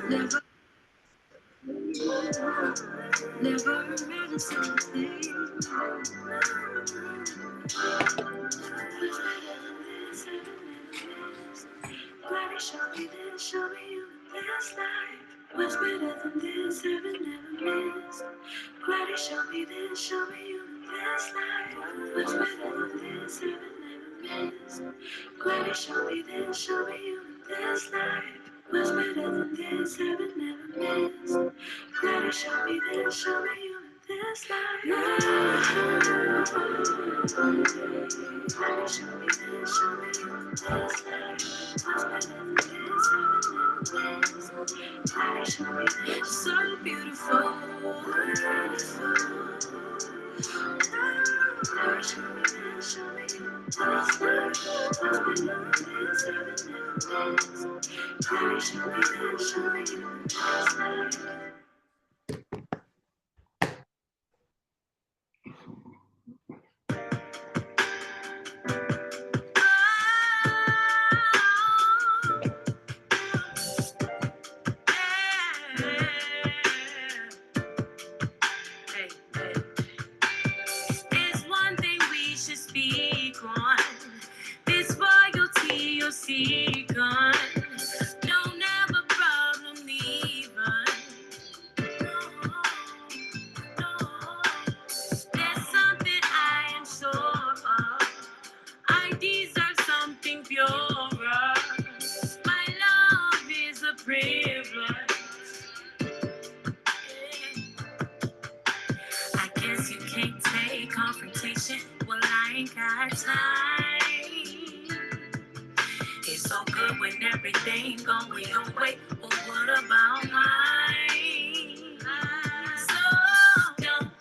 Never, never made a single thing. Glad he showed me this, showed me you in this life. What's better than this, heaven never missed. Glad he showed me this, showed me you in this life. What's better than this, heaven never missed. Glad he showed me this, showed me you in this life. What's better than this, heaven never missed. Glad he showed me this, showed me you in this life. Glad he showed me this, showed me you in this life. What's better than this, heaven never missed. Glad he showed me this, so beautiful. There's one thing we should speak on. This royalty you'll seek on. Don't have a problem even. There's something I am sure of. I deserve something purer. My love is a privilege. I guess you can't take confrontation. Well, I ain't got time. It's so good when everything going your way. But what about mine? So don't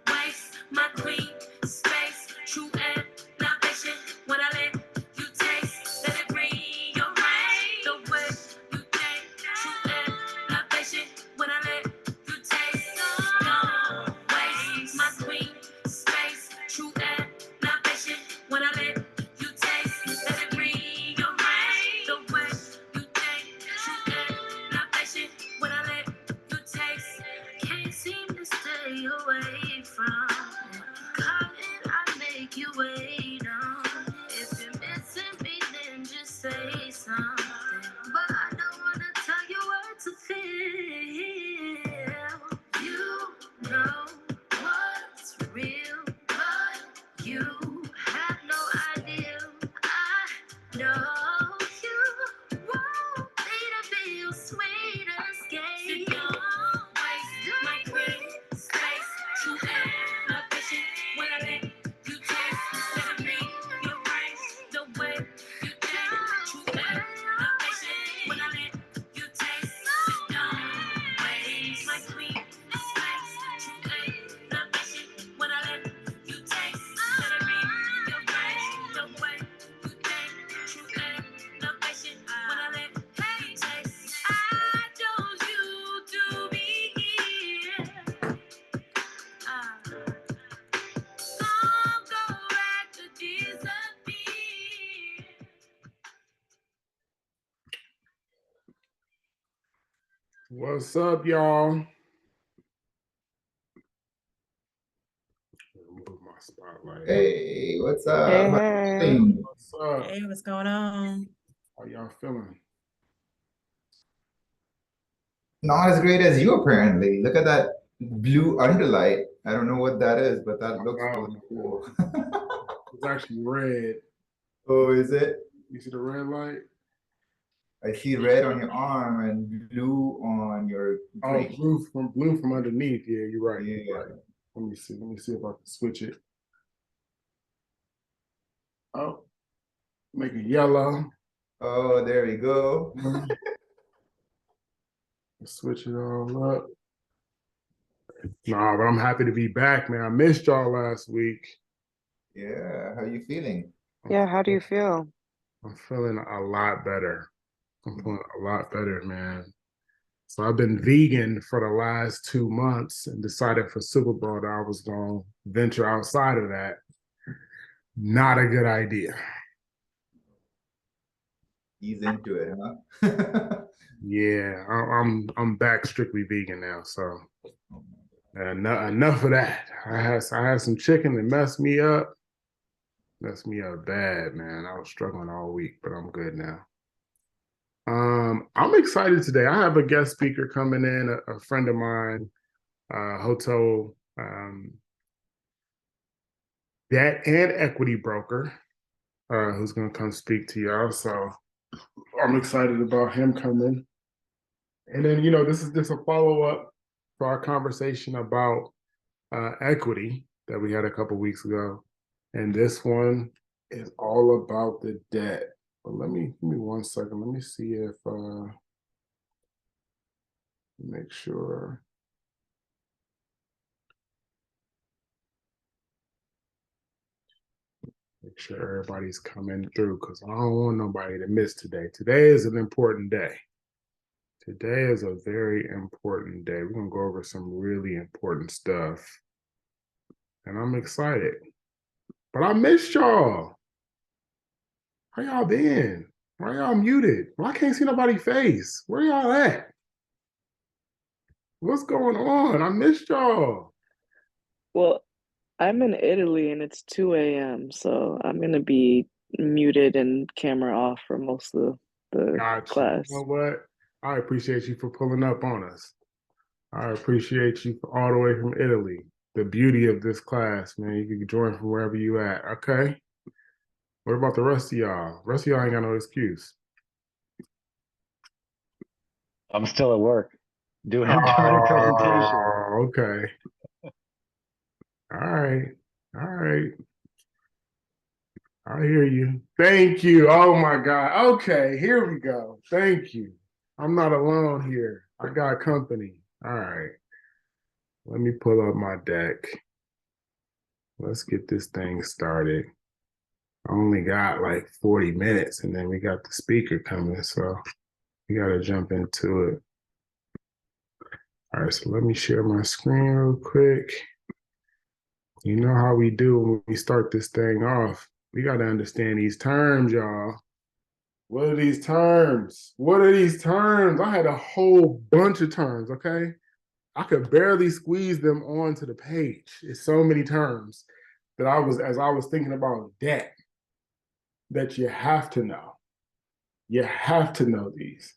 waste my queen space. True and not patient. When I let you taste, let it bring your rain. The way you think. True and not patient. When I let you taste, don't waste my queen space. True and not patient. When I let you taste, let it bring your rain. The way you think. True and not patient. When I let you taste, can't seem to stay away from. Calling, I make you wait on. If you're missing me, then just say something. But I don't wanna tell you what to feel. You know what's real, but you have no idea. I know you want me to be your sweet escape. So don't waste my queen space. True and not patient. When I let you taste, let it be your brain. The way you think. True and not patient. When I let you taste, so don't waste my queen space. True and not patient. When I let you taste, let it be your brain. The way you think. True and not patient. When I let you taste, I chose you to be here. Some go back to disappear. What's up, y'all? Move my spotlight. Hey, what's Hey, up? How you hey. doing? What's up? Hey, what's going on? How y'all feeling? Not as great as you, apparently. Look at that blue underlight. I don't know what that is, but that looks really cool. It's actually red. Oh, is it? You see the red light? I see red on your arm and blue on your Oh, drink. blue from underneath. Yeah, you're right. Yeah. You're right. Let me see. Let me see if I can switch it. Oh, make it yellow. Oh, there we go. Switch it all up. Nah, but I'm happy to be back, man. I missed y'all last week. Yeah, how you feeling? Yeah, how do you feel? I'm feeling a lot better. I'm feeling a lot better, man. So I've been vegan for the last 2 months and decided for Super Bowl that I was going to venture outside of that. Not a good idea. ease into it, huh? Yeah, I'm back strictly vegan now, so enough of that. I had some chicken that messed me up bad, man. I was struggling all week, but I'm good now. I'm excited today. I have a guest speaker coming in, a friend of mine, hotel debt and equity broker, who's going to come speak to y'all. So I'm excited about him coming. And then, this is just a follow up to our conversation about equity that we had a couple weeks ago. And this one is all about the debt. But give me 1 second. Let me see if make sure. Make sure everybody's coming through because I don't want nobody to miss today. Today is an important day. Today is a very important day. We're going to go over some really important stuff. And I'm excited. But I missed y'all. How y'all been? Why y'all muted? Well, I can't see nobody's face. Where y'all at? What's going on? I missed y'all. Well, I'm in Italy and it's 2 a.m., so I'm gonna be muted and camera off for most of the Got you. You class. know what? I appreciate you for pulling up on us. I appreciate you all the way from Italy. The beauty of this class, man. You can join from wherever you at. Okay. What about the rest of y'all? Rest of y'all ain't got no excuse. I'm still at work doing a presentation. Okay. All right. All right. I hear you. Thank you. Oh my God. Okay, here we go. Thank you. I'm not alone here. I got company. All right. Let me pull up my deck. Let's get this thing started. I only got like 40 minutes and then we got the speaker coming, so we got to jump into it. All right, so let me share my screen real quick. You know how we do when we start this thing off. We got to understand these terms, y'all. What are these terms? What are these terms? I had a whole bunch of terms, okay? I could barely squeeze them onto the page. It's so many terms that as I was thinking about debt, that you have to know. You have to know these,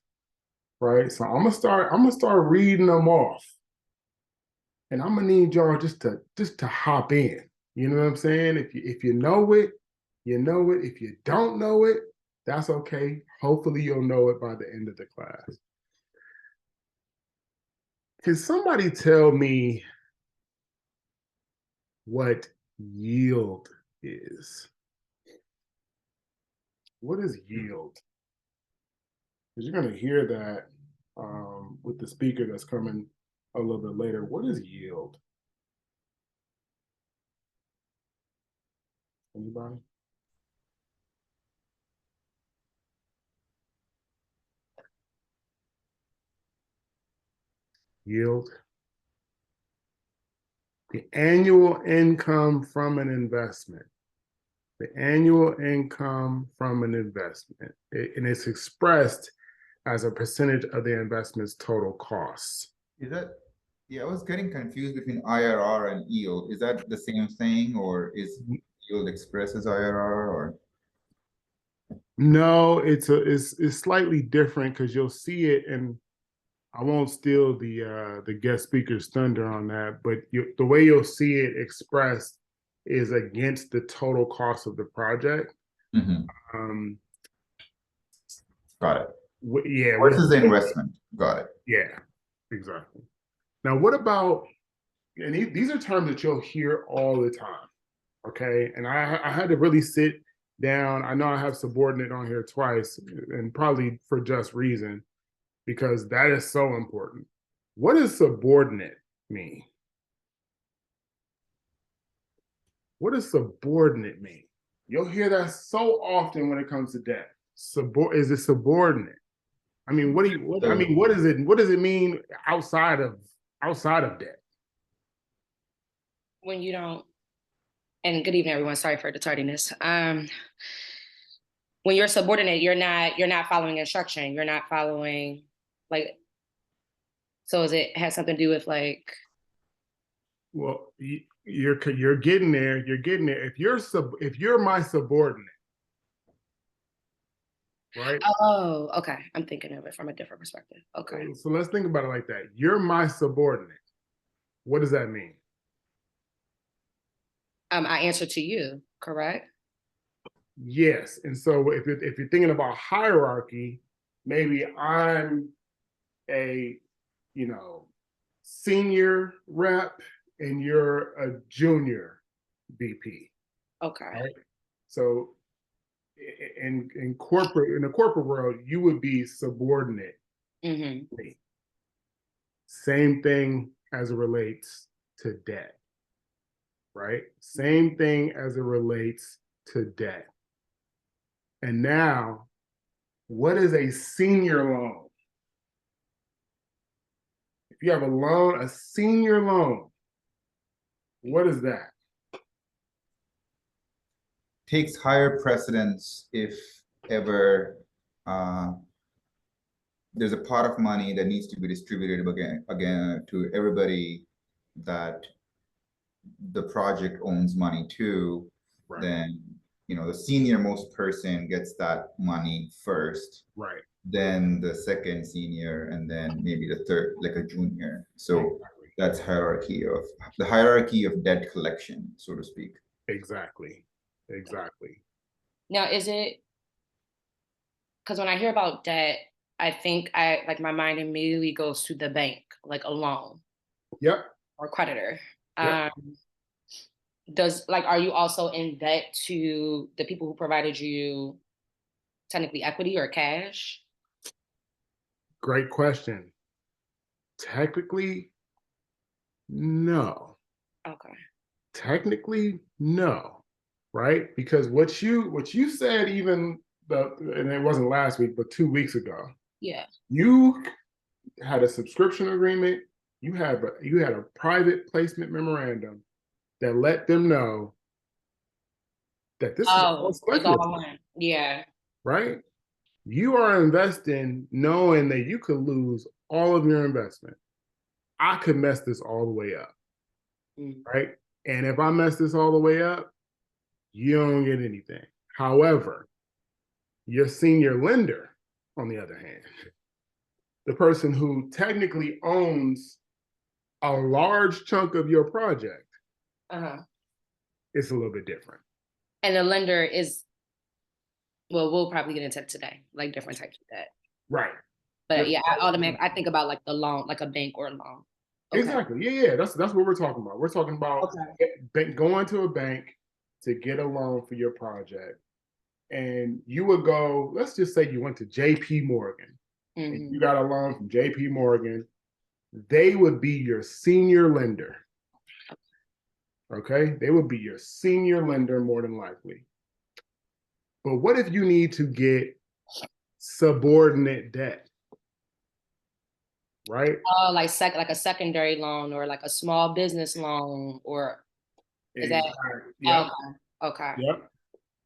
right? So I'm gonna start reading them off. And I'm gonna need y'all just to hop in. You know what I'm saying? If you know it, you know it. If you don't know it, that's okay. Hopefully you'll know it by the end of the class. Can somebody tell me what yield is? What is yield? Because you're going to hear that with the speaker that's coming a little bit later. What is yield? Anybody? Yield. The annual income from an investment. The annual income from an investment. And it's expressed as a percentage of the investment's total costs. Is that, yeah, I was getting confused between IRR and yield. Is that the same thing, or is yield expressed as IRR, or? No, it's slightly different because you'll see it, and I won't steal the guest speaker's thunder on that, but the way you'll see it expressed is against the total cost of the project. Mm-hmm. Got it. Yeah. Versus the investment. Got it. Yeah, exactly. Now, what about, and these are terms that you'll hear all the time, okay? And I had to really sit down. I know I have subordinate on here twice, and probably for just reason, because that is so important. What does subordinate mean? What does subordinate mean? You'll hear that so often when it comes to debt. Is it subordinate? I mean, what is it? What does it mean outside of debt? When you don't, and good evening, everyone. Sorry for the tardiness. when you're subordinate, you're not following instruction. You're not following like. So is it has something to do with like? Well, you're getting there. You're getting there. If you're my subordinate, right? Oh, okay. I'm thinking of it from a different perspective. Okay. So let's think about it like that. You're my subordinate. What does that mean? I answer to you, correct? Yes. And so if you're thinking about hierarchy, maybe I'm a, senior rep and you're a junior VP. Okay. Right? So in the corporate world, you would be subordinate. Mm-hmm. Same thing as it relates to debt. Right? Same thing as it relates to debt. And now, what is a senior loan? If you have a loan, a senior loan, what is that? Takes higher precedence if ever there's a pot of money that needs to be distributed again to everybody that the project owns money to, Right. then the senior most person gets that money first. Right. Then the second senior, and then maybe the third, like a junior. So exactly. That's the hierarchy of debt collection, so to speak. Exactly. Now, is it because when I hear about debt, I think my mind immediately goes to the bank, like a loan. Yep. Or creditor. Yep. Are you also in debt to the people who provided you technically equity or cash? Great question. Technically, no. Okay. Technically, no. Right? Because what you said and it wasn't last week, but 2 weeks ago. Yeah. You had a subscription agreement. You had a private placement memorandum that let them know that this is all speculative. Yeah. Right? You are investing knowing that you could lose all of your investment. I could mess this all the way up. Right? And if I mess this all the way up, you don't get anything. However, your senior lender, on the other hand, the person who technically owns a large chunk of your project, it's a little bit different. And the lender is, well, we'll probably get into today, like different types of debt. Right. But yeah, I think about like the loan, like a bank or a loan. Okay. Exactly. Yeah. That's what we're talking about. We're talking about going to a bank to get a loan for your project. And you would go, let's just say you went to JP Morgan and you got a loan from JP Morgan. They would be your senior lender. Okay? They would be your senior lender more than likely. But what if you need to get subordinate debt? Right? Oh, like a secondary loan or like a small business loan, or is that? Yep. Okay. Yep.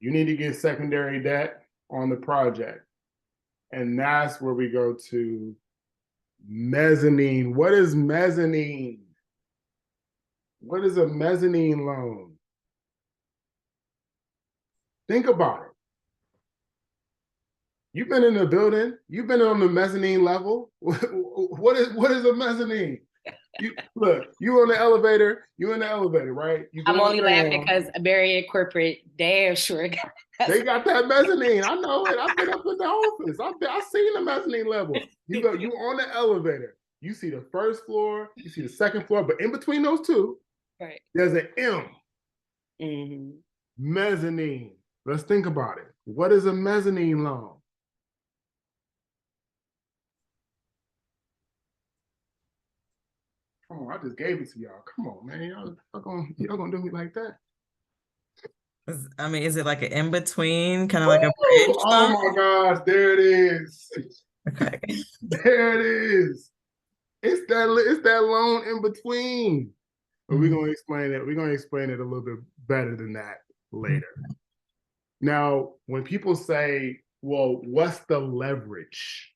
You need to get secondary debt on the project. And that's where we go to mezzanine. What is mezzanine? What is a mezzanine loan? Think about it. You've been in the building. You've been on the mezzanine level. What is a mezzanine? Look, you in the elevator, right? I'm only laughing because Barry corporate damn sure they got that mezzanine. I know it. I've been up in the office. I've seen the mezzanine level. You on the elevator. You see the first floor, you see the second floor, but in between those two, right, there's an M. Mezzanine. Let's think about it. What is a mezzanine loan? Come on, I just gave it to y'all. Come on, man. Y'all gonna do me like that? I mean, is it like an in-between, kind of like a bridge? Oh my gosh, there it is. Okay. There it is. It's that loan in between. But we're gonna explain it. We're gonna explain it a little bit better than that later. Now, when people say, well, what's the leverage?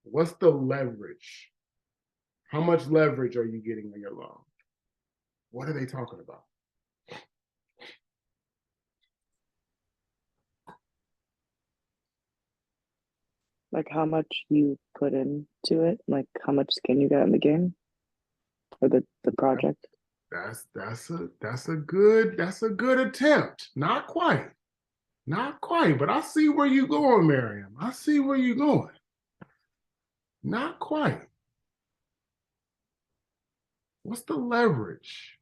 What's the leverage? How much leverage are you getting on your loan? What are they talking about? Like how much you put into it, like how much skin you got in the game or the project. That's a good attempt. Not quite. Not quite, but I see where you're going, Miriam. I see where you're going. Not quite. What's the leverage?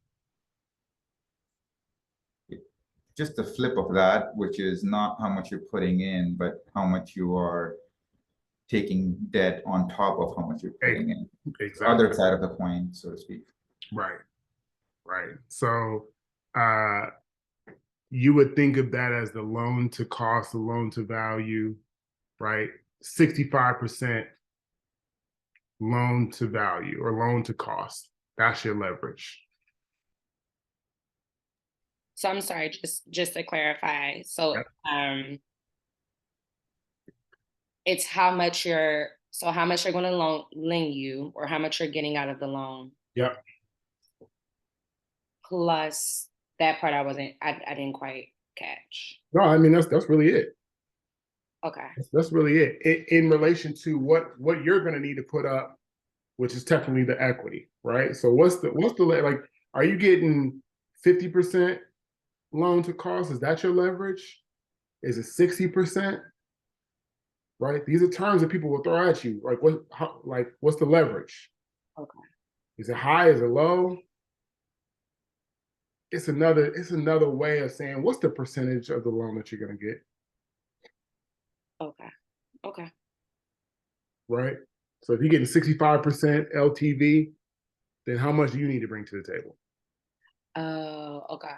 Just the flip of that, which is not how much you're putting in, but how much you are taking debt on top of how much you're putting in. Exactly. Other side of the coin, so to speak. Right. Right. So you would think of that as the loan to cost, the loan to value, right? 65% loan to value or loan to cost. That's your leverage. So I'm sorry, just to clarify. So Yep. It's how much you're going to lend you, or how much you're getting out of the loan. Yep. Plus that part I didn't quite catch. No, I mean that's really it. Okay. That's really it. In relation to what you're going to need to put up, which is technically the equity, right? So what's the like? Are you getting 50% loan to cost? Is that your leverage? Is it 60%? Right? These are terms that people will throw at you. Like what's the leverage? Okay. Is it high? Is it low? It's another way of saying what's the percentage of the loan that you're going to get. Okay. Okay. Right? So if you're getting 65% LTV, then how much do you need to bring to the table? Okay.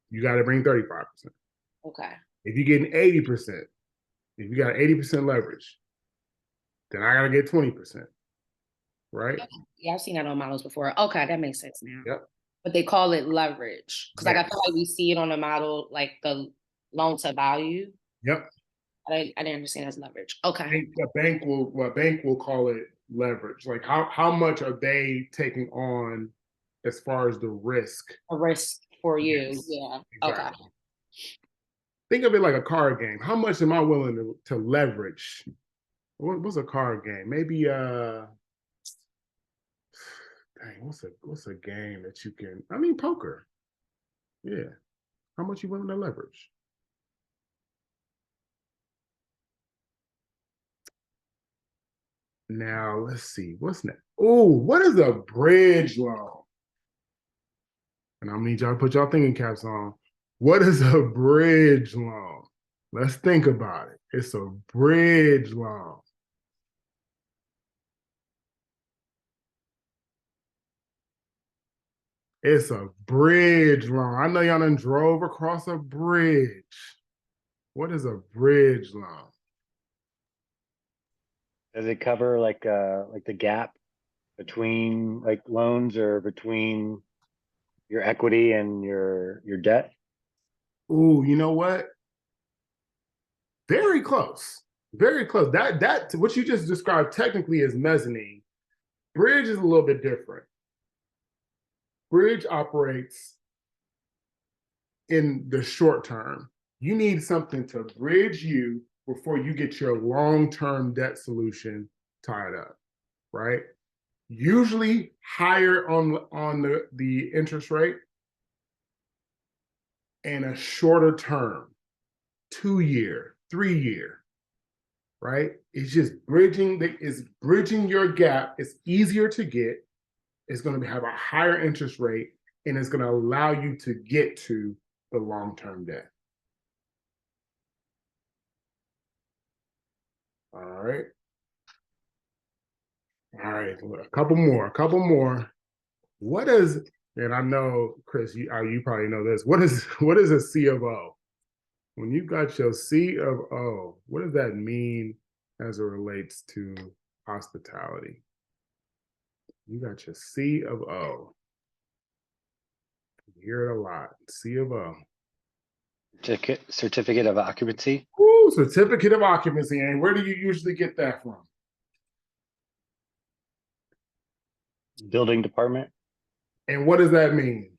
You got to bring 35%. Okay. If you're getting 80%, if you got 80% leverage, then I got to get 20%. Right? Okay. Yeah, I've seen that on models before. Okay, that makes sense now. Yep. But they call it leverage. Because Yes. like I feel like we see it on the model, like the loan to value. Yep. I didn't understand as leverage. Okay. A bank will call it leverage. Like how much are they taking on as far as the risk? A risk for you. Yes, Yeah. exactly. Okay. Think of it like a card game. How much am I willing to leverage? What's a card game? Maybe dang, what's a game that you can? I mean, poker. Yeah. How much you willing to leverage? Now let's see. What's next? Oh, what is a bridge loan? And I need y'all to put y'all thinking caps on. What is a bridge loan? Let's think about it. It's a bridge loan. It's a bridge loan. I know y'all done drove across a bridge. What is a bridge loan? Does it cover like the gap between like loans or between your equity and your debt? Ooh, you know what? Very close. Very close. That what you just described technically is mezzanine. Bridge is a little bit different. Bridge operates in the short term. You need something to bridge you before you get your long-term debt solution tied up, right? Usually higher on the interest rate and a shorter term, 2-year, 3-year, right? It's just bridging your gap. It's easier to get. It's going to have a higher interest rate, and it's going to allow you to get to the long-term debt. All right. All right. A couple more. What is, and I know, Chris, you probably know this. What is a C of O? When you got your C of O, what does that mean as it relates to hospitality? You got your C of O. hear it a lot. C of O. Certificate of occupancy. Ooh, certificate of occupancy. And where do you usually get that from? Building department. And what does that mean?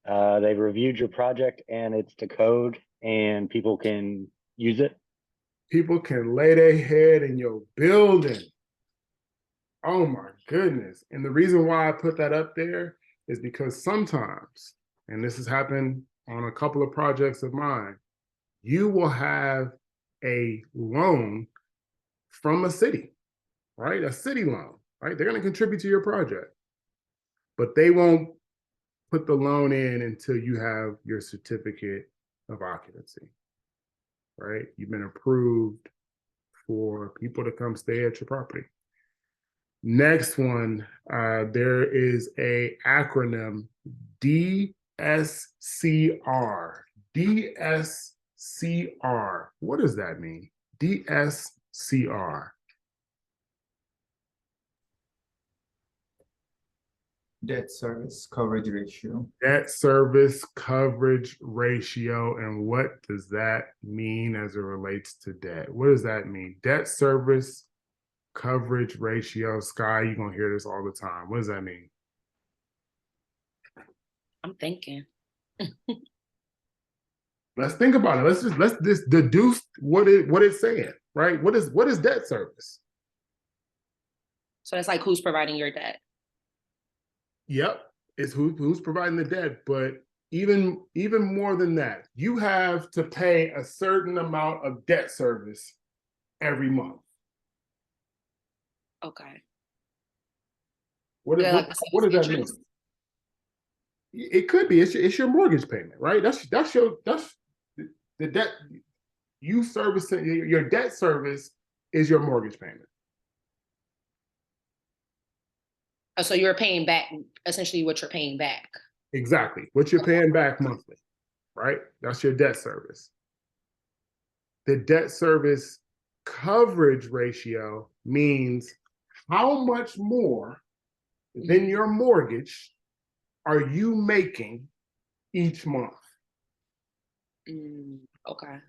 They've reviewed your project and it's the code and people can use it. People can lay their head in your building. Oh my goodness. And the reason why I put that up there is because sometimes, and this has happened on a couple of projects of mine, you will have a loan from a city, right? A city loan, right? They're going to contribute to your project, but they won't put the loan in until you have your certificate of occupancy, right? You've been approved for people to come stay at your property. Next one, there is a acronym, DSCR. DSCR. What does that mean? DSCR. Debt service coverage ratio. Debt service coverage ratio. And what does that mean as it relates to debt? What does that mean? Debt service coverage ratio. Sky, you're going to hear this all the time. What does that mean? I'm thinking. Let's think about it. Let's just deduce what it's saying, right? What is debt service? So it's like who's providing your debt. Yep, it's who's providing the debt, but even more than that, you have to pay a certain amount of debt service every month. Okay. What does that mean? It could be it's your mortgage payment, right? That's the debt you servicing. Your debt service is your mortgage payment. So you're paying back essentially what you're paying back. Exactly. What you're paying back monthly, right? That's your debt service. The debt service coverage ratio means how much more than your mortgage are you making each month? Okay.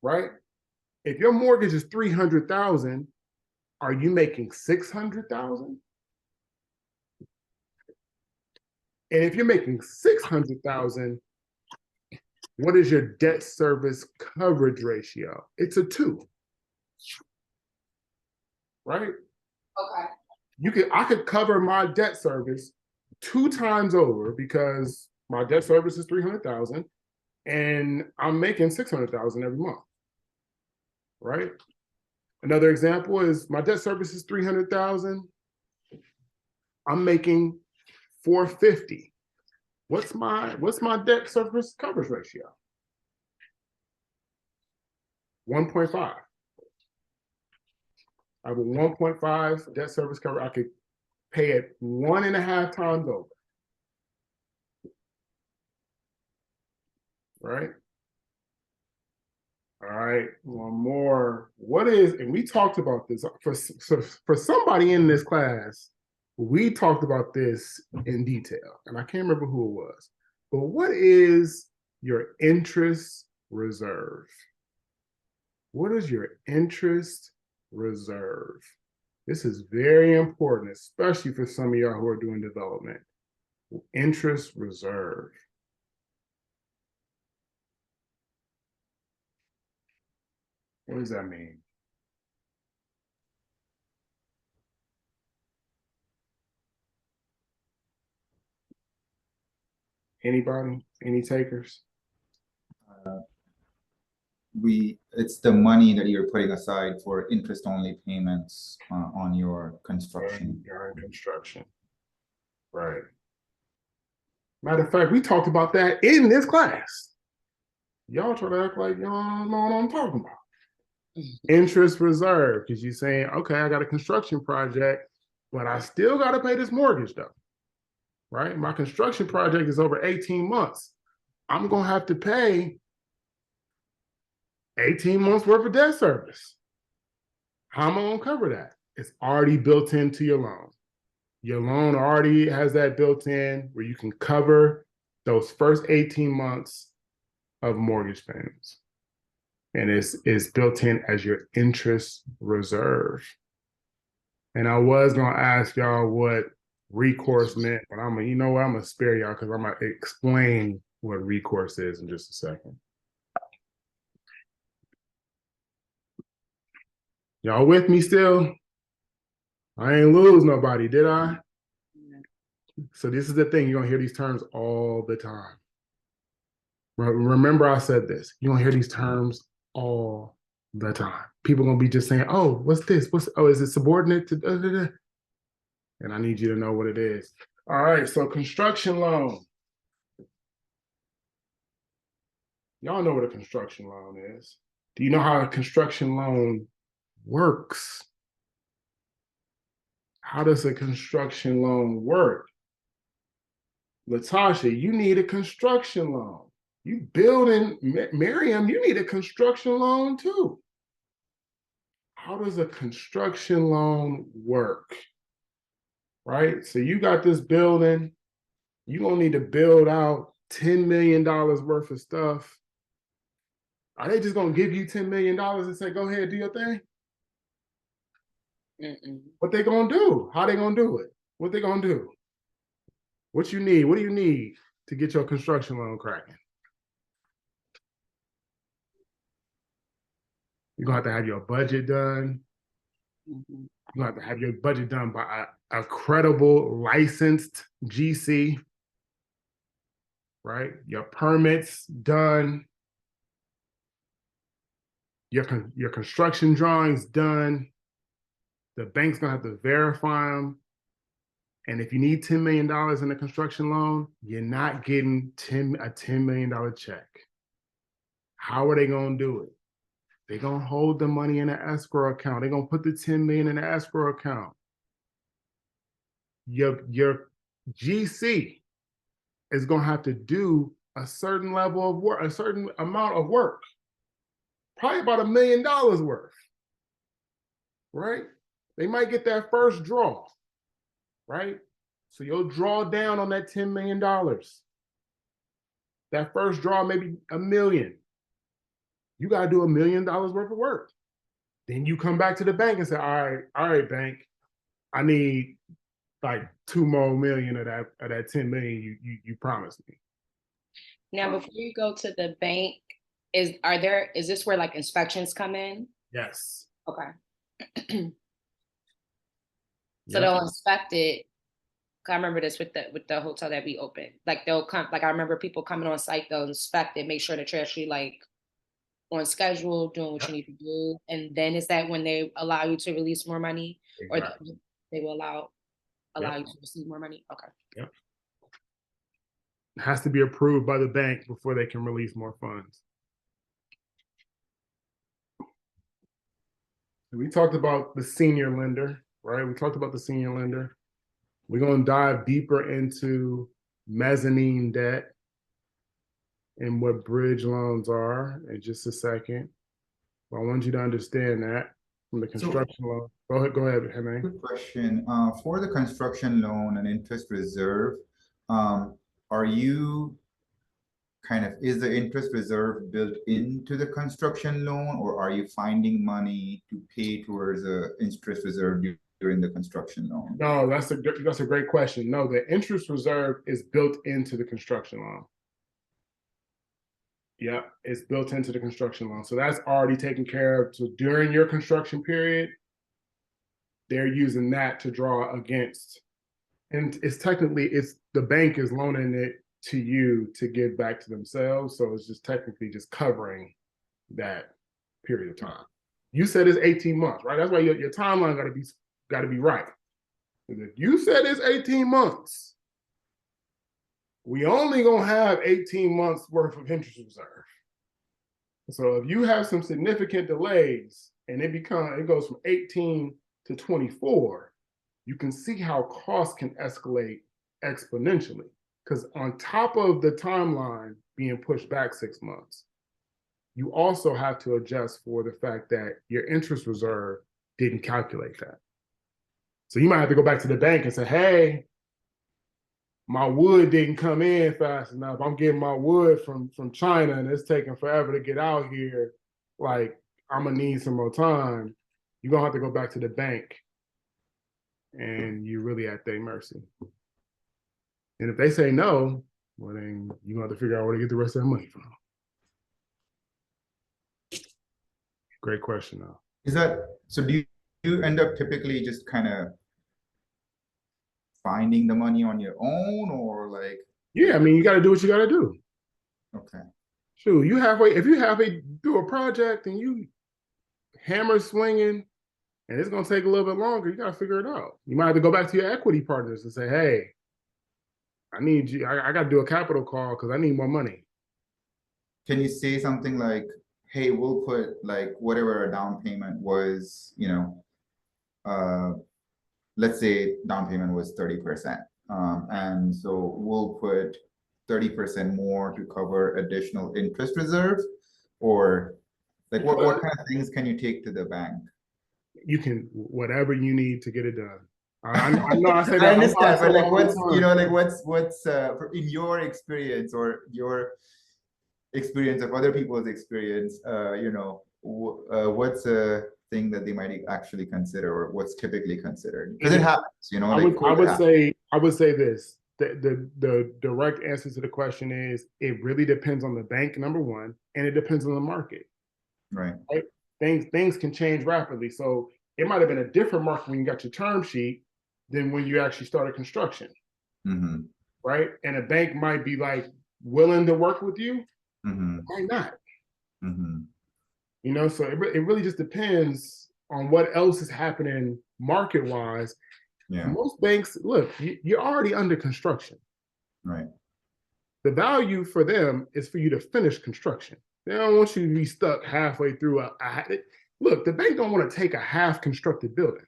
Right? If your mortgage is $300,000, are you making $600,000? And if you're making $600,000, what is your debt service coverage ratio? It's a 2. Right? Okay. I could cover my debt service 2 times over because my debt service is $300,000 and I'm making $600,000 every month. Right? Another example is my debt service is $300,000. I'm making $450,000. What's my debt service coverage ratio? 1.5. I have a 1.5 debt service cover. I could pay it 1.5 times over. Right? All right, one more. And we talked about this for somebody in this class, we talked about this in detail, and I can't remember who it was. But what is your interest reserve? What is your interest reserve? This is very important, especially for some of y'all who are doing development. Interest reserve. What does that mean? Anybody? Any takers? It's the money that you're putting aside for interest-only payments on your construction. You're in construction. Right. Matter of fact, we talked about that in this class. Y'all try to act like y'all know what I'm talking about. Interest reserve, because you're saying, okay, I got a construction project, but I still got to pay this mortgage though. Right? My construction project is over 18 months. I'm going to have to pay 18 months worth of debt service. How am I going to cover that? It's already built into your loan. Your loan already has that built in where you can cover those first 18 months of mortgage payments. And it's built in as your interest reserve. And I was gonna ask y'all what recourse meant, but you know what, I'm gonna spare y'all because I'm gonna explain what recourse is in just a second. Y'all with me still? I ain't lose nobody, did I? So this is the thing, you're gonna hear these terms all the time. Remember I said this, you're gonna hear these terms all the time. People gonna be just saying, oh, what's this? Is it subordinate to da, da, da? And I need you to know what it is. All right, so construction loan. Y'all know what a construction loan is. Do you know how a construction loan works? How does a construction loan work? Latasha, you need a construction loan. You building, Miriam, you need a construction loan too. How does a construction loan work? Right? So you got this building, you're gonna need to build out $10 million worth of stuff. Are they just gonna give you $10 million and say, go ahead, do your thing? What they gonna do? How they gonna do it? What they gonna do? What you need? What do you need to get your construction loan cracking? You're gonna have to have your budget done. You're gonna have to have your budget done by a credible, licensed GC, right? Your permits done. Your construction drawings done. The bank's gonna have to verify them. And if you need $10 million in a construction loan, you're not getting a $10 million check. How are they gonna do it? They're gonna hold the money in an escrow account. They're gonna put the 10 million in the escrow account. Your GC is gonna have to do a certain level of work, a certain amount of work, probably about $1 million worth, right? They might get that first draw, right? So you'll draw down on that $10 million. That first draw, maybe $1 million. You gotta do $1 million worth of work. Then you come back to the bank and say, all right, bank, I need like 2 more million of that 10 million you promised me. Now, before you go to the bank, is this where like inspections come in? Yes. Okay. So they'll inspect it. I remember this with the hotel that we opened. Like they'll come, like I remember people coming on site, they'll inspect it, make sure that you're actually like on schedule, doing what you need to do. And then is that when they allow you to release more money? Exactly. Or they will allow you to receive more money? Okay. Yep. It has to be approved by the bank before they can release more funds. We talked about the senior lender, right? We talked about the senior lender. We're going to dive deeper into mezzanine debt and what bridge loans are in just a second. But I want you to understand that from the construction loan. Go ahead, Henry. Good question. For the construction loan and interest reserve, are you is the interest reserve built into the construction loan, or are you finding money to pay towards the interest reserve during the construction loan? No, that's a great question. No, the interest reserve is built into the construction loan. Yeah, it's built into the construction loan. So that's already taken care of. So during your construction period, they're using that to draw against. And it's the bank is loaning it to you to give back to themselves. So it's just technically just covering that period of time. You said it's 18 months, right? That's why your timeline gotta be right. If you said it's 18 months, we only gonna have 18 months worth of interest reserve. So if you have some significant delays and it goes from 18 to 24, you can see how costs can escalate exponentially. Because on top of the timeline being pushed back 6 months, you also have to adjust for the fact that your interest reserve didn't calculate that. So you might have to go back to the bank and say, hey, my wood didn't come in fast enough. I'm getting my wood from China and it's taking forever to get out here. Like, I'm gonna need some more time. You're gonna have to go back to the bank and you're really at their mercy. And if they say no, well, then you're gonna have to figure out where to get the rest of that money from. Great question, though. Is that so? Do you end up typically just kind of finding the money on your own, or like? Yeah, I mean, you got to do what you got to do. Okay. Shoot, if you halfway do a project and you hammer swinging, and it's gonna take a little bit longer, you got to figure it out. You might have to go back to your equity partners and say, hey, I need you. I got to do a capital call because I need more money. Can you say something like, hey, we'll put like whatever our down payment was, you know, let's say down payment was 30%. And so we'll put 30% more to cover additional interest reserve, or like what kind of things can you take to the bank? You can, whatever you need to get it done. I know I say that. I understand, but like what's, all the you know, time. like what's in your experience or your experience of other people's experience, you know, what's a thing that they might actually consider, or what's typically considered? Because it happens, you know, I like would say this. The direct answer to the question is it really depends on the bank, number one, and it depends on the market. right. Things can change rapidly. So it might have been a different market when you got your term sheet than when you actually started construction. Mm-hmm. Right? And a bank might be like willing to work with you, Mm-hmm. might not. Mm-hmm. You know, so it really just depends on what else is happening market wise. Yeah. Most banks, look, you're already under construction. Right. The value for them is for you to finish construction. They don't want you to be stuck halfway through look, the bank don't want to take a half constructed building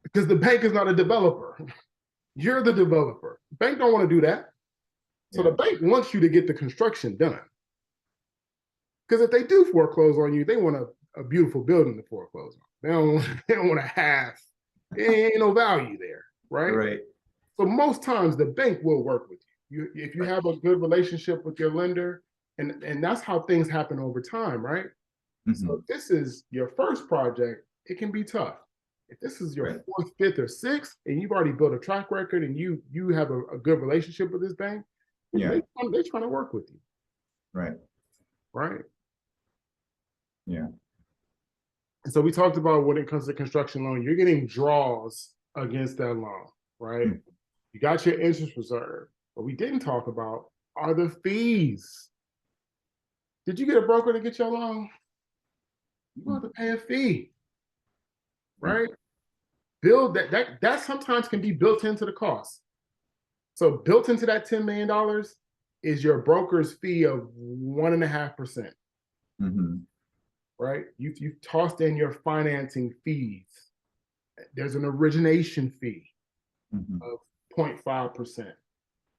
because the bank is not a developer. You're the developer. The bank don't want to do that. So the bank wants you to get the construction done. Because if they do foreclose on you, they want a beautiful building to foreclose on. They don't want a half. Ain't no value there, right? Right. So most times the bank will work with you. If you have a good relationship with your lender, and that's how things happen over time, right? Mm-hmm. So if this is your first project, it can be tough. If this is your fourth, fifth, or sixth, and you've already built a track record and you have a good relationship with this bank, they're trying to work with you. Right. Right. Yeah. And so we talked about when it comes to construction loan, you're getting draws against that loan, right? Mm-hmm. You got your interest reserve. What we didn't talk about are the fees. Did you get a broker to get your loan? You have to pay a fee, right? Build that sometimes can be built into the cost. So built into that $10 million is your broker's fee of 1.5%. Mm-hmm. Right? You've tossed in your financing fees. There's an origination fee of 0.5%.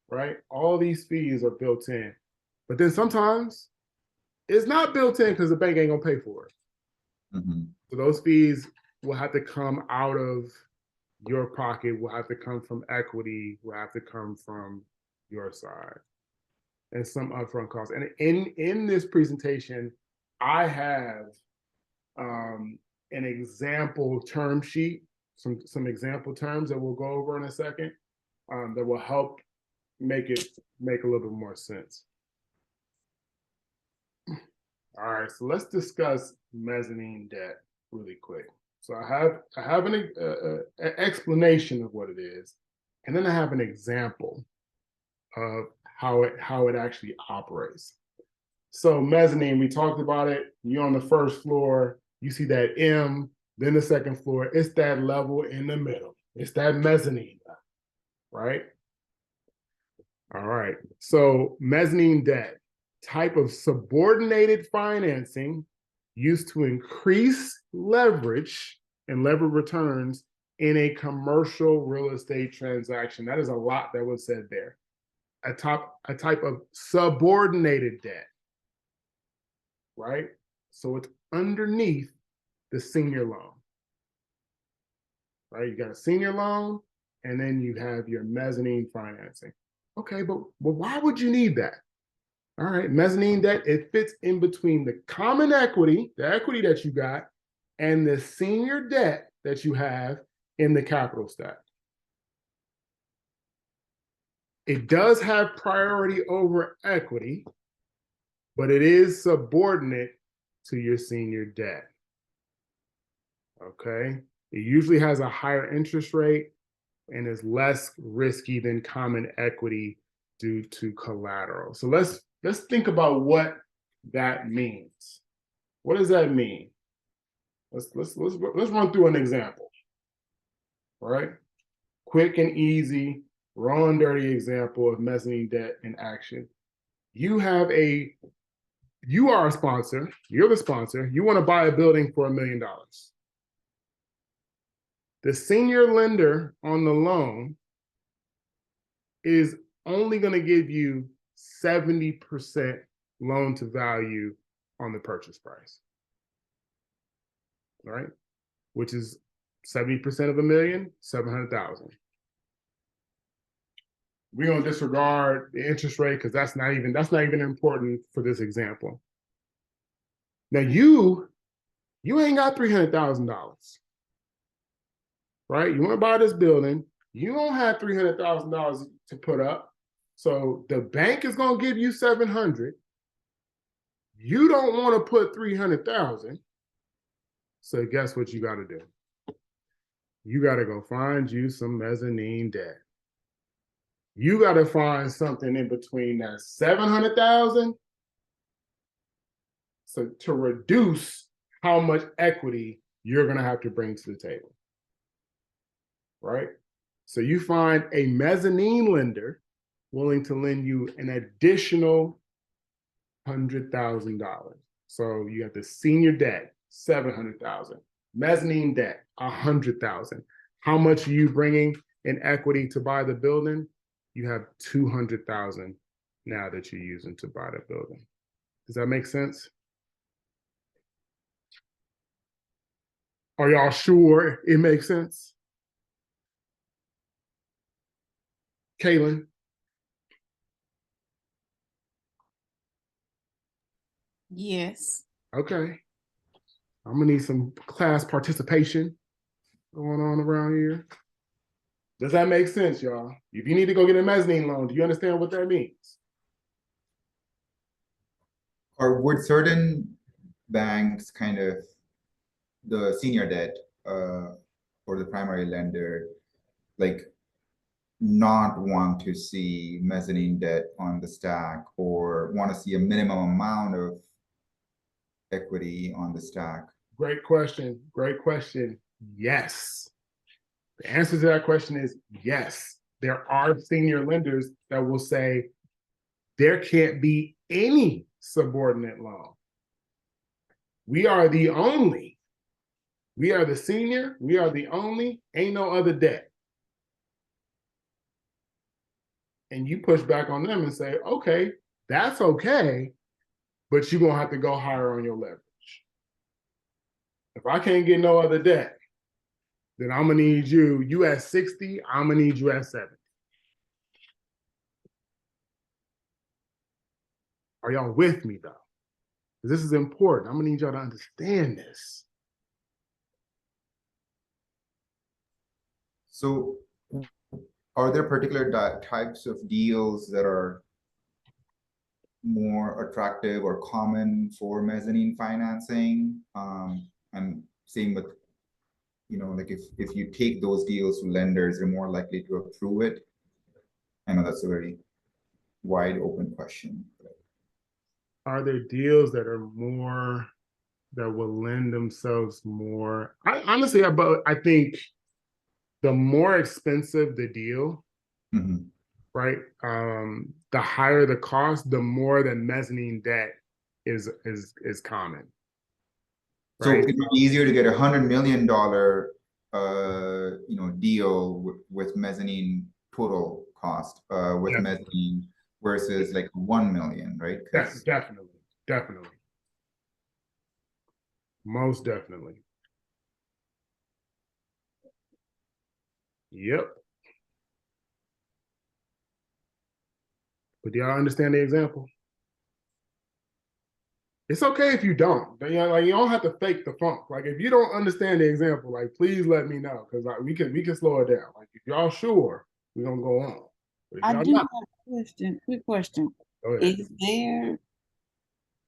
Right? All these fees are built in. But then sometimes it's not built in because the bank ain't gonna pay for it. Mm-hmm. So those fees will have to come out of your pocket, will have to come from equity, will have to come from your side, and some upfront costs. And in this presentation, I have an example term sheet, some example terms that we'll go over in a second, that will help make a little bit more sense. All right, so let's discuss mezzanine debt really quick. So I have an explanation of what it is, and then I have an example of how it actually operates. So mezzanine, we talked about it. You're on the first floor. You see that M, then the second floor. It's that level in the middle. It's that mezzanine, right? All right. So mezzanine debt, type of subordinated financing used to increase leverage and levered returns in a commercial real estate transaction. That is a lot that was said there. A type of subordinated debt, right? So it's underneath the senior loan. right? You got a senior loan, and then you have your mezzanine financing. Okay, but why would you need that? All right, mezzanine debt, it fits in between the common equity, the equity that you got, and the senior debt that you have in the capital stack. It does have priority over equity, but it is subordinate to your senior debt. Okay, it usually has a higher interest rate and is less risky than common equity due to collateral. So let's think about what that means. What does that mean? Let's run through an example. All right, quick and easy, raw and dirty example of mezzanine debt in action. You are a sponsor. You're the sponsor. You want to buy a building for $1 million. The senior lender on the loan is only going to give you 70% loan to value on the purchase price. All right, which is 70% of $1 million, 700,000. We're gonna disregard the interest rate because that's not even important for this example. Now you ain't got $300,000, right? You want to buy this building. You don't have $300,000 to put up, so the bank is gonna give you 700. You don't want to put 300,000. So guess what you got to do? You got to go find you some mezzanine debt. You got to find something in between that 700,000 so to reduce how much equity you're going to have to bring to the table. Right? So you find a mezzanine lender willing to lend you an additional $100,000. So you have the senior debt, 700,000, mezzanine debt, 100,000. How much are you bringing in equity to buy the building? You have 200,000 now that you're using to buy the building. Does that make sense? Are y'all sure it makes sense? Kaylin? Yes. Okay. I'm gonna need some class participation going on around here. Does that make sense, y'all? If you need to go get a mezzanine loan, do you understand what that means? Or would certain banks kind of, the senior debt or the primary lender, like not want to see mezzanine debt on the stack or want to see a minimum amount of equity on the stack? Great question. Great question. Yes. The answer to that question is yes. There are senior lenders that will say there can't be any subordinate loan. We are the only. We are the senior. We are the only. Ain't no other debt. And you push back on them and say, okay, that's okay, but you're going to have to go higher on your leverage. If I can't get no other debt, then I'm going to need you at 60, I'm going to need you at 70. Are y'all with me, though? This is important. I'm going to need y'all to understand this. So are there particular types of deals that are more attractive or common for mezzanine financing? And same with, like if you take those deals to lenders, they're more likely to approve it. I know that's a very wide open question. Are there deals that are more, that will lend themselves more? Honestly, I think the more expensive the deal, right? The higher the cost, the more the mezzanine debt is common. Right? So it's easier to get $100 million deal with mezzanine total cost with mezzanine versus like 1 million, right? Definitely. Most definitely. Yep. But do y'all understand the example? It's okay if you don't. You know, like you don't have to fake the funk. Like if you don't understand the example, like please let me know because like we can slow it down. Like if y'all sure, we're gonna go on. But if I y'all do not, have a question, quick question. go ahead. Is there,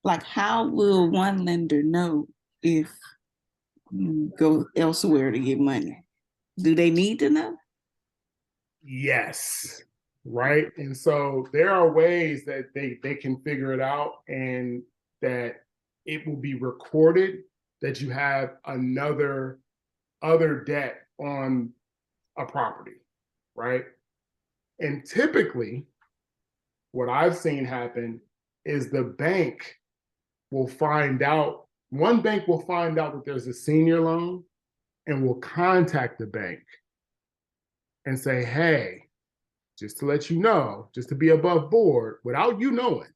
like, how will one lender know if you go elsewhere to get money? Do they need to know? Yes. Right. And so there are ways that they can figure it out and that it will be recorded that you have another other debt on a property, right? And typically what I've seen happen is the bank will find out, one bank will find out that there's a senior loan and will contact the bank and say, hey, just to let you know, just to be above board, without you knowing,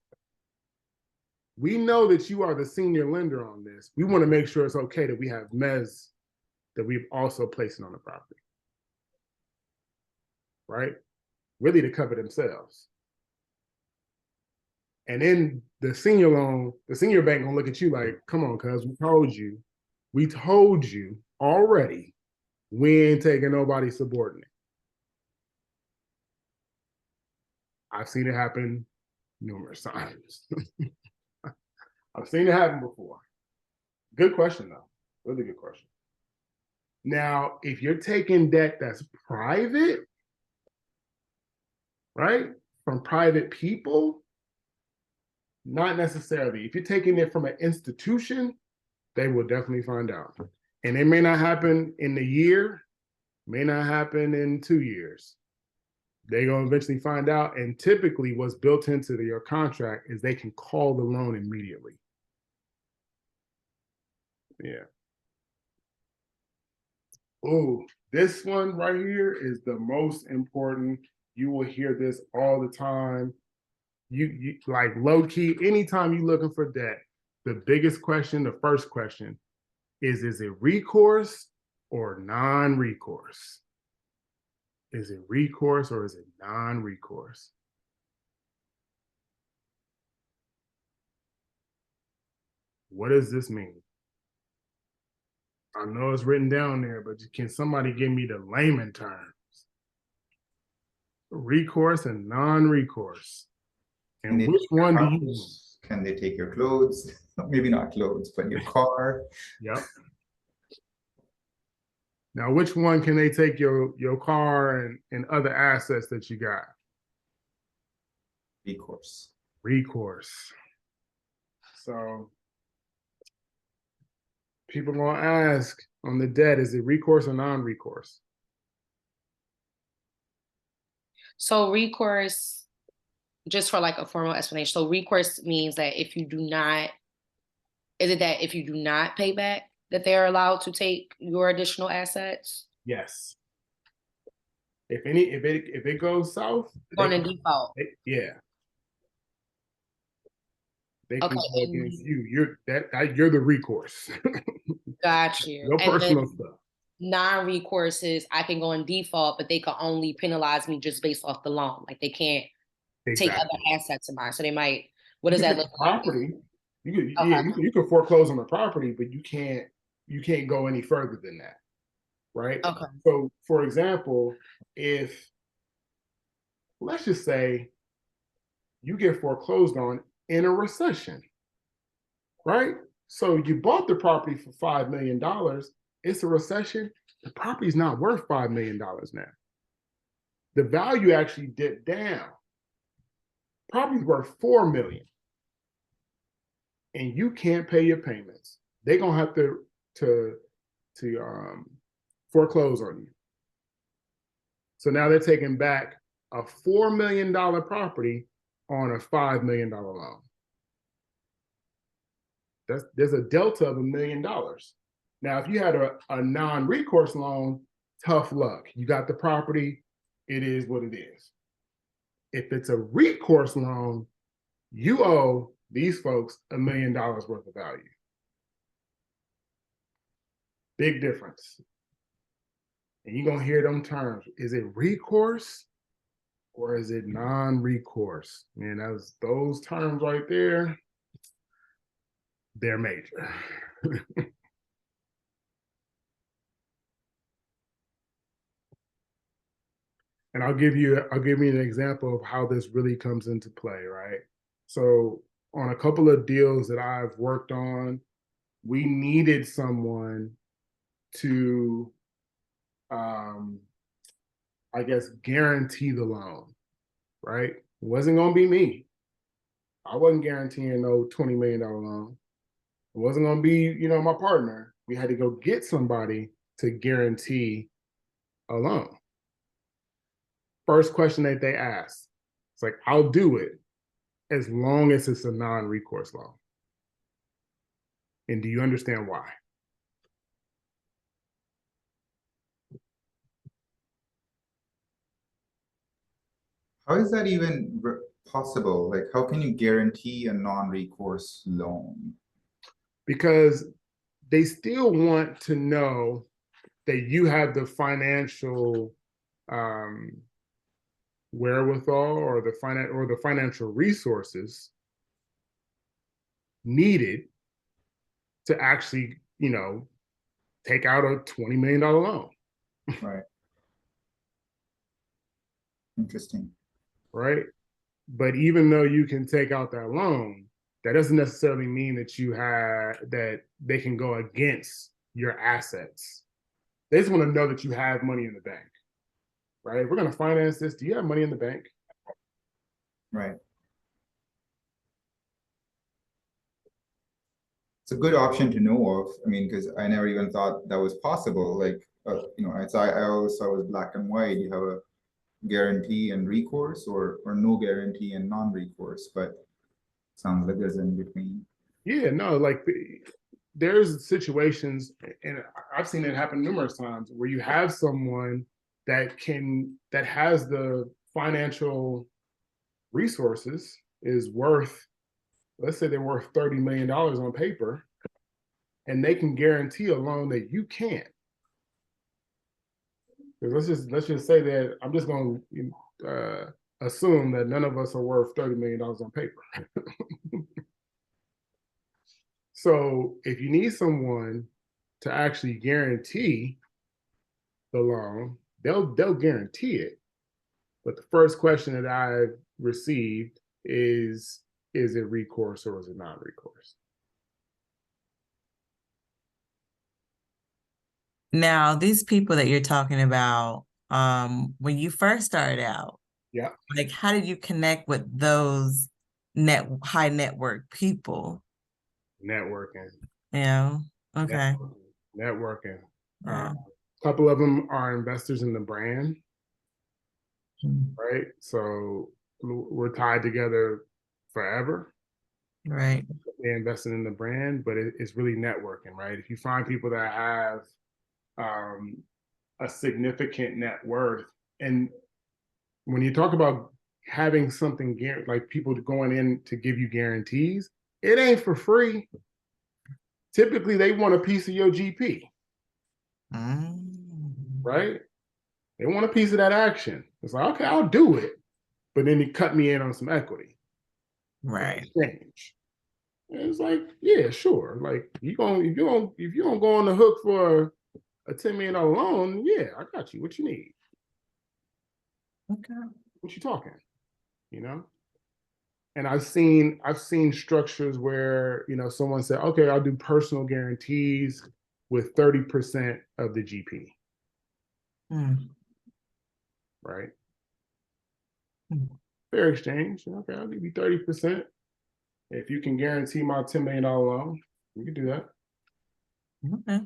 we know that you are the senior lender on this. We want to make sure it's okay that we have mezz that we've also placing on the property, right? Really to cover themselves. And then the senior loan, the senior bank gonna look at you like, come on, cuz we told you already, we ain't taking nobody subordinate. I've seen it happen numerous times. I've seen it happen before. Good question though, really good question. Now, if you're taking debt that's private, right, from private people, not necessarily. If you're taking it from an institution, they will definitely find out. And it may not happen in the year, may not happen in 2 years. They're going to eventually find out. And typically what's built into your contract is they can call the loan immediately. Yeah. Oh, this one right here is the most important. You will hear this all the time. You like low key, anytime you're looking for debt, the biggest question, the first question is it recourse or non-recourse? Is it recourse or is it non-recourse? What does this mean? I know it's written down there, but can somebody give me the layman terms? Recourse and non-recourse. And which one do you use? Can they take your clothes? Maybe not clothes, but your car. Yep. Now, which one can they take your car and other assets that you got? Recourse. Recourse. So people gonna ask on the debt, is it recourse or non-recourse? So recourse, just for like a formal explanation. So recourse means that if you do not, is it that if you do not pay back, that they're allowed to take your additional assets? Yes. If it goes south, On a default. yeah. They can Okay, go against you. You're the recourse. Got you. No And personal then stuff. non-recourse is I can go in default, but they can only penalize me just based off the loan. Like they can't take other assets of mine. So they might, what does that look like? Property. You could, Okay. yeah, you could foreclose on the property, but you can't go any further than that. Right? Okay. So for example, if let's just say you get foreclosed on in a recession, right? So you bought the property for $5 million. It's a recession. The property's not worth $5 million now. The value actually dipped down. Property's worth $4 million. And you can't pay your payments. They're gonna have to foreclose on you. So now they're taking back a $4 million property on a $5 million loan. There's a delta of $1 million. Now, if you had a non-recourse loan, tough luck. You got the property, it is what it is. If it's a recourse loan, you owe these folks $1 million worth of value. Big difference. And you're gonna hear them terms. Is it recourse or is it non-recourse? Man, those terms right there, they're major. And I'll give you an example of how this really comes into play, right? So on a couple of deals that I've worked on, we needed someone to, I guess, guarantee the loan, right? It wasn't going to be me. I wasn't guaranteeing no $20 million loan. It wasn't going to be, my partner. We had to go get somebody to guarantee a loan. First question that they asked, it's like, I'll do it as long as it's a non-recourse loan. And do you understand why? How is that even possible? Like, how can you guarantee a non-recourse loan? Because they still want to know that you have the financial wherewithal or the financial resources needed to actually, take out a $20 million loan. Right. Interesting. Right. But even though you can take out that loan, that doesn't necessarily mean that they can go against your assets. They just want to know that you have money in the bank. Right? We're going to finance this. Do you have money in the bank? Right. It's a good option to know of. I mean, because I never even thought that was possible. Like, I always thought it was black and white. You have a guarantee and recourse, or no guarantee and non-recourse. But sounds like there's in between. Yeah, no, like there's situations, and I've seen it happen numerous times, where you have someone that has the financial resources, is worth, let's say they're worth $30 million on paper, and they can guarantee a loan that you can't. Let's just say that I'm just going to assume that none of us are worth $30 million on paper. So if you need someone to actually guarantee the loan, they'll guarantee it. But the first question that I've received is it recourse or is it not recourse? Now, these people that you're talking about, when you first started out, Yeah. like how did you connect with those high network people? Networking. Yeah. Okay. Networking. Yeah. A couple of them are investors in the brand, right? So we're tied together forever. Right. They invested in the brand, but it's really networking, right? If you find people that have a significant net worth, and when you talk about having something like people going in to give you guarantees, it ain't for free. Typically, they want a piece of your GP, right? They want a piece of that action. It's like, okay, I'll do it, but then you cut me in on some equity, right? Exchange. And it's like, yeah, sure. Like if you don't go on the hook for a $10 million loan, yeah, I got you. What you need? Okay. What you talking? And I've seen structures where someone said, okay, I'll do personal guarantees with 30% of the GP. Right? Fair exchange. Okay, I'll give you 30%. If you can guarantee my $10 million loan, you can do that. Okay.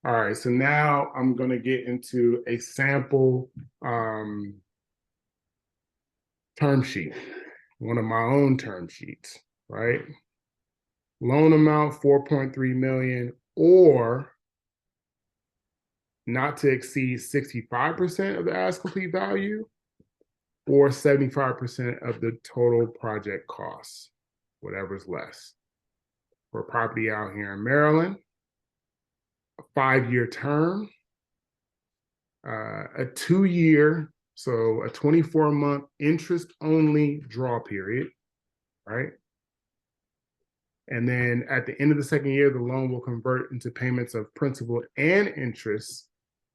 All right, so now I'm going to get into a sample term sheet, one of my own term sheets, right? Loan amount 4.3 million, or not to exceed 65% of the as complete value, or 75% of the total project costs, whatever's less. For a property out here in Maryland, a 5-year term, a 2-year, so a 24-month interest-only draw period, right? And then at the end of the second year, the loan will convert into payments of principal and interest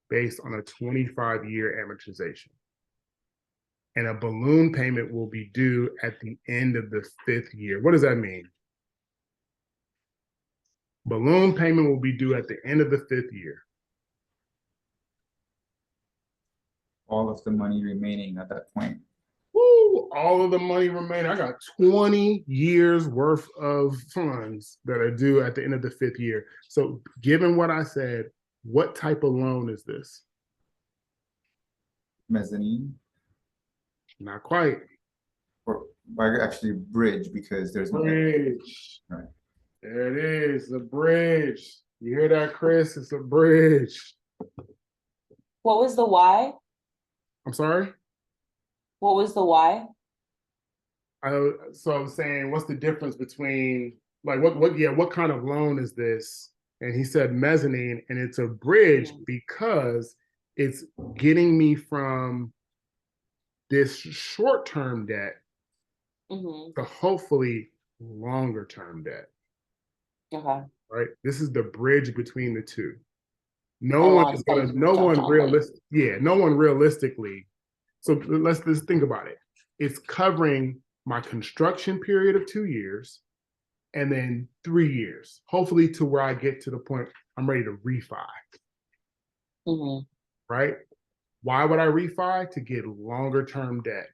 based on a 25-year amortization. And a balloon payment will be due at the end of the 5th year. What does that mean? Balloon payment will be due at the end of the 5th year. All of the money remaining at that point. Woo, all of the money remaining. I got 20 years worth of funds that are due at the end of the 5th year. So given what I said, what type of loan is this? Mezzanine, Not quite. or actually bridge, because there's no Bridge. Right. There it is, the bridge. You hear that, Chris? It's a bridge. What was the why? I'm sorry? What was the why? So I'm saying, what's the difference between, like, what kind of loan is this? And he said mezzanine, and it's a bridge because it's getting me from this short-term debt to hopefully longer-term debt. Okay. Right? This is the bridge between the two. No I one want is to gonna, no jump one on realistic, yeah, no one realistically. So let's think about it. It's covering my construction period of 2 years and then 3 years, hopefully to where I get to the point I'm ready to refi, right? Why would I refi? To get longer term debt.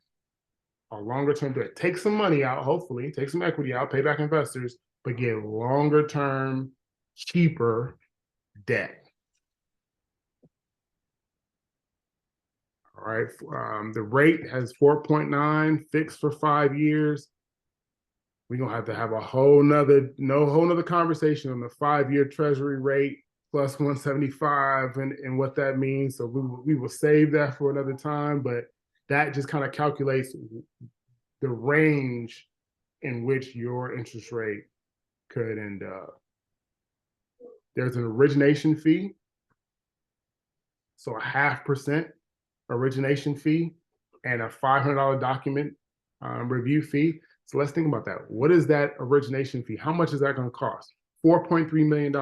A longer term debt. Take some money out, hopefully, take some equity out, pay back investors, but get longer term, cheaper debt. All right. The rate has 4.9 fixed for 5 years. We're gonna have a whole nother conversation on the 5-year treasury rate plus 175 and what that means. So we will save that for another time, but that just kind of calculates the range in which your interest rate could end up. There's an origination fee, so a 0.5% origination fee and a $500 document review fee. So let's think about that. What is that origination fee? How much is that going to cost? $4.3 million, a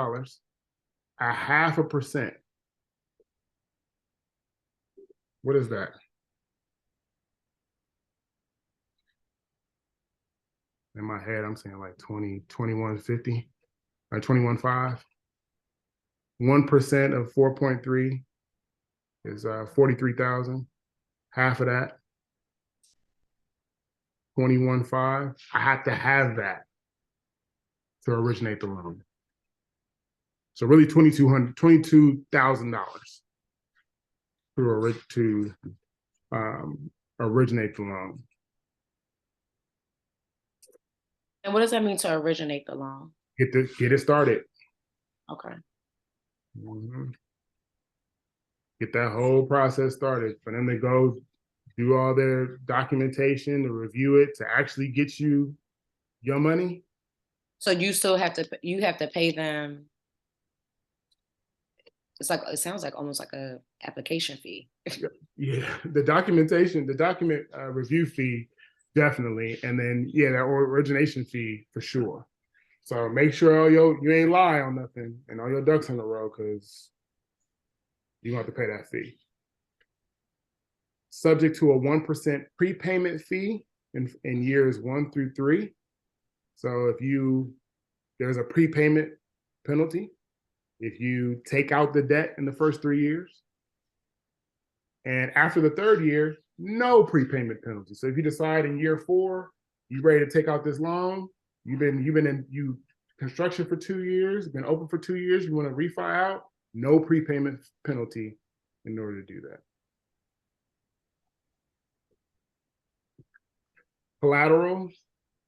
0.5%. What is that? In my head, I'm saying like 2150, like 21.5. 1% of 4.3 is 43,000. Half of that, 21.5. I have to have that to originate the loan. So really $22,000 to originate the loan. And what does that mean to originate the loan? Get it started. Okay. Get that whole process started for them to go do all their documentation, to review it, to actually get you your money. So you still have to pay them. It sounds like almost like a application fee. Yeah, the document review fee, definitely. And then, yeah, that origination fee for sure. So make sure you ain't lie on nothing and all your ducks in a row, because you have to pay that fee. Subject to a 1% prepayment fee in years 1 through 3. So there's a prepayment penalty if you take out the debt in the first 3 years. And after the 3rd year, no prepayment penalty. So if you decide in year 4, you're ready to take out this loan, you've been in construction for 2 years, been open for 2 years, you want to refi out, no prepayment penalty in order to do that. Collateral.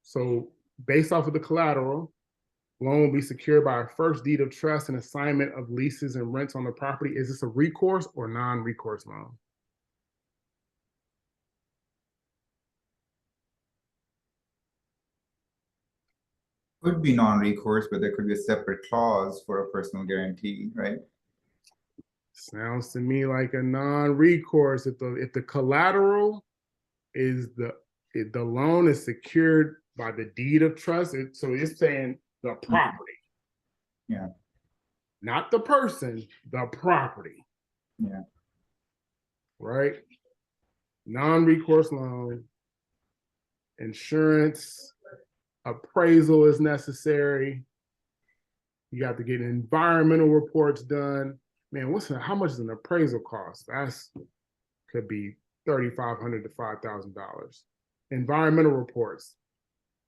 So based off of the collateral, loan will be secured by a first deed of trust and assignment of leases and rents on the property. Is this a recourse or non-recourse loan? Could be non-recourse, but there could be a separate clause for a personal guarantee, right? Sounds to me like a non-recourse. If the collateral is if the loan is secured by the deed of trust, so it's saying the property. Yeah. Not the person, the property. Yeah. Right? Non-recourse loan, insurance, appraisal is necessary. You have to get environmental reports done. Man, how much does an appraisal cost? That's could be $3,500 to $5,000. Environmental reports,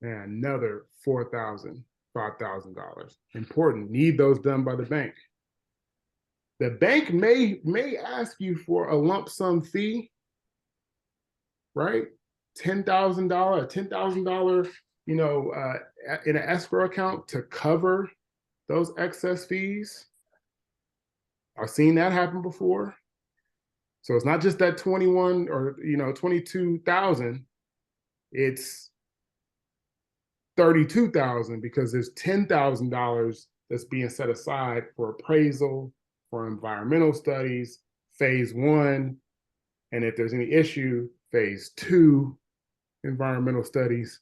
man, another $4,000, $5,000. Important. Need those done by the bank. The bank may ask you for a lump sum fee, right? $10,000, $10,000, in an escrow account to cover those excess fees. I've seen that happen before. So it's not just that 21 or 22,000. It's 32,000 because there's $10,000 that's being set aside for appraisal, for environmental studies, phase 1, and if there's any issue, phase 2 environmental studies,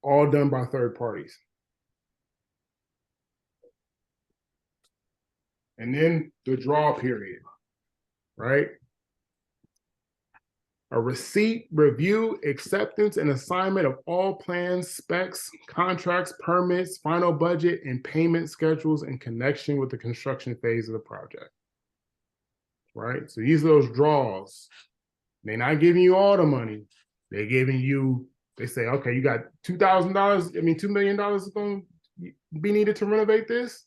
all done by third parties. And then the draw period, right? A receipt, review, acceptance, and assignment of all plans, specs, contracts, permits, final budget, and payment schedules in connection with the construction phase of the project. Right? So these are those draws. They're not giving you all the money. They're giving you, they say, okay, you got $2,000, $2 million is going to be needed to renovate this.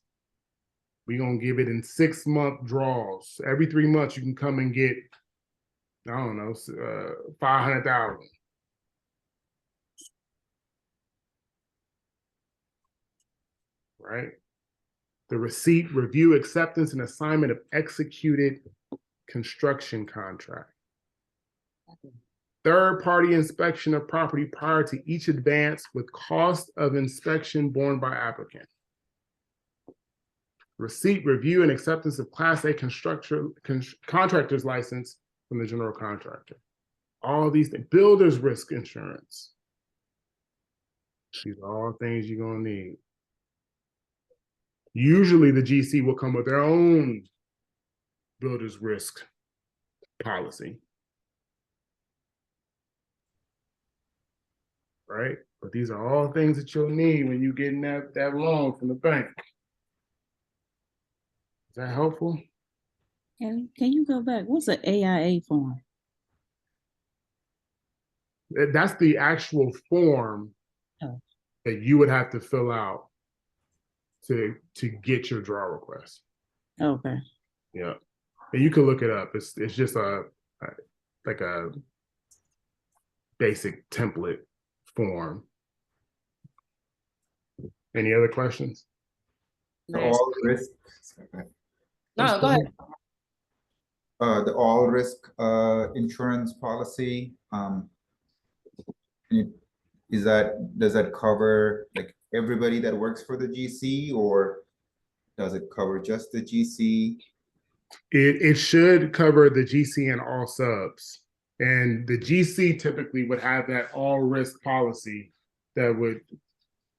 We're going to give it in 6-month draws. Every 3 months, you can come and get, I don't know, 500,000. Right? The receipt, review, acceptance, and assignment of executed construction contract. Third-party inspection of property prior to each advance with cost of inspection borne by applicant. Receipt, review, and acceptance of Class A contractor's license from the general contractor. All these things. Builder's risk insurance. These are all things you're going to need. Usually the GC will come with their own builder's risk policy. Right? But these are all things that you'll need when you're getting that loan from the bank. Is that helpful? Can you go back? What's an AIA form? That's the actual form that you would have to fill out to get your draw request. Okay. Yeah. And you can look it up. It's just a basic template form. Any other questions? The all risk. No, go ahead. The all risk insurance policy. Does that cover like everybody that works for the GC, or does it cover just the GC? It should cover the GC and all subs. And the GC typically would have that all risk policy that would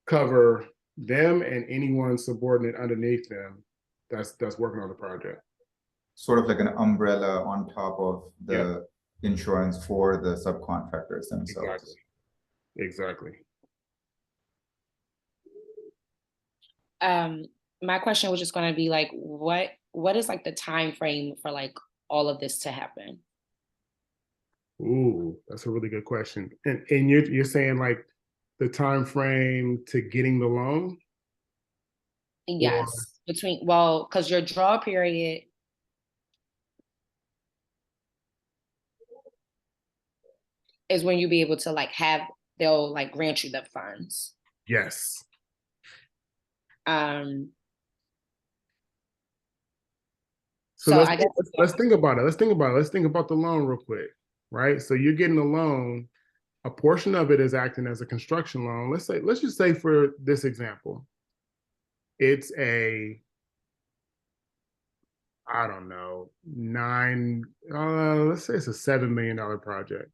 cover them and anyone subordinate underneath them that's working on the project. Sort of like an umbrella on top of the insurance for the subcontractors themselves. Exactly. My question was just going to be like, what is like the time frame for like all of this to happen? Ooh, that's a really good question. And you're saying like the time frame to getting the loan? Yes, because your draw period is when you be able to like they'll like grant you the funds. Yes. So let's think about it. Let's think about the loan real quick, right? So you're getting a loan. A portion of it is acting as a construction loan. Let's just say for this example, it's a I don't know, let's say it's a $7 million project.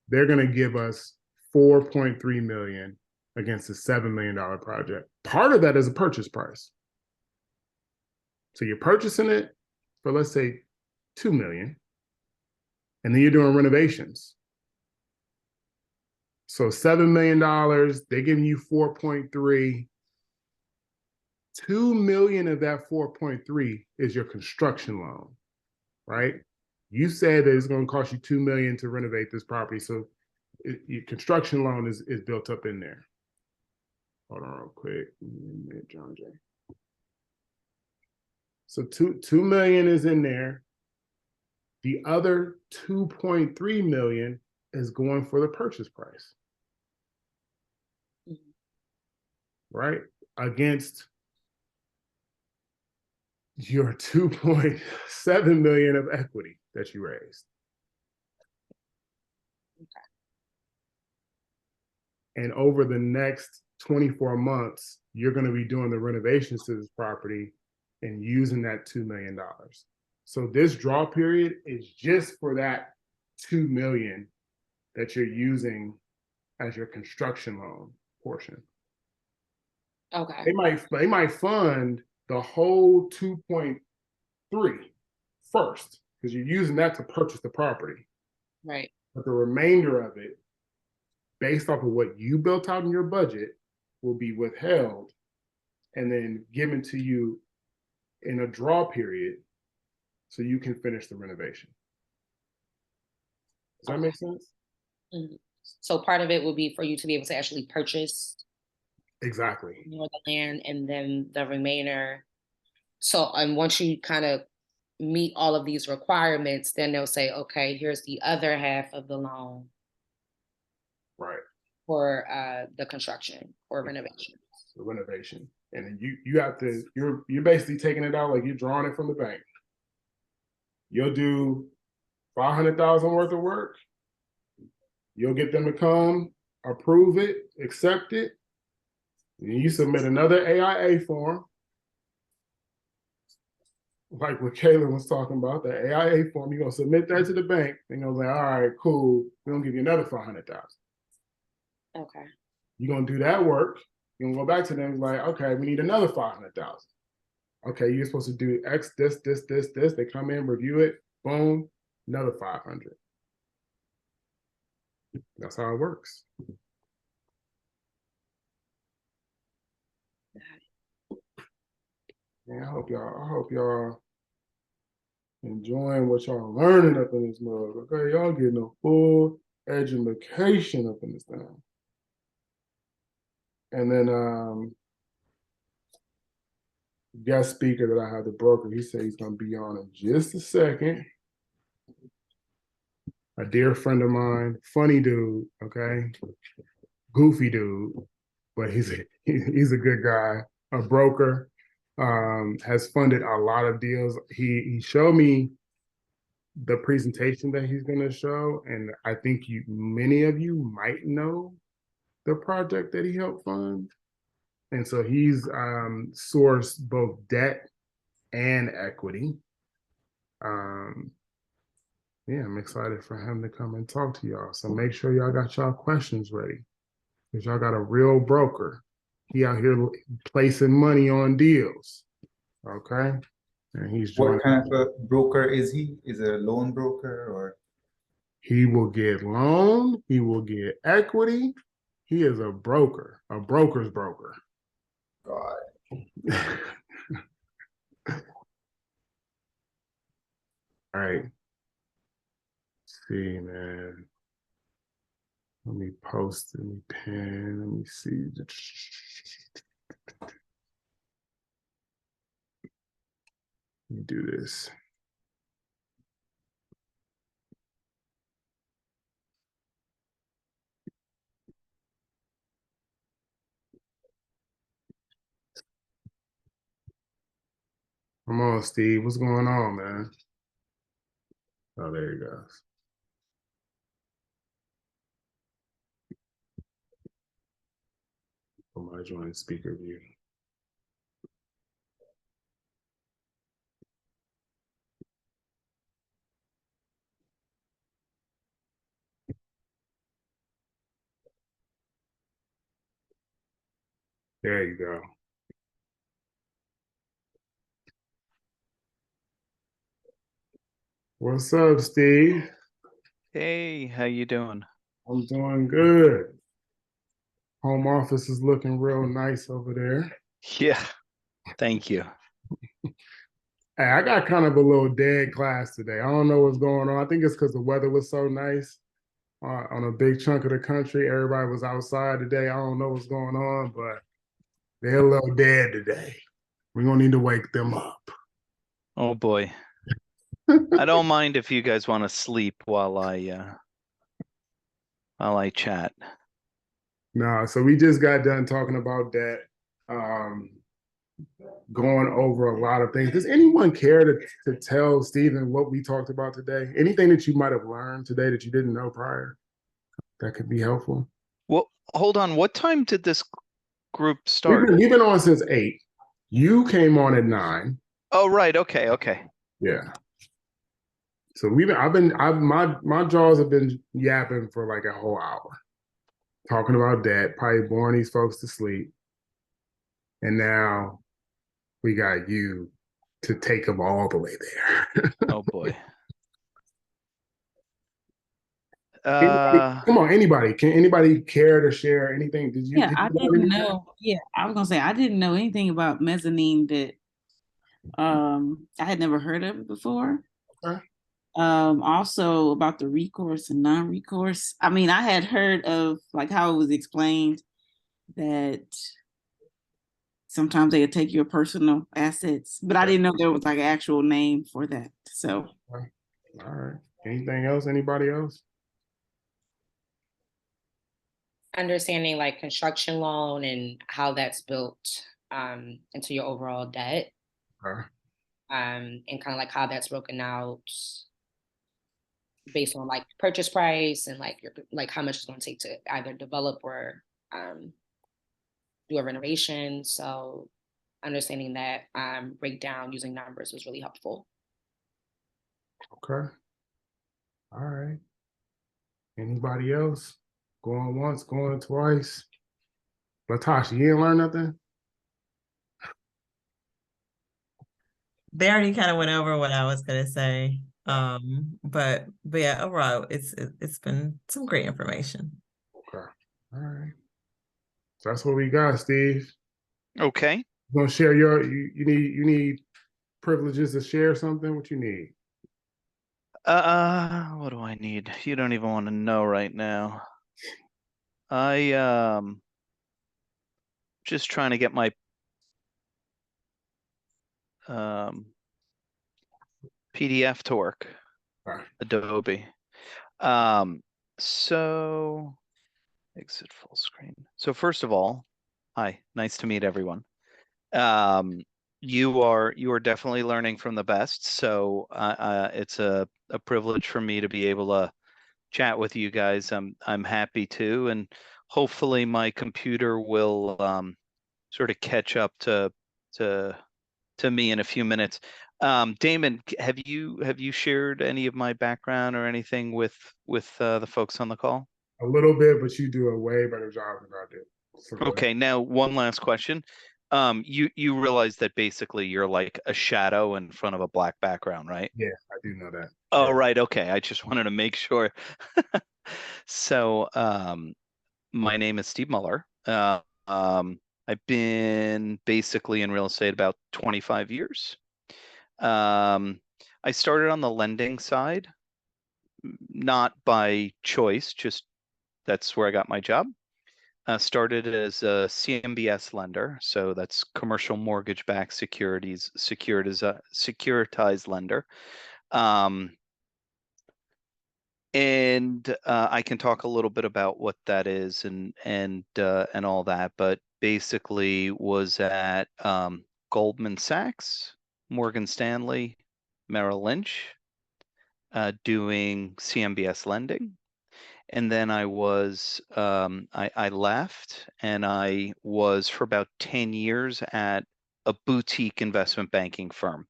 They're going to give us 4.3 million against a $7 million project. Part of that is a purchase price. So you're purchasing it for, let's say, 2 million, and then you're doing renovations. So $7 million, they're giving you 4.3. 2 million of that 4.3 is your construction loan, right? You said that it's going to cost you 2 million to renovate this property. So your construction loan is built up in there. Hold on real quick. John Jay. So 2 million is in there. The other 2.3 million is going for the purchase price. Right? Against your 2.7 million of equity that you raised. Okay. And over the next 24 months, you're going to be doing the renovations to this property and using that $2 million. So this draw period is just for that 2 million that you're using as your construction loan portion. Okay. They might fund the whole 2.3 first, because you're using that to purchase the property. Right. But the remainder of it, based off of what you built out in your budget, will be withheld and then given to you in a draw period so you can finish the renovation. Does that make sense? Mm-hmm. So part of it will be for you to be able to actually purchase exactly the land, and then the remainder. So, and once you kind of meet all of these requirements, then they'll say, okay, here's the other half of the loan. Right. For the construction or renovation. The renovation. And then you have to, you're basically taking it out like you're drawing it from the bank. You'll do 500,000 worth of work. You'll get them to come, approve it, accept it. And you submit another AIA form. Like what Kayla was talking about, the AIA form, you're going to submit that to the bank. They're going to say, all right, cool. We're going to give you another 500,000. Okay. You're going to do that work. You're going to go back to them like, okay, we need another 500,000. Okay, you're supposed to do X, this. They come in, review it, boom, another 500. That's how it works. Yeah, I hope y'all enjoying what y'all learning up in this mug. Okay, y'all getting a full education up in this thing. And then guest speaker that I have, the broker, he said he's gonna be on in just a second. A dear friend of mine, funny dude, okay, goofy dude, but he's a good guy. A broker, has funded a lot of deals. He showed me the presentation that he's gonna show, and I think many of you might know the project that he helped fund. And so he's sourced both debt and equity. Yeah, I'm excited for him to come and talk to y'all. So make sure y'all got y'all questions ready, because y'all got a real broker. He out here placing money on deals. Okay. And he's joining. What kind of a broker is he? Is it a loan broker or? He will get loan. He will get equity. He is a broker, a broker's broker. God. All right. Let's see, man. Let me post, let me pin, let me see. Let me do this. Come on, Steve. What's going on, man? Oh, there he goes. Put my joint speaker view. There you go. What's up, Steve? Hey, how you doing? I'm doing good. Home office is looking real nice over there. Yeah, thank you. Hey, I got kind of a little dead class today. I don't know what's going on. I think it's because the weather was so nice on a big chunk of the country. Everybody was outside today. I don't know what's going on, but they're a little dead today. We're gonna need to wake them up. Oh boy. I don't mind if you guys want to sleep while I chat. No, so we just got done talking about that, um, going over a lot of things. Does anyone care to tell Stephen what we talked about today? Anything that you might have learned today that you didn't know prior that could be helpful? Well, hold on. What time did this group We've start? been, we've been on since 8. You came on at 9. Oh, right. Okay. Yeah. So my jaws have been yapping for like a whole hour, talking about that, probably boring these folks to sleep. And now we got you to take them all the way there. Oh boy. Come on, anybody. Can anybody care to share anything? Yeah, Did I you learn didn't anything? know. Yeah, I was gonna say I didn't know anything about mezzanine that I had never heard of it before. Okay. Also about the recourse and non-recourse. I mean, I had heard of like how it was explained that sometimes they would take your personal assets, but I didn't know there was like an actual name for that. So All right. Anything else? Anybody else? Understanding like construction loan and how that's built into your overall debt, Okay. and kind of like how that's broken out based on like purchase price and like your like how much it's going to take to either develop or do a renovation. So understanding that breakdown using numbers was really helpful. Okay. All right. Anybody else? Going once, going twice. Latasha, you didn't learn nothing? They already kind of went over what I was gonna say. But yeah, overall, it's been some great information. Okay. All right. So that's what we got, Steve. Okay. You gonna share you need privileges to share something? What you need? What do I need? You don't even want to know right now. I just trying to get my PDF to work. Right. Adobe. So exit full screen. So first of all, hi, nice to meet everyone. You are definitely learning from the best. So it's a privilege for me to be able to chat with you guys. I'm happy to, and hopefully my computer will sort of catch up to me in a few minutes. Damon, have you shared any of my background or anything with the folks on the call? A little bit, but you do a way better job than I do. So go ahead. Okay, now one last question. You realize that basically you're like a shadow in front of a black background, right? Yeah, I do know that. Oh, Yeah. right. Okay. I just wanted to make sure. So, my name is Steve Muller. I've been basically in real estate about 25 years. I started on the lending side, not by choice, just that's where I got my job. Started as a CMBS lender, so that's commercial mortgage-backed securities, securitized lender. And I can talk a little bit about what that is and all that, but basically was at Goldman Sachs, Morgan Stanley, Merrill Lynch, doing CMBS lending. And then I left and I was for about 10 years at a boutique investment banking firm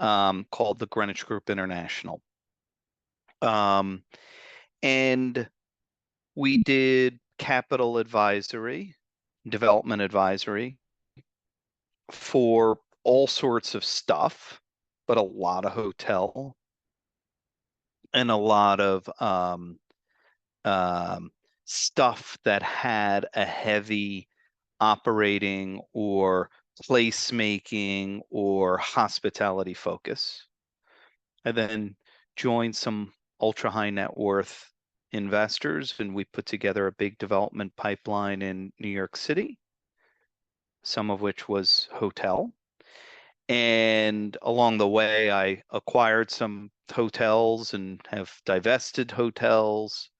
called the Greenwich Group International. And we did capital advisory development advisory for all sorts of stuff, but a lot of hotel and a lot of stuff that had a heavy operating or placemaking or hospitality focus. I then joined some ultra high net worth investors, and we put together a big development pipeline in New York City, some of which was hotel. And along the way, I acquired some hotels and have divested hotels.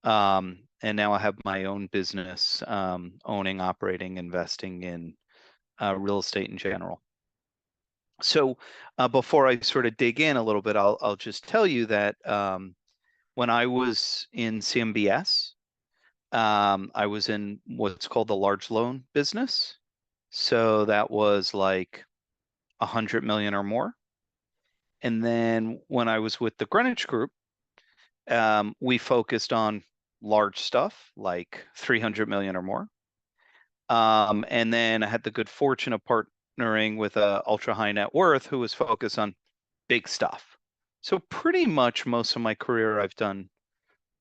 And now I have my own business, owning, operating, investing in real estate in general. So before I sort of dig in a little bit, I'll just tell you that when I was in CMBS, I was in what's called the large loan business. So that was like 100 million or more. And then when I was with the Greenwich Group, we focused on large stuff like 300 million or more. And then I had the good fortune of partnering with a ultra high net worth who was focused on big stuff. So pretty much most of my career, I've done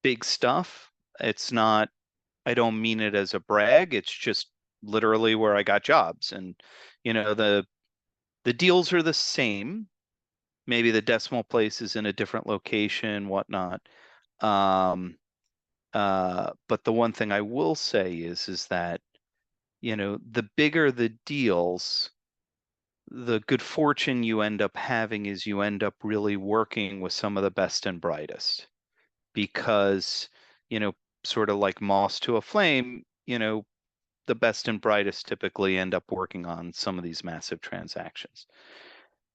big stuff. It's not, I don't mean it as a brag. It's just literally where I got jobs. And, you know, the deals are the same. Maybe the decimal place is in a different location, whatnot. But the one thing I will say is that, you know, the bigger the deals, the good fortune you end up having is you end up really working with some of the best and brightest because, you know, sort of like moss to a flame, you know, the best and brightest typically end up working on some of these massive transactions.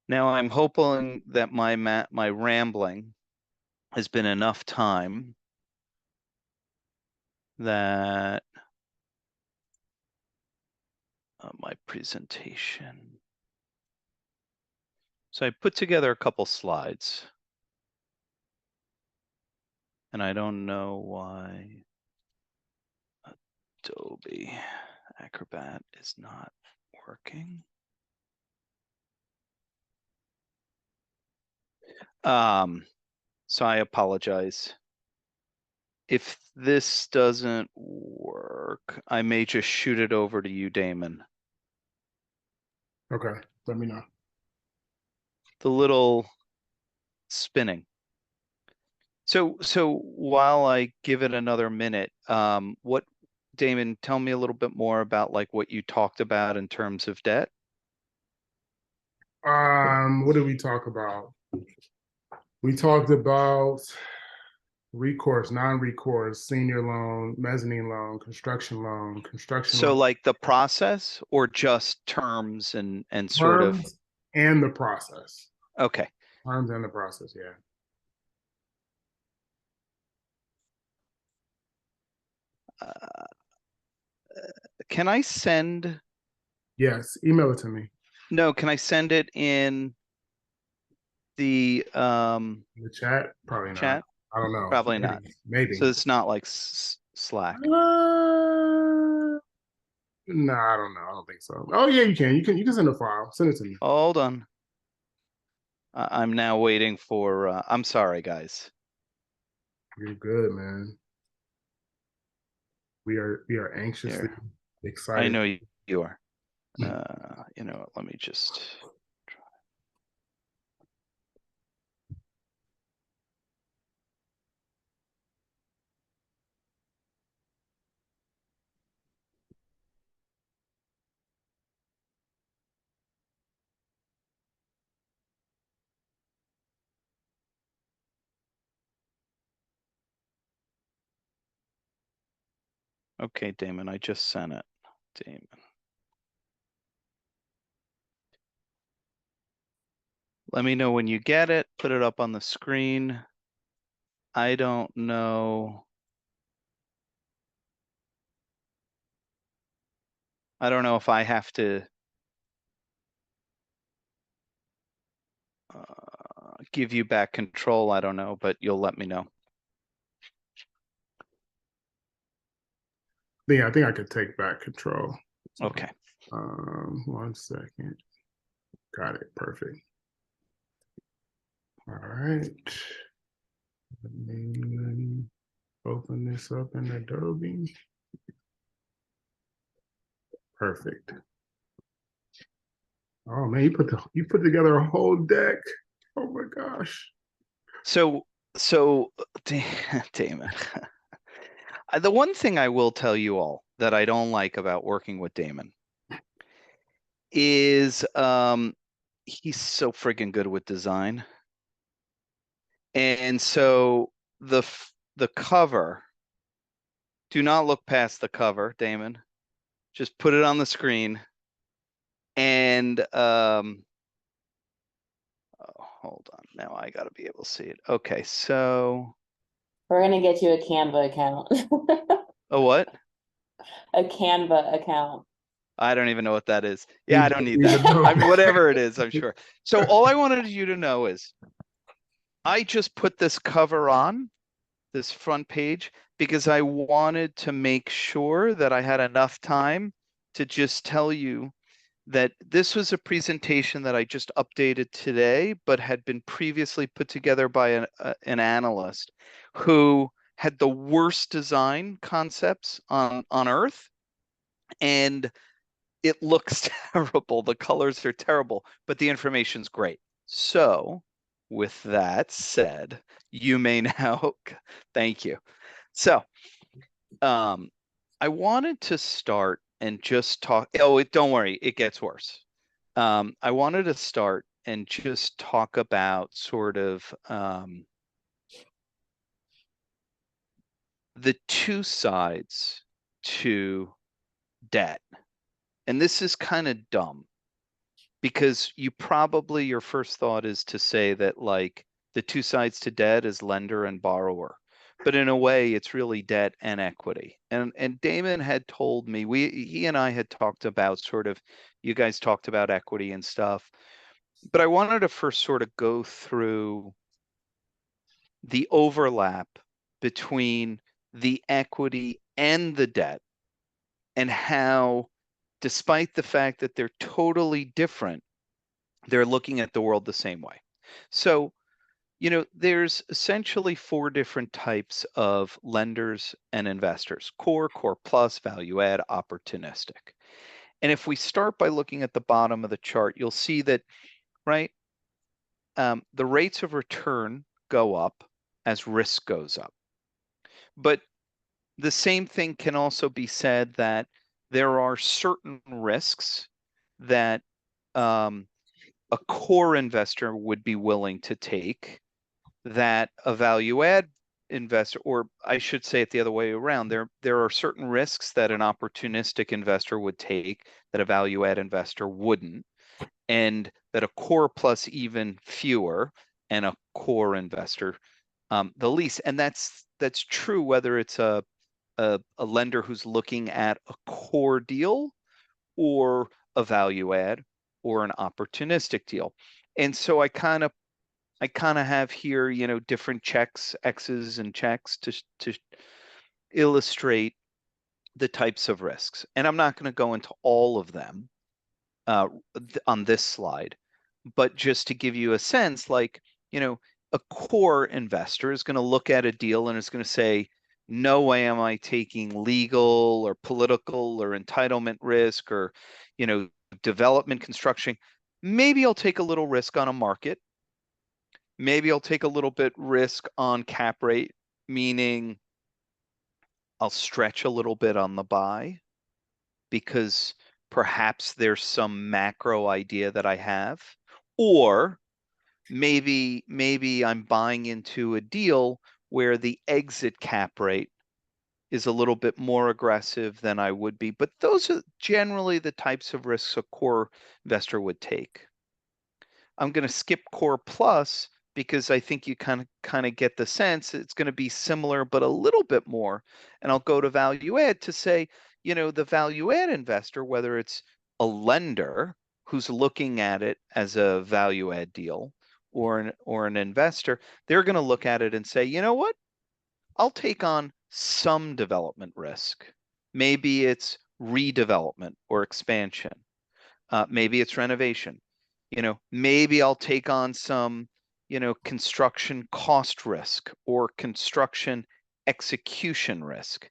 Now, I'm hoping that my rambling has been enough time that my presentation. So I put together a couple slides. And I don't know why Adobe Acrobat is not working. So I apologize. If this doesn't work, I may just shoot it over to you, Damon. Okay, let me know. The little spinning. So while I give it another minute, what, Damon, tell me a little bit more about like what you talked about in terms of debt. What did we talk about? We talked about recourse, non-recourse, senior loan, mezzanine loan, construction So loan, like the process or just terms and sort of, terms and the process. okay. Terms and the process, yeah. Can I send, Yes, email it to me. no, can I send it in the In the chat? Probably not. chat? I don't know. Probably not. Maybe. So it's not like Slack. No, I don't know. I don't think so. Oh yeah, you can. You can send a file. Send it to me. Hold on. I'm now waiting for, I'm sorry, guys. You're good, man. We are anxiously Here. excited. I know you are. You know, let me just try. Okay, Damon, I just sent it. Damon. Let me know when you get it. Put it up on the screen. I don't know. I don't know if I have to give you back control. I don't know, but you'll let me know. Yeah, I think I could take back control. Okay. 1 second. Got it. Perfect. All right. Let me open this up in Adobe. Perfect. Oh man, you put together a whole deck. Oh my gosh. So Damon, the one thing I will tell you all that I don't like about working with Damon is he's so freaking good with design. And so the cover, do not look past the cover, Damon. Just put it on the screen. And oh, hold on. Now I got to be able to see it. Okay, so We're gonna get you a Canva account. a what? A Canva account. I don't even know what that is. Yeah, I don't need Even that. though- I mean, whatever it is, I'm sure. So all I wanted you to know is I just put this cover on, this front page, because I wanted to make sure that I had enough time to just tell you that this was a presentation that I just updated today, but had been previously put together by an analyst who had the worst design concepts on Earth. And it looks terrible. The colors are terrible, but the information's great. So with that said, you may now, thank you. So I wanted to start and just talk, don't worry, it gets worse. I wanted to start and just talk about sort of the two sides to debt. And this is kind of dumb because you probably, your first thought is to say that like the two sides to debt is lender and borrower. But in a way, it's really debt and equity. And Damon had told me, he and I had talked about sort of, you guys talked about equity and stuff. But I wanted to first sort of go through the overlap between the equity and the debt and how, despite the fact that they're totally different, they're looking at the world the same way. So, there's essentially four different types of lenders and investors: core, core plus, value add, opportunistic. And if we start by looking at the bottom of the chart, you'll see that, right, the rates of return go up as risk goes up. But the same thing can also be said that there are certain risks that a core investor would be willing to take that a value add investor, or I should say it the other way around, there are certain risks that an opportunistic investor would take that a value add investor wouldn't, and that a core plus even fewer, and a core investor the least. And that's true whether it's a lender who's looking at a core deal or a value add or an opportunistic deal. And so I kind of have here, different checks, X's and checks to illustrate the types of risks. And I'm not going to go into all of them on this slide, but just to give you a sense, like, a core investor is going to look at a deal and is going to say, no way am I taking legal or political or entitlement risk or, development construction. Maybe I'll take a little risk on a market. Maybe I'll take a little bit risk on cap rate, meaning I'll stretch a little bit on the buy because perhaps there's some macro idea that I have, or maybe I'm buying into a deal where the exit cap rate is a little bit more aggressive than I would be. But those are generally the types of risks a core investor would take. I'm going to skip core plus because I think you kind of get the sense it's going to be similar, but a little bit more. And I'll go to value add to say, the value add investor, whether it's a lender who's looking at it as a value add deal or an investor, they're going to look at it and say, you know what? I'll take on some development risk. Maybe it's redevelopment or expansion. Maybe it's renovation. Maybe I'll take on some, construction cost risk or construction execution risk.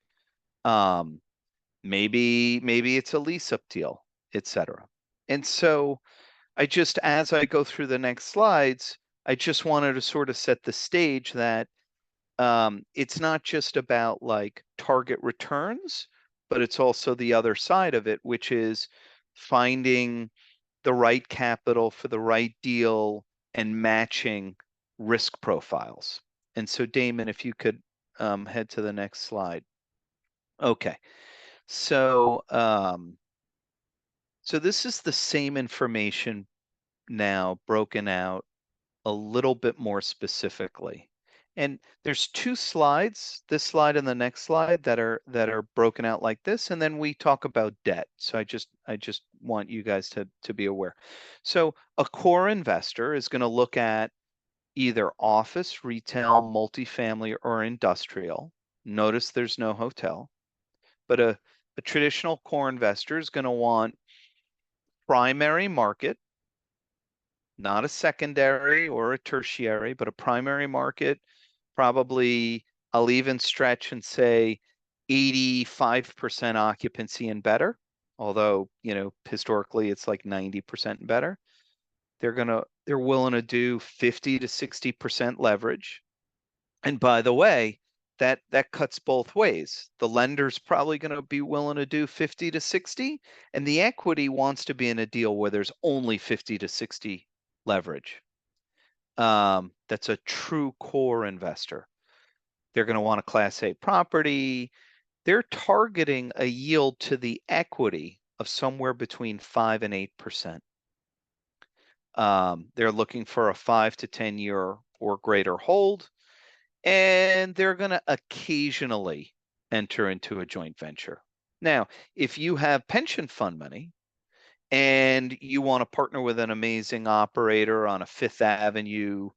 Maybe it's a lease up deal, etc. And so as I go through the next slides, I just wanted to sort of set the stage that it's not just about like target returns, but it's also the other side of it, which is finding the right capital for the right deal and matching risk profiles. And so, Damon, if you could head to the next slide. Okay. So, so this is the same information now broken out a little bit more specifically. And there's two slides, this slide and the next slide, that are broken out like this, and then we talk about debt. So I just want you guys to be aware. So a core investor is going to look at either office, retail, multifamily, or industrial. Notice there's no hotel, but a traditional core investor is going to want primary market, not a secondary or a tertiary, but a primary market. Probably I'll even stretch and say 85% occupancy and better, although, historically it's like 90% and better. They're willing to do 50 to 60% leverage. And by the way, that cuts both ways. The lender's probably going to be willing to do 50 to 60, and the equity wants to be in a deal where there's only 50 to 60 leverage. That's a true core investor. They're going to want a Class A property. They're targeting a yield to the equity of somewhere between 5 and 8%. They're looking for a 5 to 10 year or greater hold, and they're going to occasionally enter into a joint venture. Now, if you have pension fund money and you want to partner with an amazing operator on a Fifth Avenue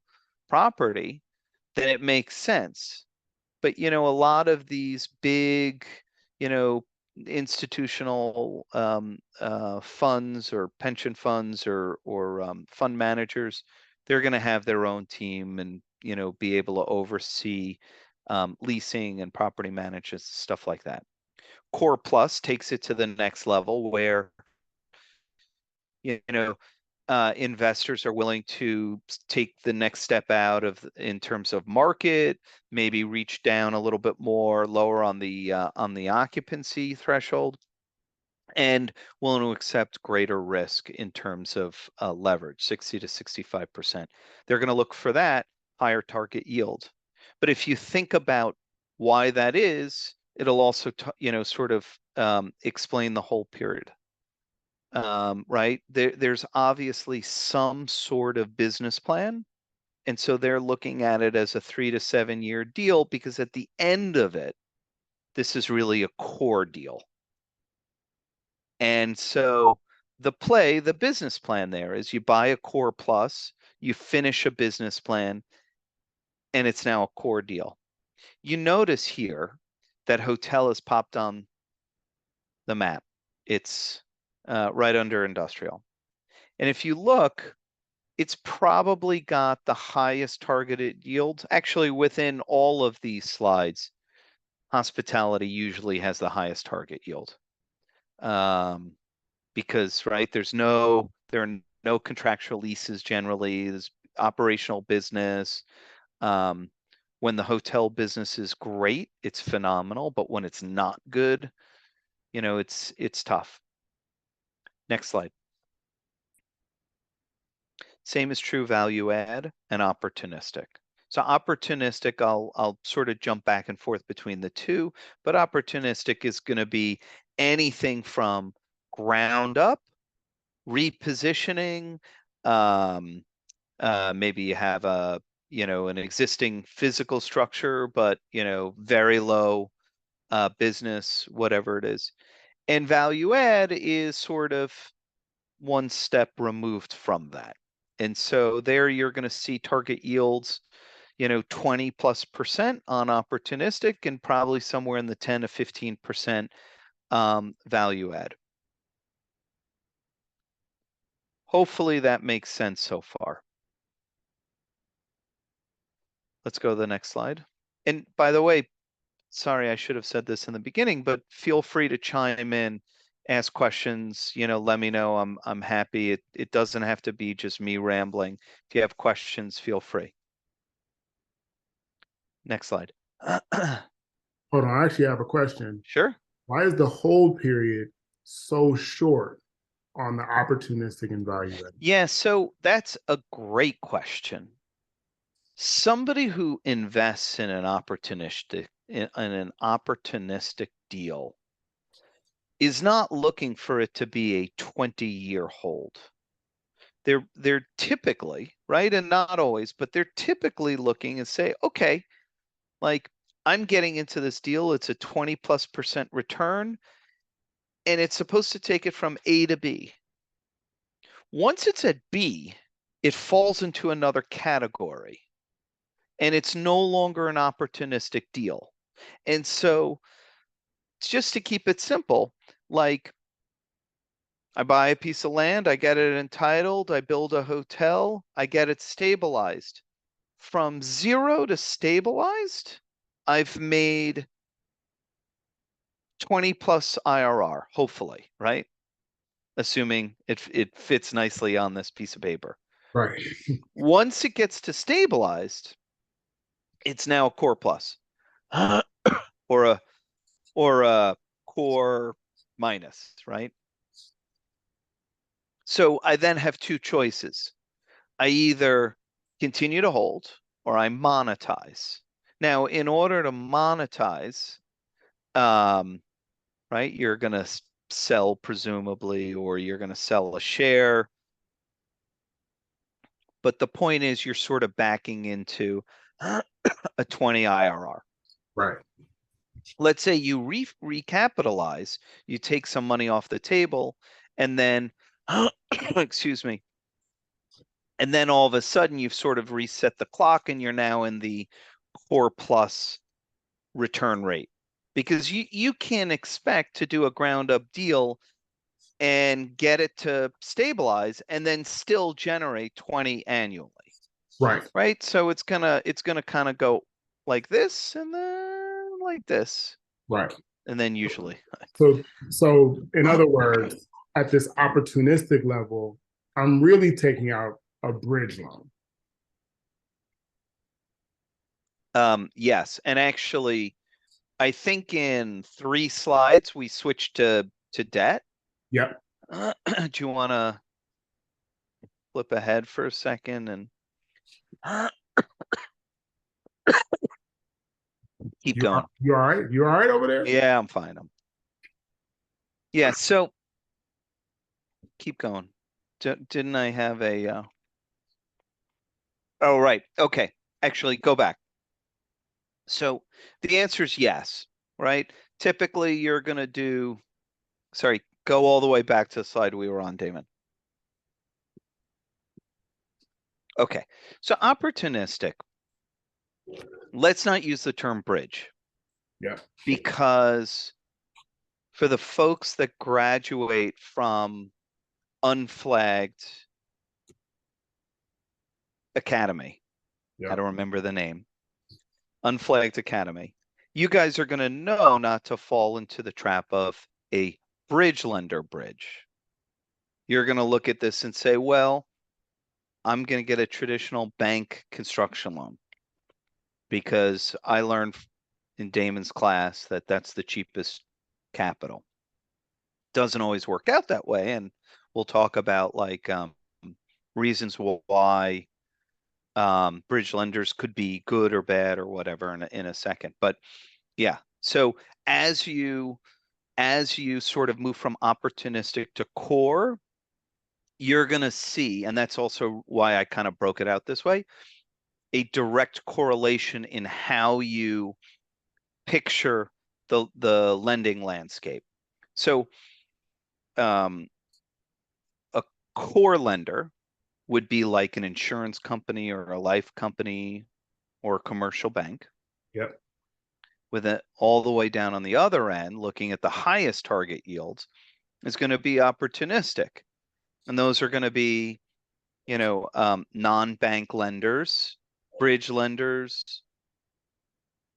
property, then it makes sense. But, a lot of these big, institutional funds or pension funds or fund managers, they're going to have their own team and, be able to oversee leasing and property management, stuff like that. Core Plus takes it to the next level where, investors are willing to take the next step out in terms of market, maybe reach down a little bit more lower on the occupancy threshold, and willing to accept greater risk in terms of leverage, 60 to 65%. They're going to look for that higher target yield. But if you think about why that is, it'll also sort of explain the whole period. Right? There's obviously some sort of business plan. And so they're looking at it as a 3 to 7 year deal because at the end of it, this is really a core deal. And so the business plan there is you buy a core plus, you finish a business plan, and it's now a core deal. You notice here that hotel is popped on the map. It's right under industrial. And if you look, it's probably got the highest targeted yield. Actually, within all of these slides, hospitality usually has the highest target yield. Because, right, there are no contractual leases generally. There's operational business. When the hotel business is great, it's phenomenal. But when it's not good, it's tough. Next slide. Same is true value add and opportunistic. So opportunistic, I'll sort of jump back and forth between the two, but opportunistic is going to be anything from ground up, repositioning. Maybe you have an existing physical structure, but very low business, whatever it is. And value add is sort of one step removed from that. And so there you're going to see target yields, 20+% on opportunistic and probably somewhere in the 10 to 15% value add. Hopefully that makes sense so far. Let's go to the next slide. And by the way, sorry, I should have said this in the beginning, but feel free to chime in, ask questions, let me know. I'm happy. It doesn't have to be just me rambling. If you have questions, feel free. Next slide. Hold on, I actually have a question. Sure. Why is the hold period so short on the opportunistic and value add? Yeah, so that's a great question. Somebody who invests in an opportunistic deal is not looking for it to be a 20-year hold. They're typically, right, and not always, but they're typically looking and say, okay, like I'm getting into this deal, it's a 20+% return, and it's supposed to take it from A to B. Once it's at B, it falls into another category, and it's no longer an opportunistic deal. And so, just to keep it simple, like I buy a piece of land, I get it entitled, I build a hotel, I get it stabilized. From 0 to stabilized, I've made 20 plus IRR, hopefully, right? Assuming it fits nicely on this piece of paper. Right. Once it gets to stabilized, it's now a core plus or a core minus, right? So I then have two choices. I either continue to hold or I monetize. Now, in order to monetize, right, you're going to sell presumably, or you're going to sell a share. But the point is you're sort of backing into a 20 IRR. Right. Let's say you recapitalize, you take some money off the table, and then, excuse me, and then all of a sudden you've sort of reset the clock and you're now in the core plus return rate. Because you can't expect to do a ground up deal and get it to stabilize and then still generate 20 annually. Right. Right? So it's gonna kind of go like this and then like this. Right. And then usually. So in other words, at this opportunistic level, I'm really taking out a bridge loan. Yes, and actually, I think in 3 slides we switched to debt. Yep. Do you want to flip ahead for a second and keep going? You all right? You all right over there? Yeah, I'm fine. Yeah, so keep going. Didn't I have a Oh, right. Okay. Actually, go back. So the answer is yes, right? Typically, you're going to do, sorry, go all the way back to the slide we were on, Damon. Okay. So opportunistic. Let's not use the term bridge. Yeah. Because for the folks that graduate from Unflagged Academy, Yeah. I don't remember the name, Unflagged Academy, you guys are going to know not to fall into the trap of a bridge lender bridge. You're going to look at this and say, well, I'm going to get a traditional bank construction loan because I learned in Damon's class that that's the cheapest capital. Doesn't always work out that way, and we'll talk about like reasons why bridge lenders could be good or bad or whatever in a second. But yeah, so as you sort of move from opportunistic to core, you're going to see, and that's also why I kind of broke it out this way, a direct correlation in how you picture the lending landscape. So a core lender would be like an insurance company or a life company or a commercial bank. Yep. with it all the way down on the other end, looking at the highest target yields, is going to be opportunistic. And those are going to be, non-bank lenders, bridge lenders,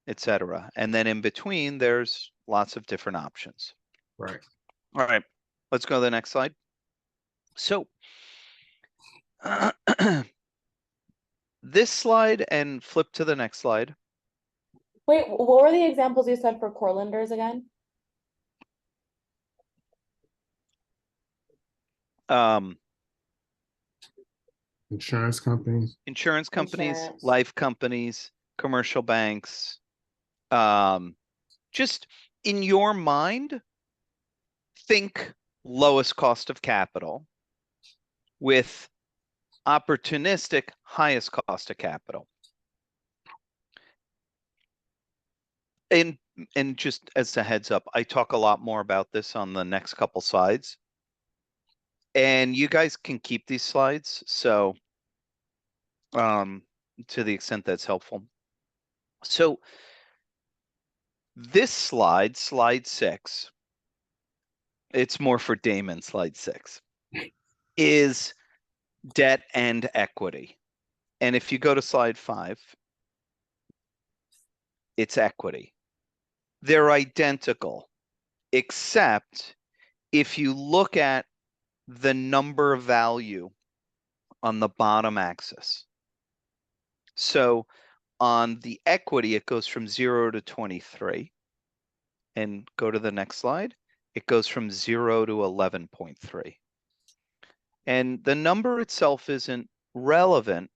etc. And then in between, there's lots of different options. Right. All right, let's go to the next slide. So this slide, and flip to the next slide. Wait, what were the examples you said for core lenders again? Insurance companies. Insurance companies, Insurance. life companies, commercial banks. Just in your mind, think lowest cost of capital with opportunistic highest cost of capital. And just as a heads up, I talk a lot more about this on the next couple slides. And you guys can keep these slides, so to the extent that's helpful. So this slide, slide 6, it's more for Damon, slide 6, is debt and equity. And if you go to slide 5, it's equity. They're identical, except if you look at the number value on the bottom axis. So on the equity, it goes from 0 to 23. And go to the next slide. It goes from 0 to 11.3. And the number itself isn't relevant.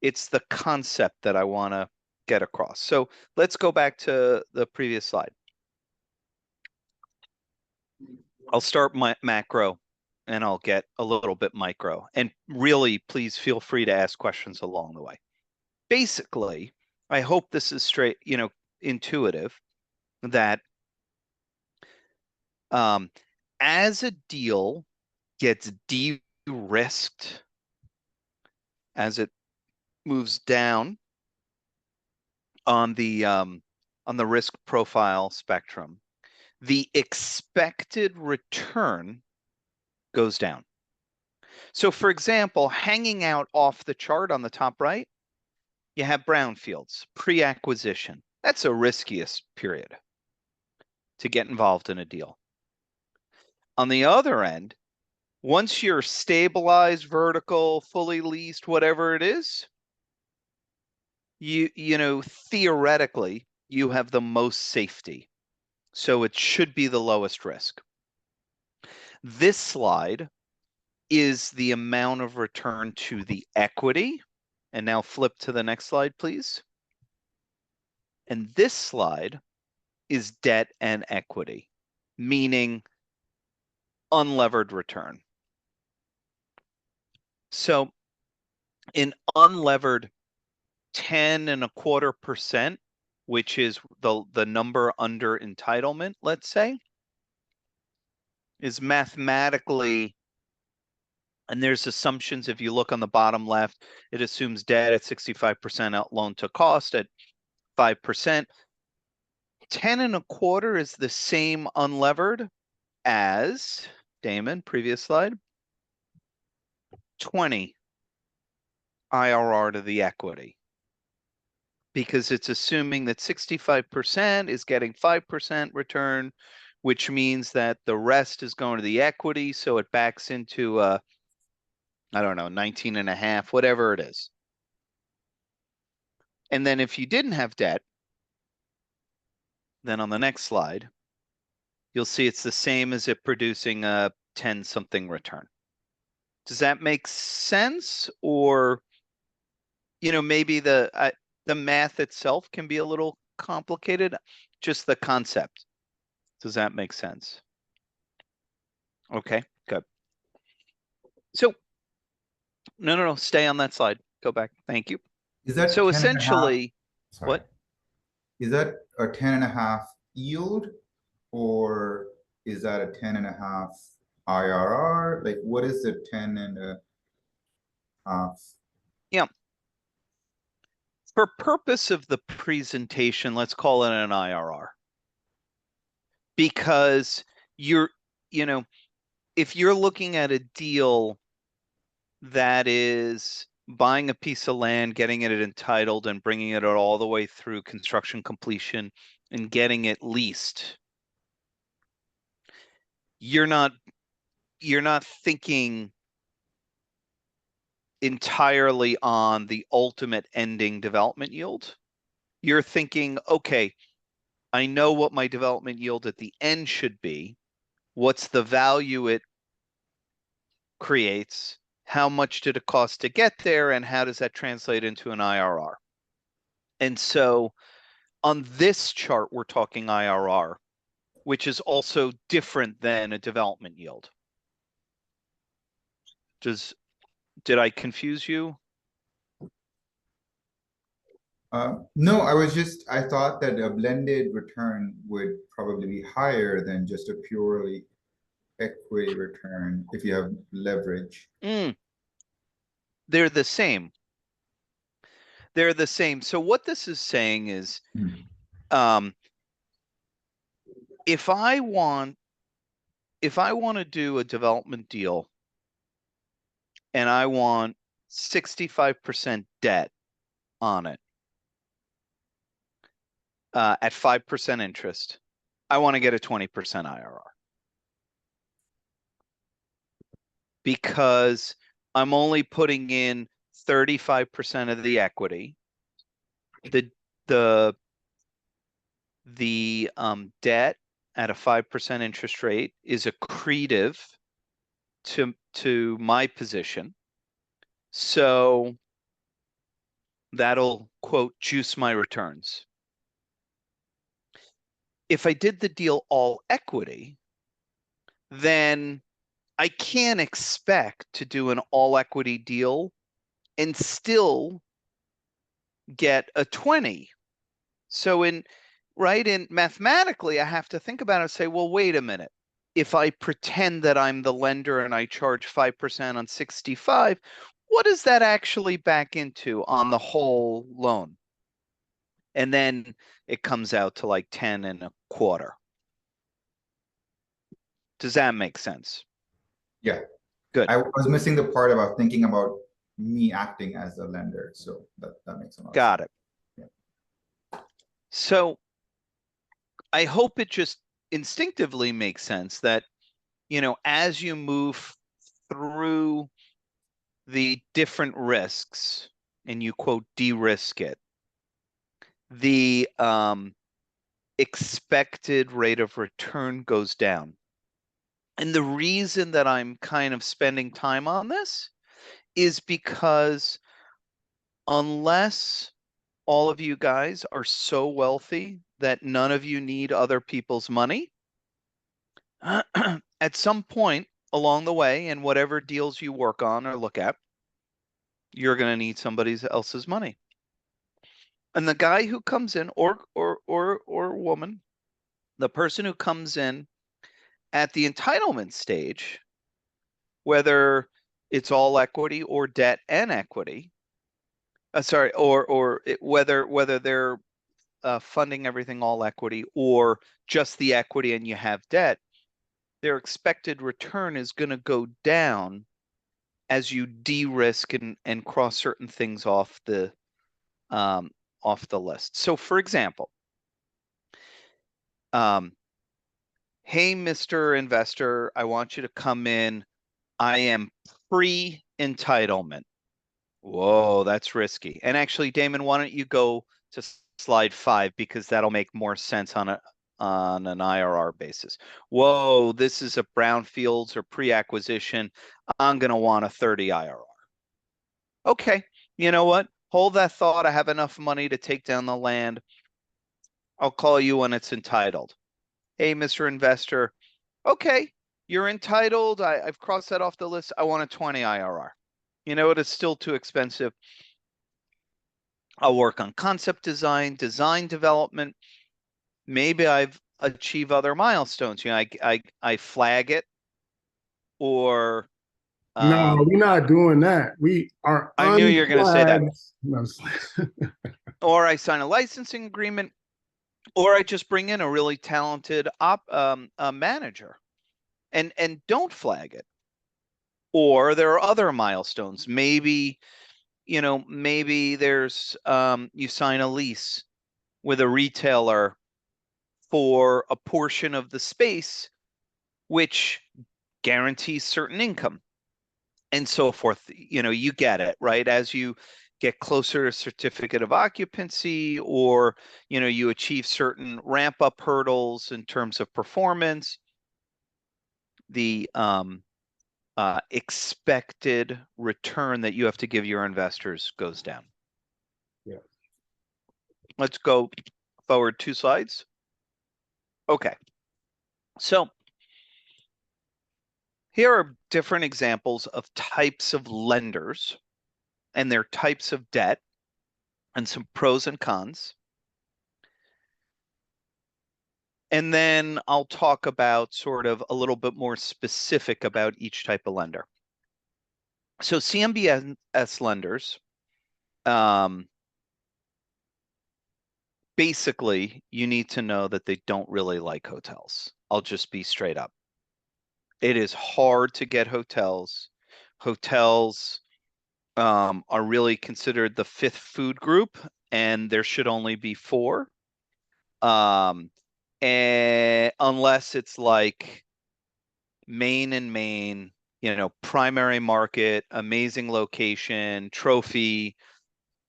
It's the concept that I want to get across. So let's go back to the previous slide. I'll start my macro and I'll get a little bit micro. And really, please feel free to ask questions along the way. Basically, I hope this is straight, intuitive, that as a deal gets de-risked, as it moves down on the risk profile spectrum, the expected return goes down. So for example, hanging out off the chart on the top right, you have brownfields, pre-acquisition. That's the riskiest period to get involved in a deal. On the other end, once you're stabilized, vertical, fully leased, whatever it is, theoretically, you have the most safety. So it should be the lowest risk. This slide is the amount of return to the equity. And now flip to the next slide, please. And this slide is debt and equity, meaning unlevered return. So in unlevered 10.25%, which is the number under entitlement, let's say, is mathematically, and there's assumptions. If you look on the bottom left, it assumes debt at 65% out, loan to cost at 5%. 10.25 is the same unlevered as, Damon, previous slide, 20 IRR to the equity, because it's assuming that 65% is getting 5% return, which means that the rest is going to the equity. So it backs into, I don't know, 19.5, whatever it is. And then if you didn't have debt, then on the next slide, you'll see it's the same as it producing a 10-something return. Does that make sense? Or, maybe the math itself can be a little complicated, just the concept. Does that make sense? Okay, good. So, no, stay on that slide. Go back. Thank you. Is that so 10 and a half? essentially, Sorry. what? Is that a 10.5 yield, or is that a 10.5 IRR? Like, what is the 10.5? Yeah. For purpose of the presentation, let's call it an IRR. Because you know, if you're looking at a deal that is buying a piece of land, getting it entitled and bringing it all the way through construction completion and getting it leased, you're not thinking entirely on the ultimate ending development yield. You're thinking, okay, I know what my development yield at the end should be. What's the value it creates? How much did it cost to get there? And how does that translate into an IRR? And so on this chart, we're talking IRR, which is also different than a development yield. Did I confuse you? No, I thought that a blended return would probably be higher than just a purely equity return if you have leverage. They're the same. They're the same. So what this is saying is, if I want to do a development deal and I want 65% debt on it at 5% interest, I want to get a 20% IRR. Because I'm only putting in 35% of the equity. The debt at a 5% interest rate is accretive to my position. So that'll, quote, juice my returns. If I did the deal all equity, then I can't expect to do an all equity deal and still get a 20. So mathematically, I have to think about it and say, well, wait a minute. If I pretend that I'm the lender and I charge 5% on 65, what does that actually back into on the whole loan? And then it comes out to like 10 and a quarter. Does that make sense? Yeah. Good. I was missing the part about thinking about me acting as a lender. So that makes a lot of sense. Got it. Yeah. So I hope it just instinctively makes sense that, as you move through the different risks and you, quote, de-risk it, the expected rate of return goes down. And the reason that I'm kind of spending time on this is because unless all of you guys are so wealthy that none of you need other people's money, at some point along the way, in whatever deals you work on or look at, you're going to need somebody else's money. And the guy who comes in, or woman, the person who comes in at the entitlement stage, whether it's all equity or debt and equity, whether they're funding everything all equity or just the equity and you have debt, their expected return is going to go down as you de-risk and cross certain things off the list. So, for example, hey, Mr. Investor, I want you to come in. I am pre-entitlement. Whoa, that's risky. And actually, Damon, why don't you go to slide 5 because that'll make more sense on an IRR basis. Whoa, this is a brownfields or pre-acquisition. I'm going to want a 30 IRR. Okay, you know what? Hold that thought. I have enough money to take down the land. I'll call you when it's entitled. Hey, Mr. Investor. Okay, you're entitled. I've crossed that off the list. I want a 20 IRR. You know what? It's still too expensive. I'll work on concept design development. Maybe I've achieved other milestones. I flag it, or no, we're not doing that. We are. I knew you were going to say that. No, or I sign a licensing agreement, or I just bring in a really talented manager and don't flag it. Or there are other milestones. Maybe, maybe there's you sign a lease with a retailer for a portion of the space, which guarantees certain income and so forth. You get it, right? As you get closer to certificate of occupancy, or you achieve certain ramp up hurdles in terms of performance, the expected return that you have to give your investors goes down. Yeah. Let's go forward 2 slides. Okay. So here are different examples of types of lenders and their types of debt and some pros and cons. And then I'll talk about sort of a little bit more specific about each type of lender. So CMBS lenders, basically, you need to know that they don't really like hotels. I'll just be straight up. It is hard to get hotels. Hotels are really considered the 5th food group, and there should only be 4. And unless it's like Main and Main, primary market, amazing location, trophy,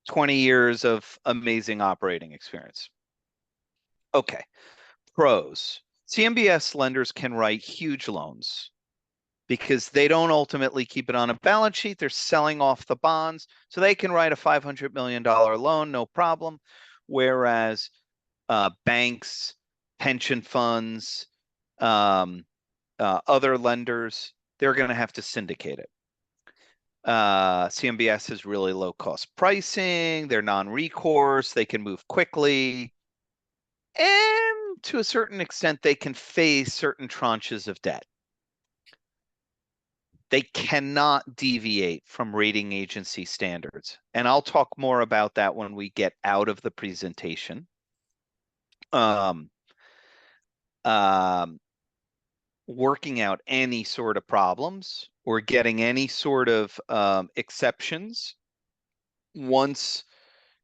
20 years of amazing operating experience. Okay, pros. CMBS lenders can write huge loans because they don't ultimately keep it on a balance sheet. They're selling off the bonds, so they can write a $500 million loan, no problem. Whereas banks, pension funds, other lenders, they're going to have to syndicate it. CMBS has really low cost pricing. They're non-recourse. They can move quickly. And to a certain extent, they can phase certain tranches of debt. They cannot deviate from rating agency standards. And I'll talk more about that when we get out of the presentation. Working out any sort of problems or getting any sort of exceptions once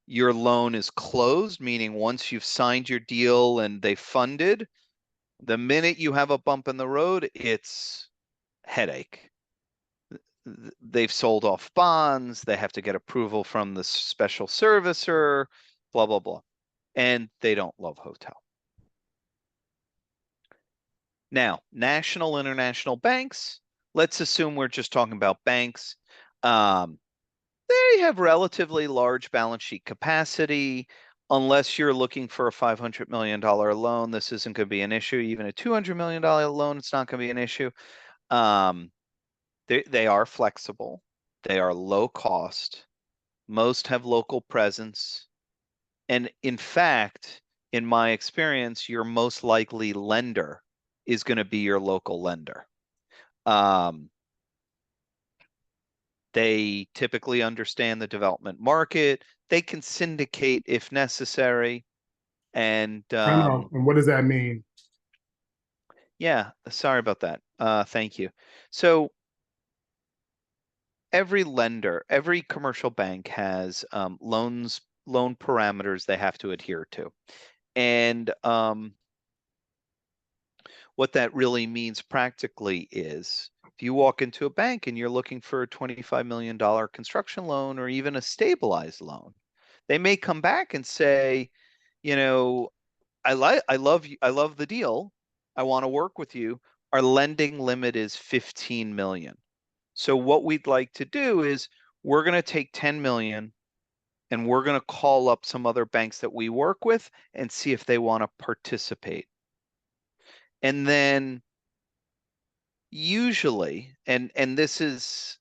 your loan is closed, meaning once you've signed your deal and they funded, the minute you have a bump in the road, it's headache. They've sold off bonds, they have to get approval from the special servicer, blah, blah, blah. And they don't love hotel. Now, national, international banks, let's assume we're just talking about banks. They have relatively large balance sheet capacity. Unless you're looking for a $500 million loan, this isn't going to be an issue. Even a $200 million loan, it's not going to be an issue. They are flexible. They are low cost. Most have local presence. And in fact, in my experience, your most likely lender is going to be your local lender. They typically understand the development market. They can syndicate if necessary. And I know. And what does that mean? yeah, sorry about that. Thank you. So every lender, every commercial bank has loan parameters they have to adhere to. And what that really means practically is if you walk into a bank and you're looking for a $25 million construction loan or even a stabilized loan, they may come back and say, I love the deal. I want to work with you. Our lending limit is 15 million. So what we'd like to do is we're going to take 10 million and we're going to call up some other banks that we work with and see if they want to participate. And then usually, and this is,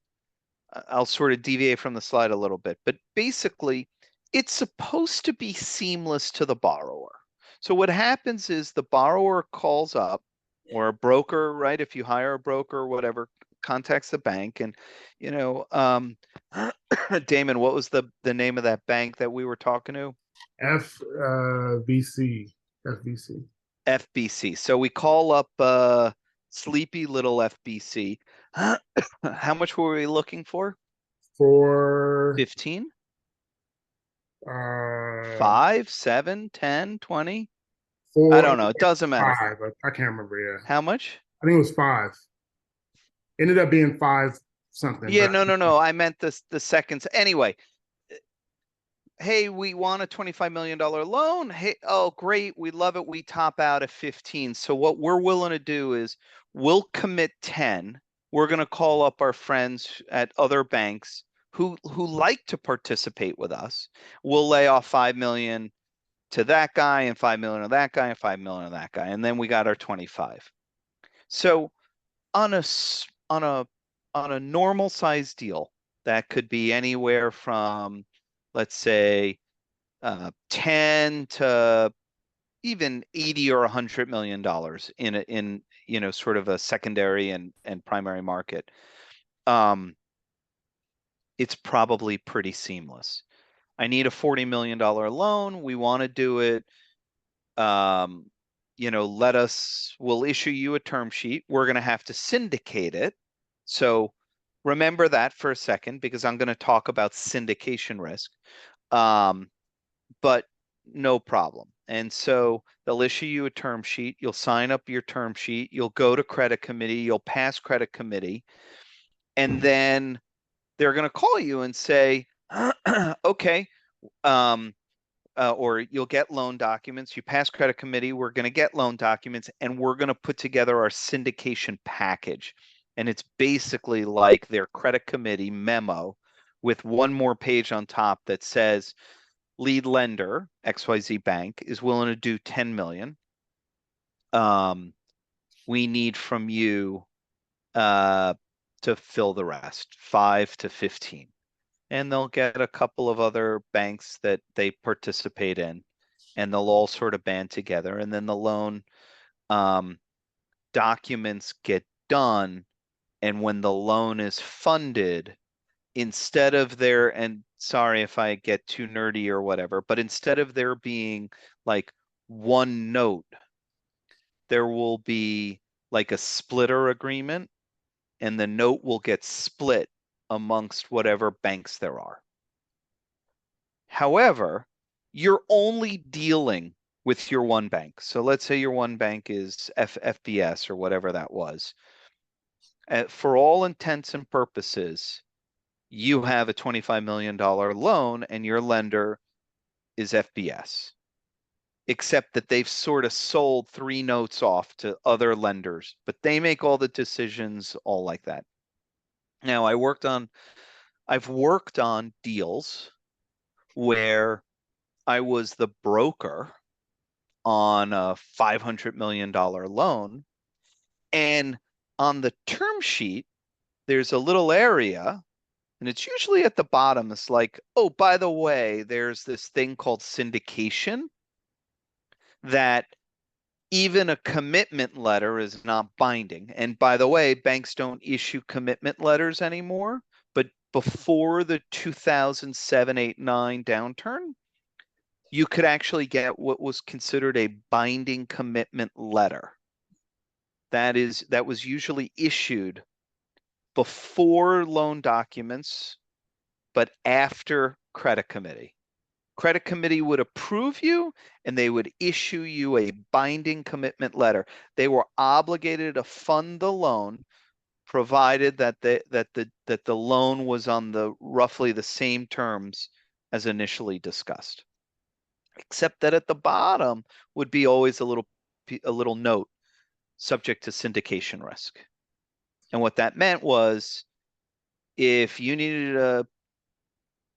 I'll sort of deviate from the slide a little bit, but basically it's supposed to be seamless to the borrower. So what happens is the borrower calls up, or a broker, right? If you hire a broker or whatever, contacts the bank, and Damon, what was the name of that bank that we were talking to? FVC. FBC. So we call up sleepy little FBC. How much were we looking for? For 15? 5, uh 7, 10, 20? I four, don't know. It doesn't matter. five. I can't remember. Yeah, How much? I think it was five. Ended up being five something. Yeah, But no. I meant the seconds. Anyway, hey, we want a $25 million loan. Hey, oh, great. We love it. We top out at 15. So what we're willing to do is we'll commit 10. We're going to call up our friends at other banks who like to participate with us. We'll lay off 5 million to that guy and 5 million to that guy and 5 million to that guy. And then we got our 25. So on a normal size deal, that could be anywhere from, let's say, 10 to even 80 or $100 million in sort of a secondary and primary market. It's probably pretty seamless. I need a $40 million loan. We want to do it. We'll issue you a term sheet. We're going to have to syndicate it. So remember that for a second, because I'm going to talk about syndication risk. But no problem. And so they'll issue you a term sheet. You'll sign up your term sheet. You'll go to credit committee. You'll pass credit committee. And then they're going to call you and say, okay, or you'll get loan documents. You pass credit committee. We're going to get loan documents, and we're going to put together our syndication package. And it's basically like their credit committee memo with one more page on top that says, lead lender, XYZ Bank, is willing to do 10 million. We need from you to fill the rest, 5 to 15. And they'll get a couple of other banks that they participate in, and they'll all sort of band together. And then the loan documents get done. And when the loan is funded, instead of there, and sorry if I get too nerdy or whatever, but instead of there being like one note, there will be like a splitter agreement, and the note will get split amongst whatever banks there are. However, you're only dealing with your one bank. So let's say your one bank is FBS or whatever that was. For all intents and purposes, you have a $25 million loan and your lender is FBS, except that they've sort of sold 3 notes off to other lenders, but they make all the decisions, all like that. Now, I've worked on deals where I was the broker on a $500 million loan, and on the term sheet, there's a little area, and it's usually at the bottom. It's like, oh, by the way, there's this thing called syndication that even a commitment letter is not binding. And by the way, banks don't issue commitment letters anymore. But before the 2007, 8, 9 downturn, you could actually get what was considered a binding commitment letter. That was usually issued before loan documents, but after credit committee. Credit committee would approve you, and they would issue you a binding commitment letter. They were obligated to fund the loan, provided that the loan was on the roughly the same terms as initially discussed. Except that at the bottom would be always a little note, subject to syndication risk. And what that meant was, if you needed a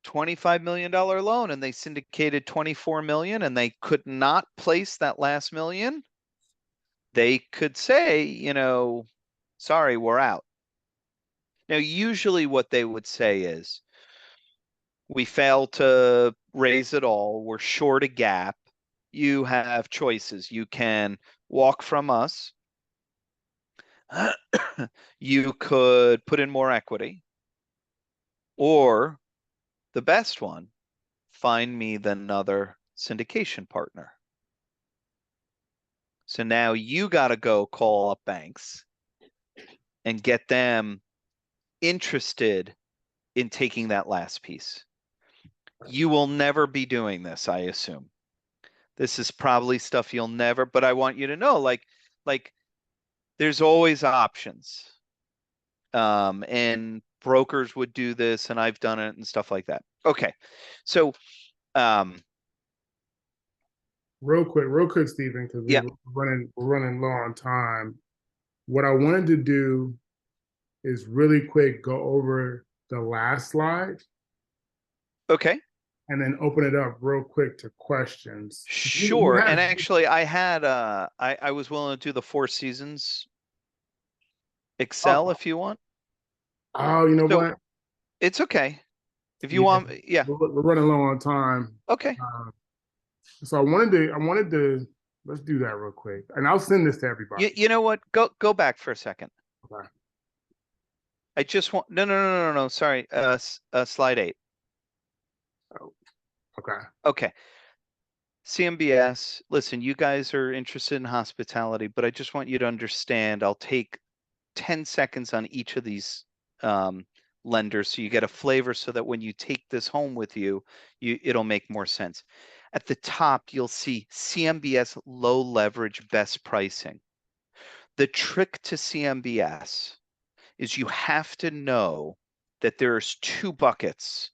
$25 million loan and they syndicated 24 million and they could not place that last million, they could say, sorry, we're out. Now, usually what they would say is, we failed to raise it all. We're short a gap. You have choices. You can walk from us. You could put in more equity, or the best one, find me another syndication partner. So now you got to go call up banks and get them interested in taking that last piece. You will never be doing this, I assume. This is probably stuff you'll never, but I want you to know, like there's always options. And brokers would do this, and I've done it and stuff like that. Okay. So, real quick, Stephen, because yeah. we're running low on time. What I wanted to do is really quick go over the last slide. Okay. And then open it up real quick to questions. Sure. And actually, I had I was willing to do the Four Seasons Excel if you want. Oh, you know what? It's okay. If you want, yeah. We're running low on time. Okay. So I wanted to let's do that real quick, and I'll send this to everybody. You know what? Go back for a second. Okay. I just want no. Sorry. Slide 8. Oh, okay. Okay. CMBS. Listen, you guys are interested in hospitality, but I just want you to understand. I'll take 10 seconds on each of these lenders so you get a flavor, so that when you take this home with you, it'll make more sense. At the top, you'll see CMBS low leverage best pricing. The trick to CMBS is you have to know that there's 2 buckets.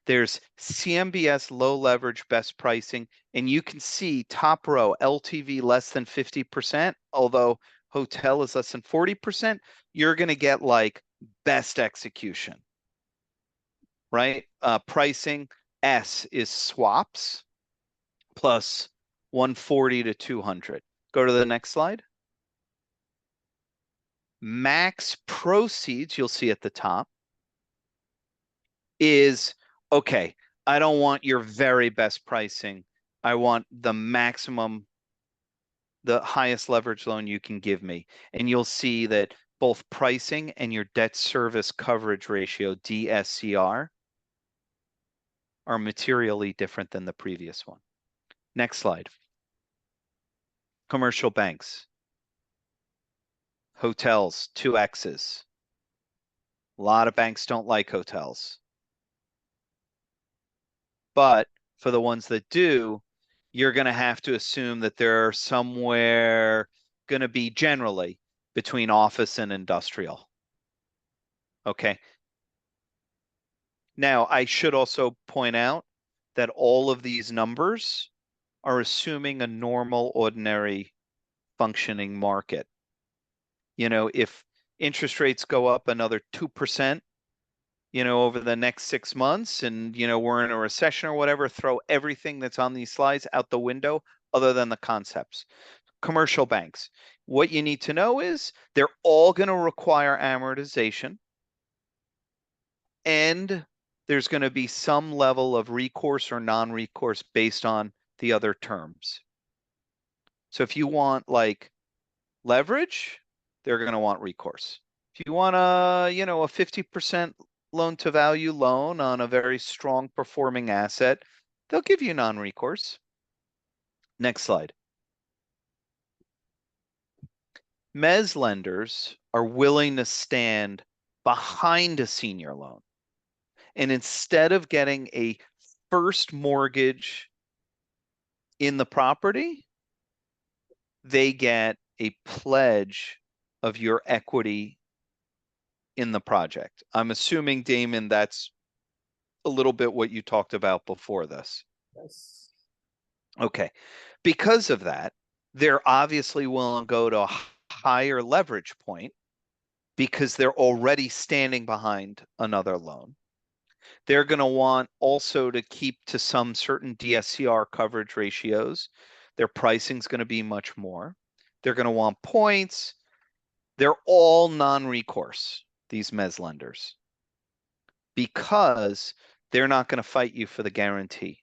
There's CMBS low leverage best pricing, and you can see top row LTV less than 50%, although hotel is less than 40%, you're going to get like best execution, right? Pricing S is swaps plus 140 to 200. Go to the next slide. Max proceeds, you'll see at the top, is, okay, I don't want your very best pricing. I want the maximum, the highest leverage loan you can give me. And you'll see that both pricing and your debt service coverage ratio, DSCR, are materially different than the previous one. Next slide. Commercial banks. Hotels, 2X's. A lot of banks don't like hotels. But for the ones that do, you're going to have to assume that they're somewhere going to be generally between office and industrial. Okay. Now, I should also point out that all of these numbers are assuming a normal, ordinary functioning market. You know, if interest rates go up another 2%, you know, over the next 6 months, and, you know, we're in a recession or whatever, throw everything that's on these slides out the window other than the concepts. Commercial banks. What you need to know is they're all going to require amortization, and there's going to be some level of recourse or non-recourse based on the other terms. So if you want like leverage, they're going to want recourse. If you want a, you know, a 50% loan to value loan on a very strong performing asset, they'll give you non-recourse. Next slide. Mezz lenders are willing to stand behind a senior loan. And instead of getting a first mortgage in the property, they get a pledge of your equity in the project. I'm assuming, Damon, that's a little bit what you talked about before this. Yes. Okay. Because of that, they're obviously willing to go to a higher leverage point because they're already standing behind another loan. They're going to want also to keep to some certain DSCR coverage ratios. Their pricing is going to be much more. They're going to want points. They're all non-recourse, these mezz lenders, because they're not going to fight you for the guarantee.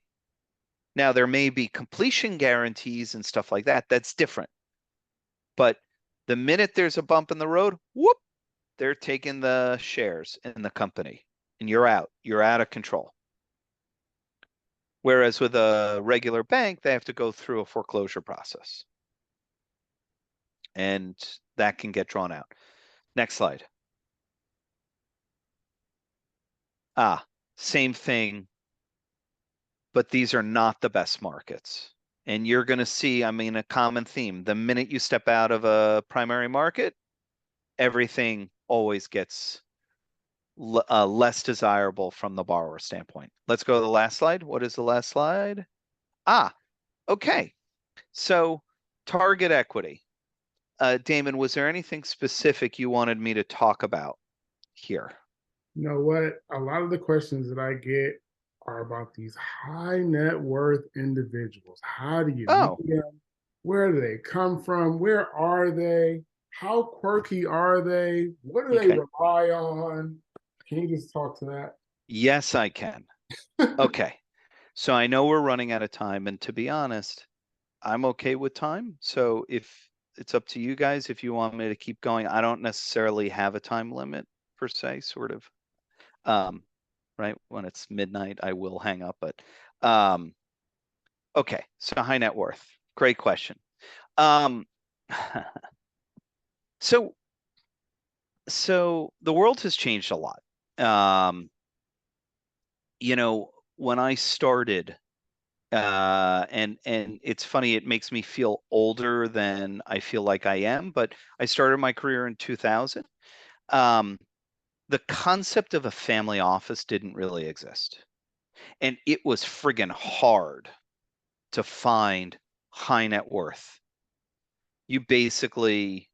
Now, there may be completion guarantees and stuff like that. That's different. But the minute there's a bump in the road, whoop, they're taking the shares in the company, and you're out. You're out of control. Whereas with a regular bank, they have to go through a foreclosure process. And that can get drawn out. Next slide. Same thing, but these are not the best markets. And you're going to see, I mean, a common theme. The minute you step out of a primary market, everything always gets less desirable from the borrower standpoint. Let's go to the last slide. What is the last slide? Okay. So target equity. Damon, was there anything specific you wanted me to talk about here? You know what? A lot of the questions that I get are about these high net worth individuals. How do you meet them? Where do they come from? Where are they? How quirky are they? What do they rely on? Can you just talk to that? Yes, I can. Okay. So I know we're running out of time, and to be honest, I'm okay with time. So if it's up to you guys, if you want me to keep going, I don't necessarily have a time limit per se, sort of. Right when it's midnight, I will hang up. But okay, so high net worth, great question. So the world has changed a lot. You know, when I started, and it's funny, it makes me feel older than I feel like I am, but I started my career in 2000. The concept of a family office didn't really exist. And it was friggin' hard to find high net worth. You basically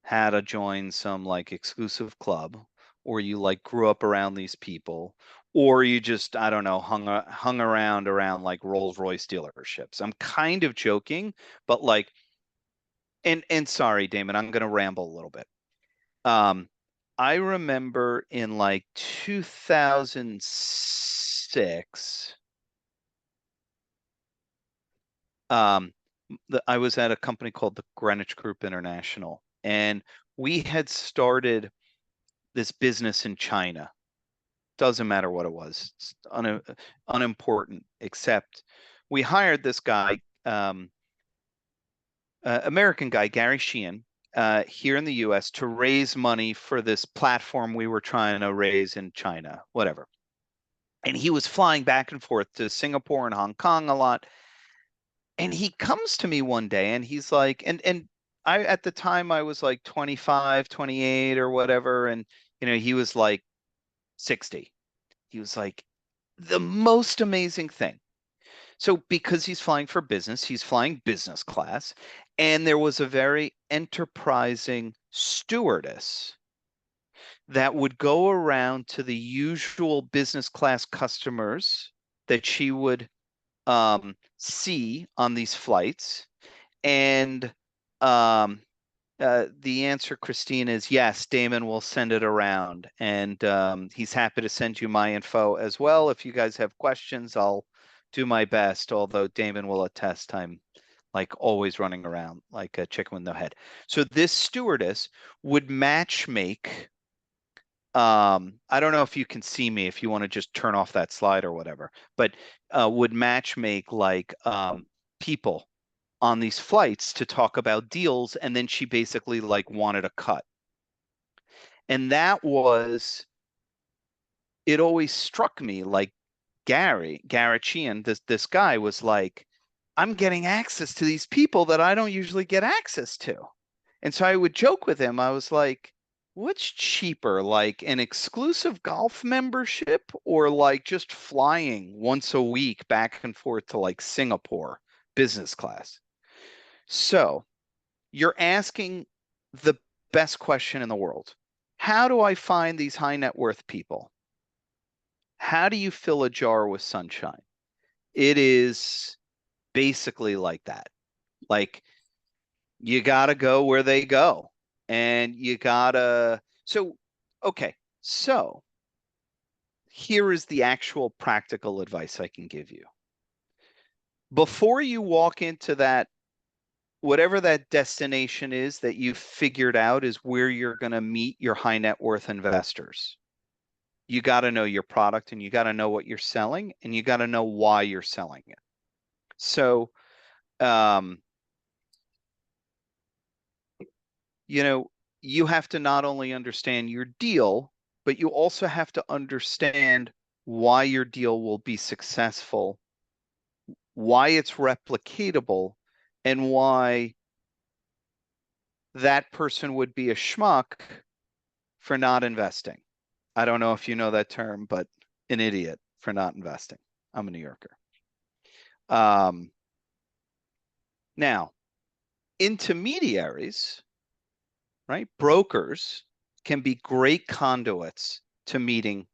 had to join some like exclusive club, or you like grew up around these people, or you just, I don't know, hung around like Rolls-Royce dealerships. I'm kind of joking, but like, and sorry, Damon, I'm gonna ramble a little bit. I remember in like 2006, I was at a company called the Greenwich Group International, and we had started this business in China. Doesn't matter what it was, it's unimportant, except we hired this guy, American guy, Gary Sheehan, here in the US to raise money for this platform we were trying to raise in China, whatever. And he was flying back and forth to Singapore and Hong Kong a lot. And he comes to me one day and he's like, and I, at the time I was like 25, 28 or whatever. And, you know, he was like 60. He was like, the most amazing thing. So because he's flying for business, he's flying business class. And there was a very enterprising stewardess that would go around to the usual business class customers that she would see on these flights. And the answer, Christine, is yes, Damon will send it around. And he's happy to send you my info as well. If you guys have questions, I'll do my best, although Damon will attest I'm like always running around like a chicken with no head. So this stewardess would match make. I don't know if you can see me, if you want to just turn off that slide or whatever, but would match make like people on these flights to talk about deals, and then she basically like wanted a cut. And that was, it always struck me like Garrett Sheehan, this guy was like, I'm getting access to these people that I don't usually get access to. And so I would joke with him. I was like, what's cheaper, like an exclusive golf membership or like just flying once a week back and forth to like Singapore business class? So you're asking the best question in the world. How do I find these high net worth people? How do you fill a jar with sunshine? It is basically like that. Like you got to go where they go, and you got to, so, okay. So here is the actual practical advice I can give you. Before you walk into that, whatever that destination is that you've figured out is where you're going to meet your high net worth investors, you got to know your product, and you got to know what you're selling, and you got to know why you're selling it. So, you know, you have to not only understand your deal, but you also have to understand why your deal will be successful, why it's replicatable, and why that person would be a schmuck for not investing. I don't know if you know that term, but an idiot for not investing. I'm a New Yorker. Now, intermediaries, right? Brokers can be great conduits to meeting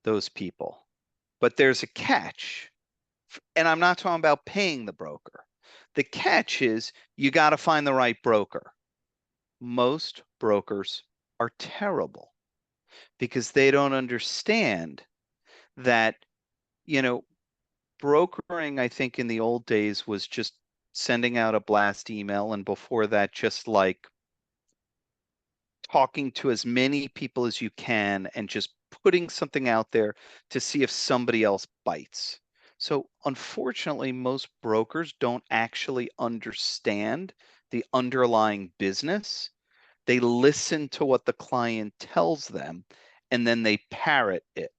those people. But there's a catch. And I'm not talking about paying the broker. The catch is you got to find the right broker. Most brokers are terrible because they don't understand that, you know, brokering, I think in the old days was just sending out a blast email, and before that, just like talking to as many people as you can and just putting something out there to see if somebody else bites. So unfortunately, most brokers don't actually understand the underlying business. They listen to what the client tells them, and then they parrot it.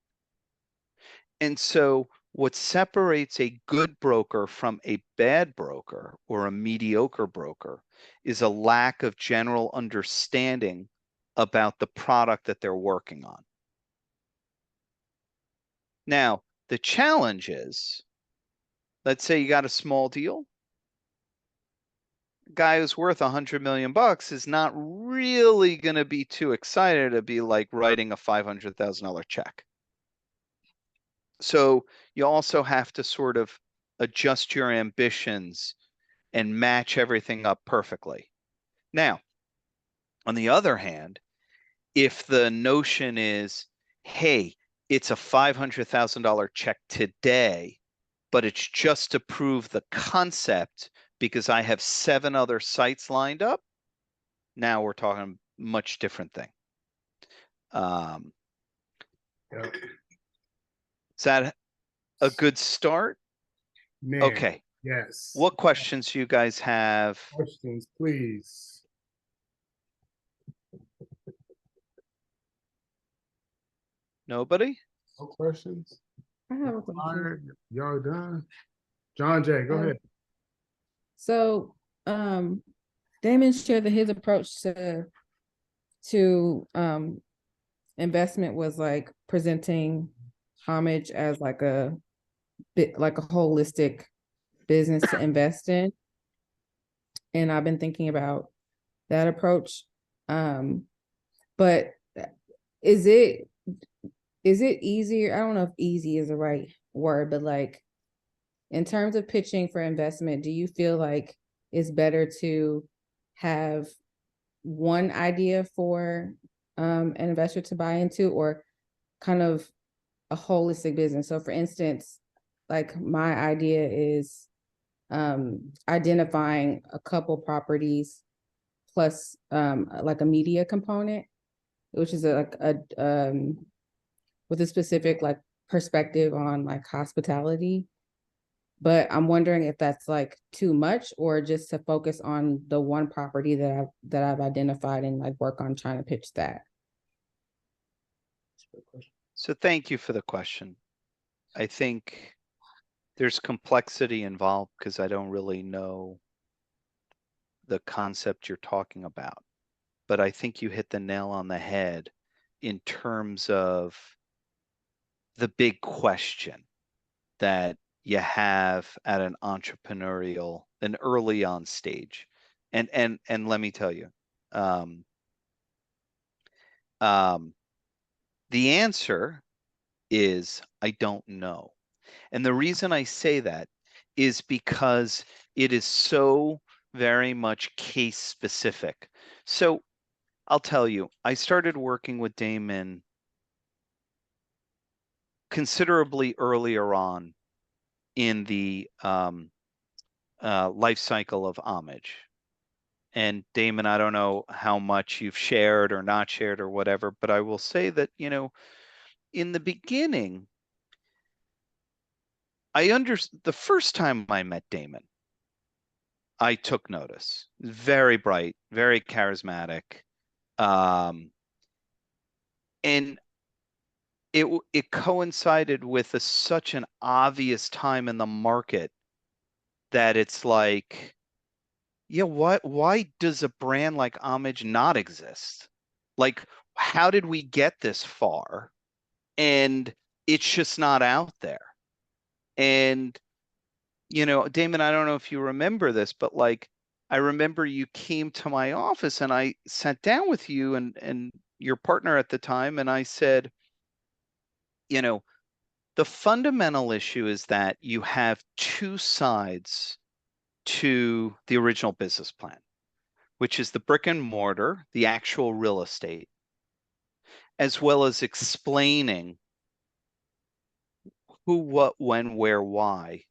And so what separates a good broker from a bad broker or a mediocre broker is a lack of general understanding about the product that they're working on. Now, the challenge is, let's say you got a small deal. A guy who's worth 100 million bucks is not really going to be too excited to be like writing a $500,000 check. So you also have to sort of adjust your ambitions and match everything up perfectly. Now, on the other hand, if the notion is, hey, it's a $500,000 check today, but it's just to prove the concept because I have 7 other sites lined up, now we're talking a much different thing. Yep. Is that a good start? Man, Okay. yes. What questions do you guys have? Questions, please. Nobody? No questions? I have a question. Alright, y'all done? John Jay, go ahead. So, Damon shared that his approach to investment was like presenting homage as like a bit like a holistic business to invest in. And I've been thinking about that approach. But is it easier? I don't know if easy is the right word, but like in terms of pitching for investment, do you feel like it's better to have one idea for an investor to buy into, or kind of a holistic business? So for instance, like my idea is identifying a couple properties plus like a media component, which is with a specific like perspective on like hospitality. But I'm wondering if that's like too much, or just to focus on the one property that I've identified and like work on trying to pitch that. So thank you for the question. I think there's complexity involved because I don't really know the concept you're talking about. But I think you hit the nail on the head in terms of the big question that you have at an early on stage. And let me tell you, the answer is I don't know. And the reason I say that is because it is so very much case specific. So I'll tell you, I started working with Damon considerably earlier on in the life cycle of homage. And Damon, I don't know how much you've shared or not shared or whatever, but I will say that, you know, in the beginning, the first time I met Damon, I took notice. Very bright, very charismatic. And it coincided with such an obvious time in the market that it's like, yeah, why does a brand like Homage not exist? Like, how did we get this far? And it's just not out there. And, Damon, I don't know if you remember this, but like, I remember you came to my office and I sat down with you and your partner at the time, and I said, the fundamental issue is that you have two sides to the original business plan, which is the brick and mortar, the actual real estate, as well as explaining who, what, when, where, why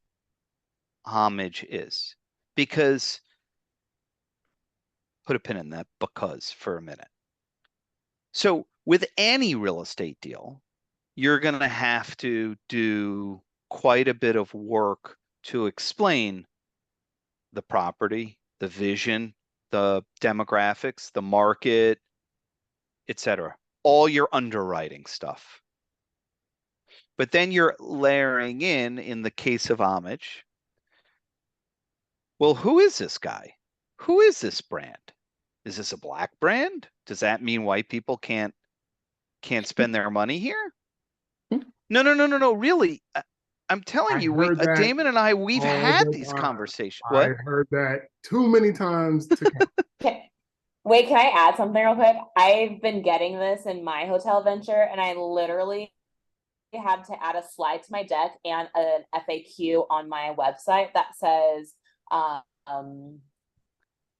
Homage is. Because, put a pin in that because for a minute. So with any real estate deal, you're going to have to do quite a bit of work to explain the property, the vision, the demographics, the market, etc. All your underwriting stuff. But then you're layering in the case of Homage, well, who is this guy? Who is this brand? Is this a black brand? Does that mean white people can't spend their money here? No. Really, I'm telling I you, heard that Damon and I, we've all had the these time. conversations. I What? heard that too many times to count. Wait, can I add something real quick? I've been getting this in my hotel venture, and I literally had to add a slide to my deck and an FAQ on my website that says,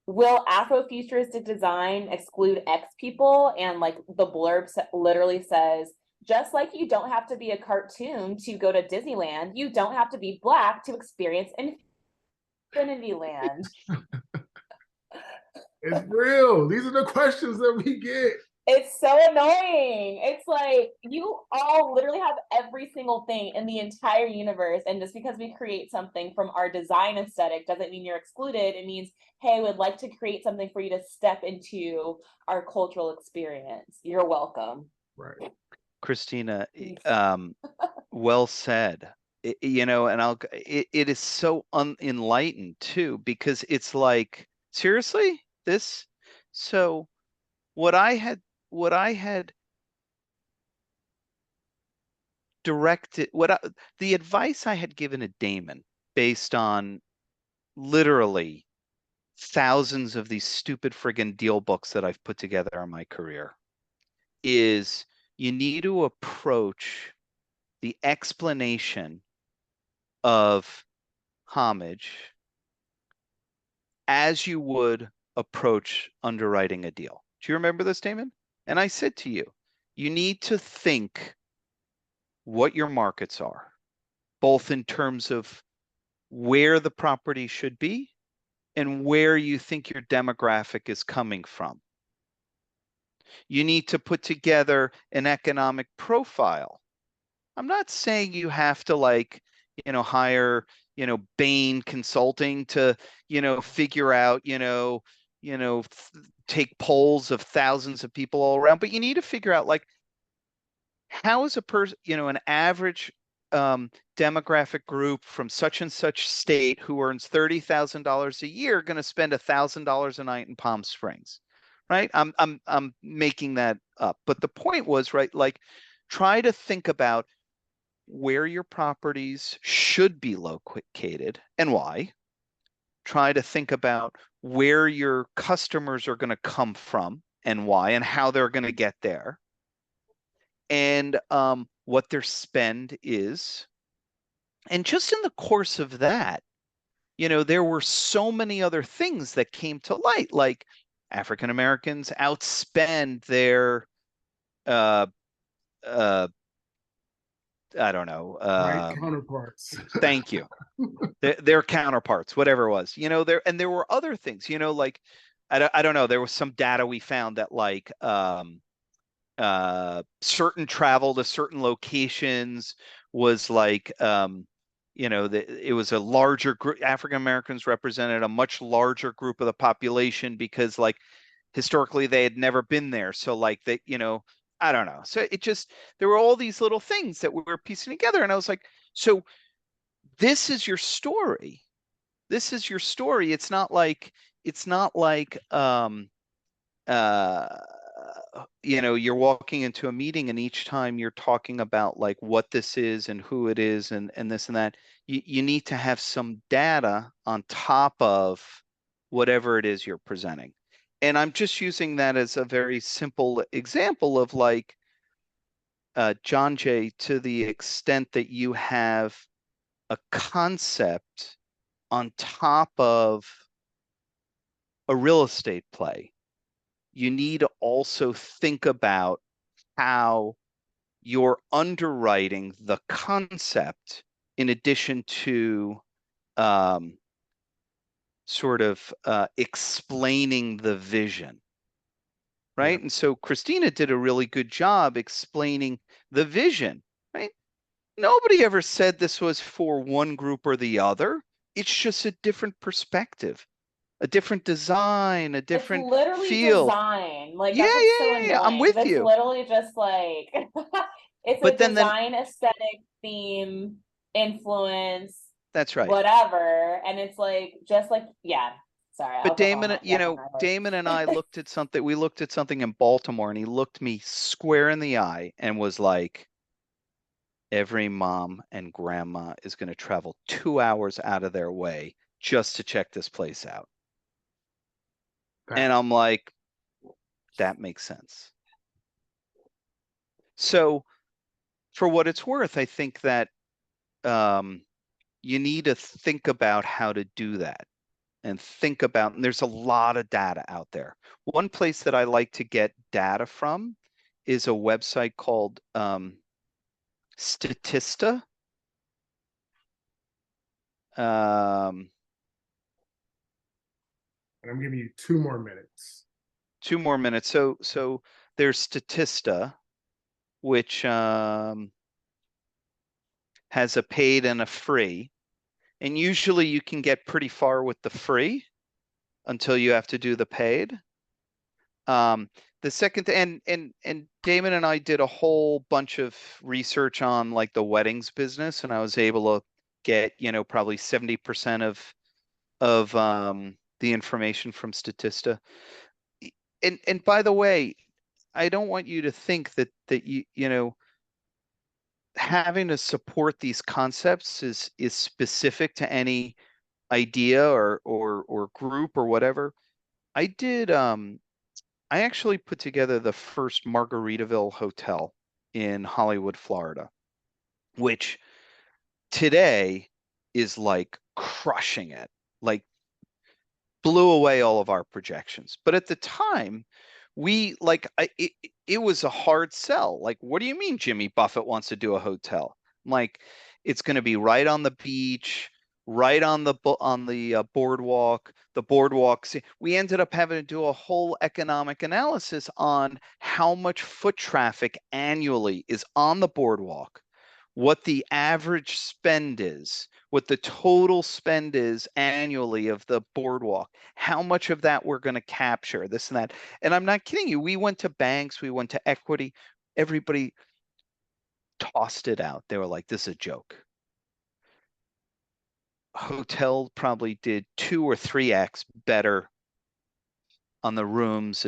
will Afrofuturistic design exclude X people? And like the blurb literally says, just like you don't have to be a cartoon to go to Disneyland, you don't have to be black to experience Infinity Land. It's real. These are the questions that we get. It's so annoying. It's like you all literally have every single thing in the entire universe. And just because we create something from our design aesthetic doesn't mean you're excluded. It means, hey, we'd like to create something for you to step into our cultural experience. You're welcome. Right. Christina, well said. And it is so unenlightened too, because it's like, seriously, this? So what I had directed, the advice I had given to Damon based on literally thousands of these stupid friggin' deal books that I've put together in my career is you need to approach the explanation of Homage as you would approach underwriting a deal. Do you remember this, Damon? And I said to you, you need to think what your markets are, both in terms of where the property should be and where you think your demographic is coming from. You need to put together an economic profile. I'm not saying you have to hire, Bain Consulting to, figure out, take polls of thousands of people all around, but you need to figure out how is a person, an average demographic group from such and such state who earns $30,000 a year going to spend $1,000 a night in Palm Springs, right? I'm making that up, but the point was, right, try to think about where your properties should be located and why. Try to think about where your customers are going to come from and why, and how they're going to get there, and what their spend is. And just in the course of that, there were so many other things that came to light, like African Americans outspend their I don't know. White counterparts. Thank you. Their counterparts, whatever it was, there were other things, I don't know. There was some data we found that certain travel to certain locations was like, it was a larger group. African Americans represented a much larger group of the population because like historically they had never been there. So like they, I don't know. So it just, there were all these little things that we were piecing together. And I was like, so this is your story. This is your story. It's not like, you're walking into a meeting and each time you're talking about like what this is and who it is and this and that. You need to have some data on top of whatever it is you're presenting. And I'm just using that as a very simple example of like, John Jay, to the extent that you have a concept on top of a real estate play, you need to also think about how you're underwriting the concept in addition to sort of explaining the vision, right? Yeah. And so Christina did a really good job explaining the vision, right? Nobody ever said this was for one group or the other. It's just a different perspective, a different design, a It's different literally feel. design. Like Yeah, that's what's so yeah, yeah, yeah. I'm annoying. 'Cause with it's you. literally just like it's a But then design aesthetic theme influence, that's right. whatever. And it's like just like yeah. Sorry, I'll But go on that. Damon and I looked at something. We looked at something in Baltimore, and he looked me square in the eye and was like, "Every mom and grandma is going to travel 2 hours out of their way just to check this place out." And I'm like, that makes sense. So, for what it's worth, I think that you need to think about how to do that. And think about, and there's a lot of data out there. One place that I like to get data from is a website called Statista. And I'm giving you 2 more minutes. 2 more minutes. So there's Statista, which has a paid and a free. And usually you can get pretty far with the free until you have to do the paid. The second, and Damon and I did a whole bunch of research on like the weddings business, and I was able to get, probably 70% of the information from Statista. And by the way, I don't want you to think that having to support these concepts is specific to any idea or group or whatever. I actually put together the first Margaritaville hotel in Hollywood, Florida, which today is like crushing it, like blew away all of our projections. But at the time, it was a hard sell. Like, what do you mean Jimmy Buffett wants to do a hotel? Like, it's going to be right on the beach, right on the boardwalk. The boardwalk. We ended up having to do a whole economic analysis on how much foot traffic annually is on the boardwalk, what the average spend is, what the total spend is annually of the boardwalk, how much of that we're going to capture, this and that. And I'm not kidding you. We went to banks, we went to equity. Everybody tossed it out. They were like, this is a joke. Hotel probably did 2 or 3x better on the rooms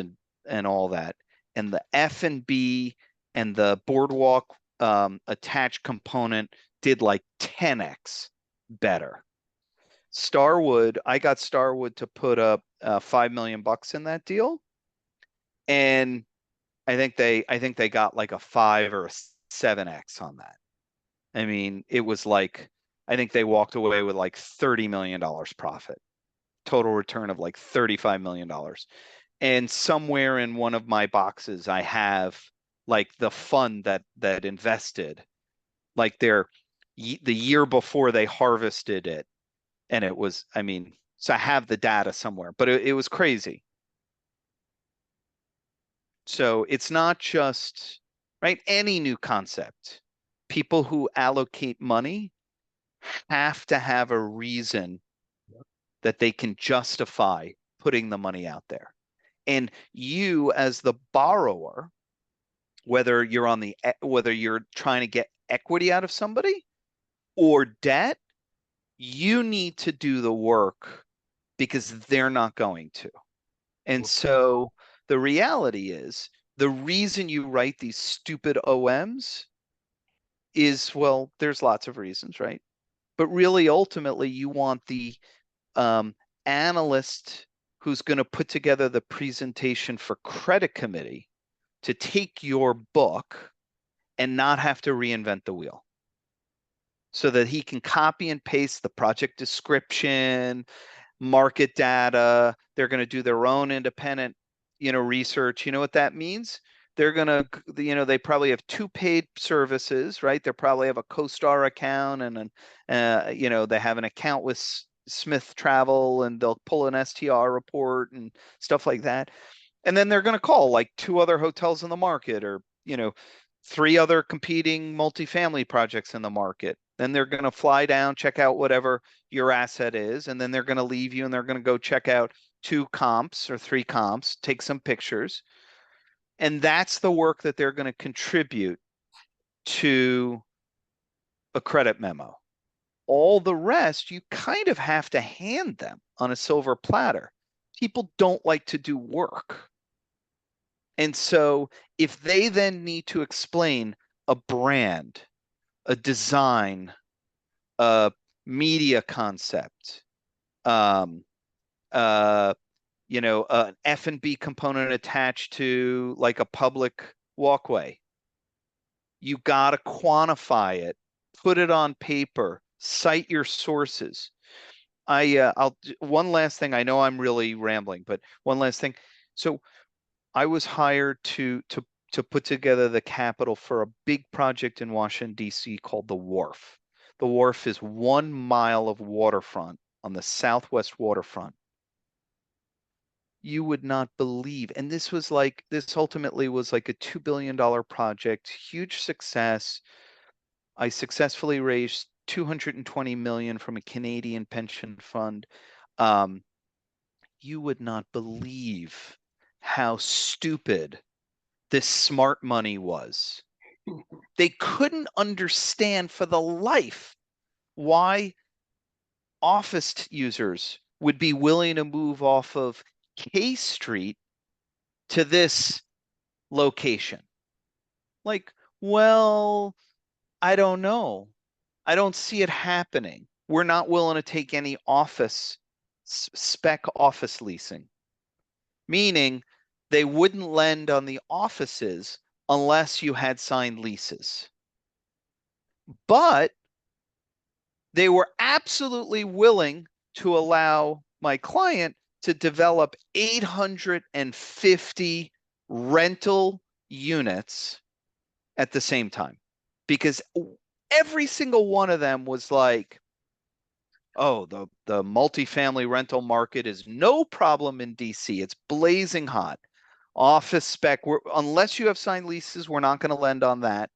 and all that. And the F&B and the boardwalk attached component did like 10x better. Starwood, I got Starwood to put up $5 million in that deal, and I think they got like a 5 or a 7x on that. I mean, it was like, I think they walked away with like $30 million profit, total return of like $35 million. And somewhere in one of my boxes, I have like the fund that invested, like the year before they harvested it. And it was, I mean, so I have the data somewhere, but it was crazy. So it's not just, right, any new concept. People who allocate money have to have a reason that they can justify putting the money out there. And you as the borrower, whether you're trying to get equity out of somebody or debt, you need to do the work because they're not going to. And so the reality is the reason you write these stupid OMs is, well, there's lots of reasons, right? But really, ultimately, you want the analyst who's going to put together the presentation for credit committee to take your book and not have to reinvent the wheel, so that he can copy and paste the project description, market data. They're going to do their own independent, research. You know what that means? They're going to, they probably have 2 paid services, right? They probably have a CoStar account and they have an account with Smith Travel, and they'll pull an STR report and stuff like that. And then they're going to call like 2 other hotels in the market, or 3 other competing multifamily projects in the market. Then they're going to fly down, check out whatever your asset is, and then they're going to leave you and they're going to go check out 2 comps or 3 comps, take some pictures. And that's the work that they're going to contribute to a credit memo. All the rest, you kind of have to hand them on a silver platter. People don't like to do work. And so if they then need to explain a brand, a design, a media concept, an F&B component attached to like a public walkway, you got to quantify it, put it on paper, cite your sources. One last thing. I know I'm really rambling, but one last thing. So I was hired to put together the capital for a big project in Washington, D.C. called the Wharf. The Wharf is 1 mile of waterfront on the southwest waterfront. You would not believe. And this ultimately was like a $2 billion project, huge success. I successfully raised 220 million from a Canadian pension fund. You would not believe how stupid this smart money was. They couldn't understand for the life why office users would be willing to move off of K Street to this location. Like, well, I don't know. I don't see it happening. We're not willing to take any spec office leasing, meaning they wouldn't lend on the offices unless you had signed leases. But they were absolutely willing to allow my client to develop 850 rental units at the same time, because every single one of them was like, oh, the multifamily rental market is no problem in DC. It's blazing hot. Office spec, unless you have signed leases, we're not going to lend on that.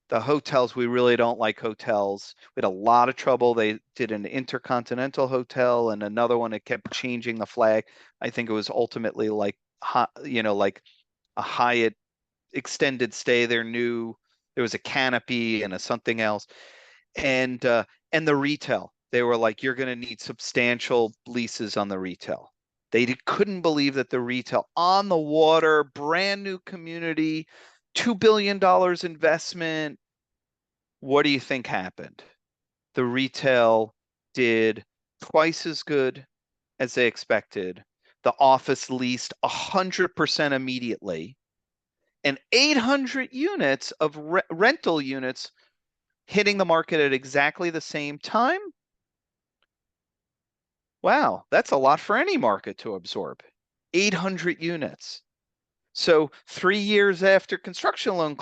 The hotels, we really don't like hotels. We had a lot of trouble. They did an Intercontinental hotel and another one that kept changing the flag. I think it was ultimately like like a Hyatt extended stay. There was a Canopy and a something else. And the retail, they were like, you're going to need substantial leases on the retail. They couldn't believe that the retail on the water, brand new community, $2 billion investment. What do you think happened? The retail did twice as good as they expected. The office leased 100% immediately, and 800 units of rental units hitting the market at exactly the same time. Wow, that's a lot for any market to absorb. 800 units. So 3 years after construction loan,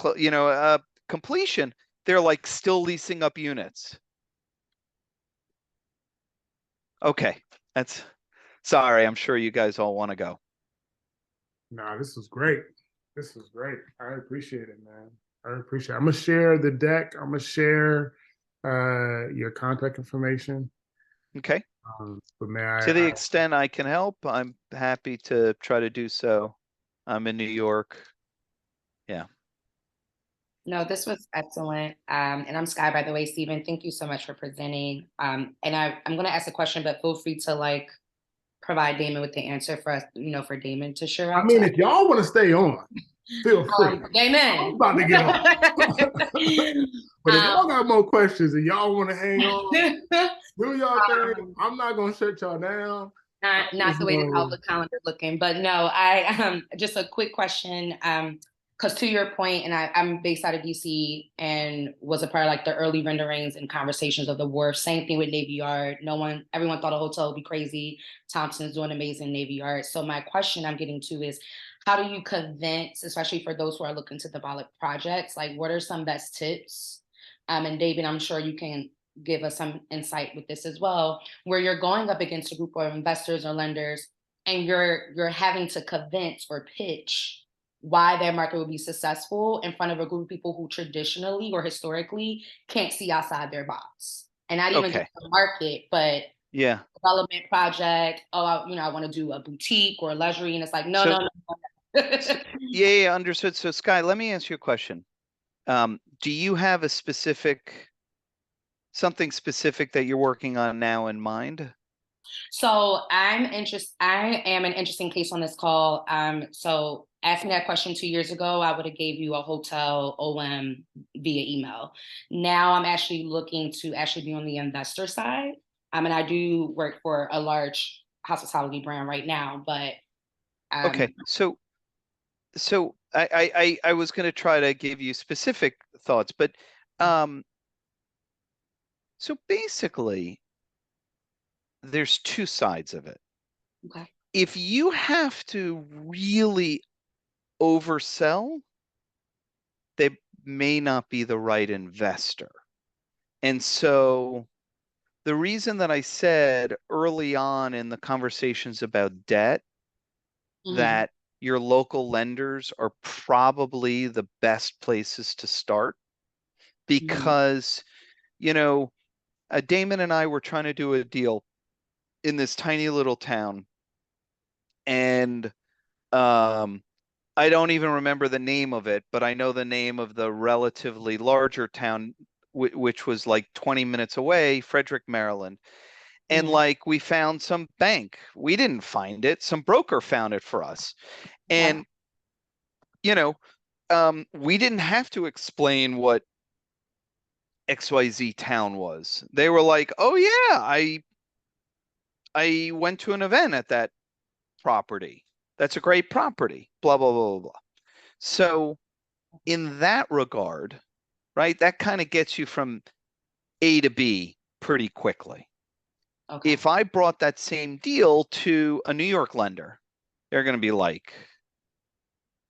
completion, they're like still leasing up units. Okay, sorry. I'm sure you guys all want to go. Nah, this was great. This is great. I appreciate it, man. I appreciate it. I'm gonna share the deck. I'm gonna share your contact information. Okay. But man, To the extent I can help, I'm happy to try to do so. I'm in New York. Yeah. No, this was excellent. And I'm Sky, by the way, Stephen. Thank you so much for presenting. And I'm going to ask a question, but feel free to like provide Damon with the answer for us, for Damon to share I out. mean, if y'all want to stay on, feel free. Damon. I'm about to get on. But if y'all got more questions and y'all want to hang on, do y'all thing. I'm not gonna shut y'all down. Not the way the Outlook calendar looking, but no, I just a quick question. Because to your point, and I'm based out of DC and was a part of like the early renderings and conversations of the wharf. Same thing with Navy Yard. Everyone thought a hotel would be crazy. Thompson's doing amazing Navy Yard. So my question I'm getting to is, how do you convince, especially for those who are looking to develop projects, like what are some best tips? And David, I'm sure you can give us some insight with this as well, where you're going up against a group of investors or lenders and you're having to convince or pitch why their market will be successful in front of a group of people who traditionally or historically can't see outside their box. And not even just the market, but yeah, development project. Oh, I want to do a boutique or a luxury. And it's like, no. Yeah, understood. So Sky, let me ask you a question. Do you have something specific that you're working on now in mind? So I am an interesting case on this call. So ask me that question 2 years ago, I would have gave you a hotel OM via email. Now I'm actually looking to actually be on the investor side. And I do work for a large hospitality brand right now, but okay. So I was going to try to give you specific thoughts, but so basically there's two sides of it. Okay. If you have to really oversell, they may not be the right investor. And so the reason that I said early on in the conversations about debt that your local lenders are probably the best places to start because, Damon and I were trying to do a deal in this tiny little town. And I don't even remember the name of it, but I know the name of the relatively larger town, which was like 20 minutes away, Frederick, Maryland. And like we found some bank. We didn't find it. Some broker found it for us. And, we didn't have to explain what XYZ town was. They were like, oh yeah, I went to an event at that property. That's a great property, blah, blah, blah, blah, blah. So in that regard, right, that kind of gets you from A to B pretty quickly. Okay. If I brought that same deal to a New York lender, they're going to be like,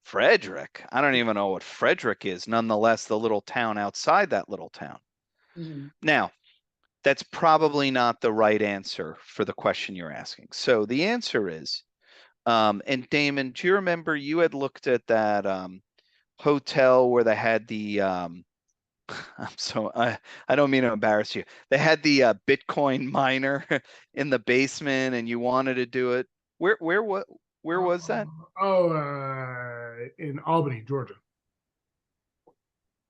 Frederick? I don't even know what Frederick is, nonetheless, the little town outside that little town. Now, that's probably not the right answer for the question you're asking. So the answer is, and Damon, do you remember you had looked at that hotel where they had the I don't mean to embarrass you. They had the Bitcoin miner in the basement, and you wanted to do it. Where was that? In Albany, Georgia.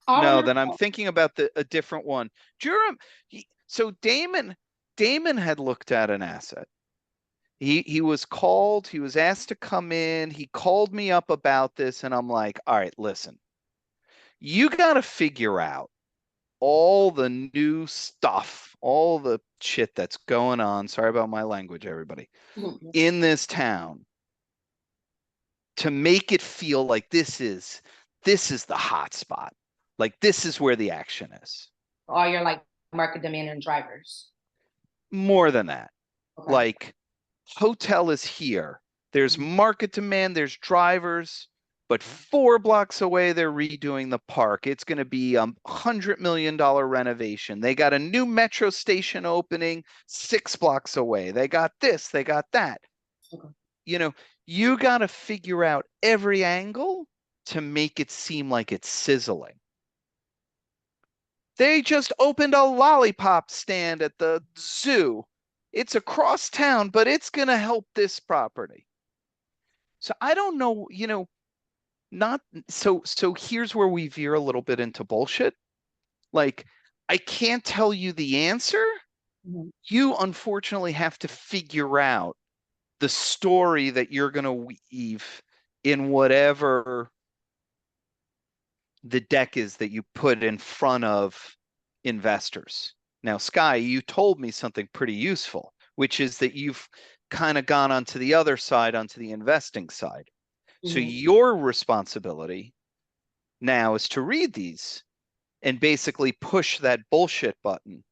No, then I'm thinking about a different one. Durham. So Damon had looked at an asset. He was called. He was asked to come in. He called me up about this, and I'm like, all right, listen. You got to figure out all the new stuff, all the shit that's going on. Sorry about my language, everybody. In this town to make it feel like this is the hot spot. Like this is where the action is. All your like market demand and drivers. More than that. Okay. Like hotel is here. There's market demand, there's drivers, but 4 blocks away, they're redoing the park. It's going to be a $100 million renovation. They got a new metro station opening 6 blocks away. They got this, they got that. Okay. You got to figure out every angle to make it seem like it's sizzling. They just opened a lollipop stand at the zoo. It's across town, but it's going to help this property. So I don't know, not so here's where we veer a little bit into bullshit. Like, I can't tell you the answer. Mhm. You unfortunately have to figure out the story that you're going to weave in whatever the deck is that you put in front of investors. Now, Sky, you told me something pretty useful, which is that you've kind of gone onto the other side, onto the investing side. So Mhm. your responsibility now is to read these and basically push that bullshit button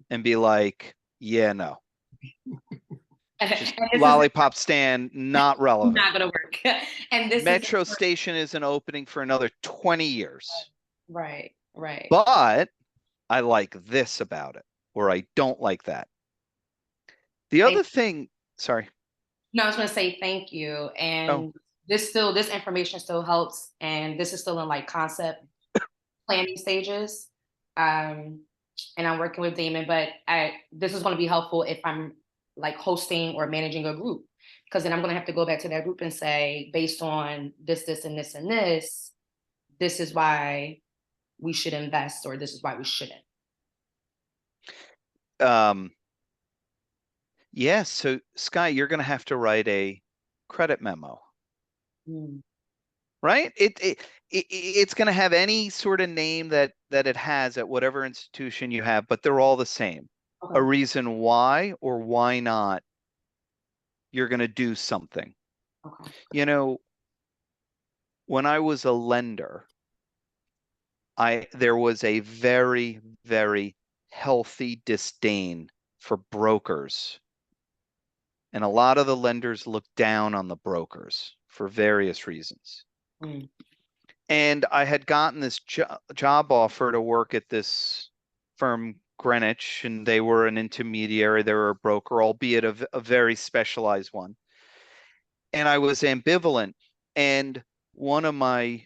and be like, yeah, no, just And this is lollipop stand, not relevant. not gonna work. And this Metro is Station isn't opening for another 20 years. right. But I like this about it, or I don't like that. The other thing, sorry. No, I was gonna say thank you. Oh, And this information still helps, and this is still in like concept planning stages. And I'm working with Damon, but this is gonna be helpful if I'm like hosting or managing a group, because then I'm gonna have to go back to that group and say, based on this, and this, and this is why we should invest, or this is why we shouldn't. yeah, so Sky, you're going to have to write a credit memo, right? It's going to have any sort of name that it has at whatever institution you have, but they're all the same. Okay. A reason why or why not you're going to do something. Okay. When I was a lender, there was a very, very healthy disdain for brokers. And a lot of the lenders look down on the brokers for various reasons. Mm. And I had gotten this job offer to work at this firm, Greenwich, and they were an intermediary. They were a broker, albeit a very specialized one. And I was ambivalent. And one of my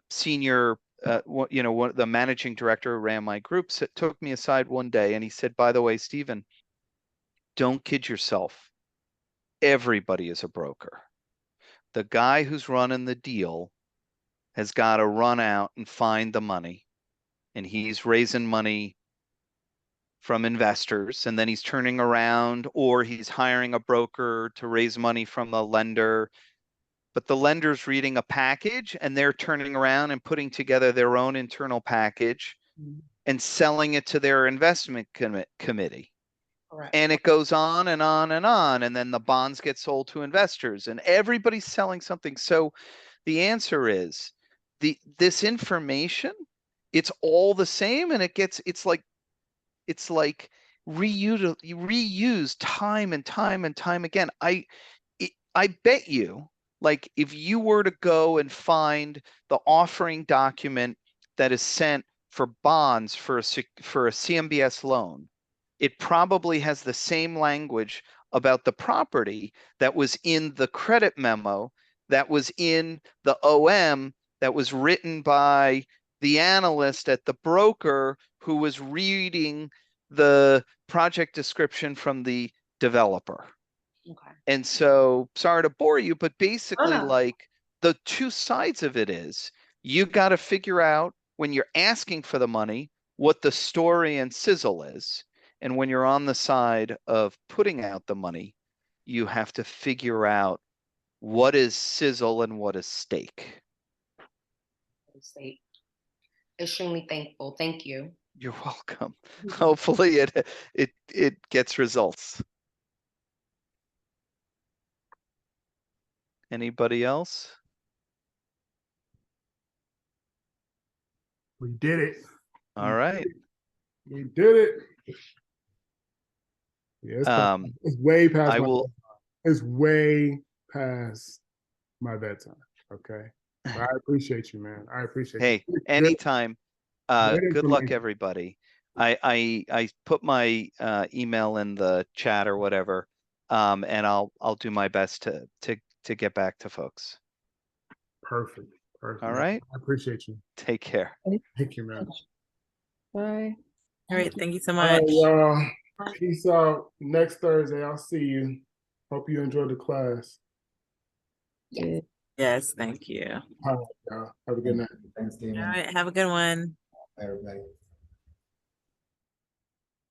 senior, the managing director who ran my group, took me aside one day and he said, by the way, Stephen, don't kid yourself. Everybody is a broker. The guy who's running the deal has got to run out and find the money, and he's raising money from investors, and then he's turning around or he's hiring a broker to raise money from the lender. But the lender's reading a package and they're turning around and putting together their own internal package and selling it to their investment committee. Correct. And it goes on and on and on. And then the bonds get sold to investors and everybody's selling something. So the answer is this information, it's all the same, and it's like reused time and time and time again. I bet you, like, if you were to go and find the offering document that is sent for bonds for a CMBS loan, it probably has the same language about the property that was in the credit memo, that was in the OM, that was written by the analyst at the broker who was reading the project description from the developer. Okay. And so, sorry to bore you, but basically, Oh, no. like, the two sides of it is you got to figure out when you're asking for the money what the story and sizzle is. And when you're on the side of putting out the money, you have to figure out what is sizzle and what is steak. Extremely thankful. Thank you. You're welcome. Hopefully it gets results. Anybody else? We did it. All right. We did it. Yeah, it's way past it's way past my bedtime. Okay. But I appreciate you, man. I appreciate you. Hey, anytime. Good luck, everybody. I put my email in the chat or whatever, and I'll do my best to get back to folks. Perfect. Perfect. All right. I appreciate you. Take care. Thank you, man. Bye. All right, thank you so All right, much. y'all. Peace out. Next Thursday, I'll see you. Hope you enjoyed the class. Yeah. Yes, thank you. All right, y'all. Have a good night. Thanks, All Damon. right, have a good one. Everybody.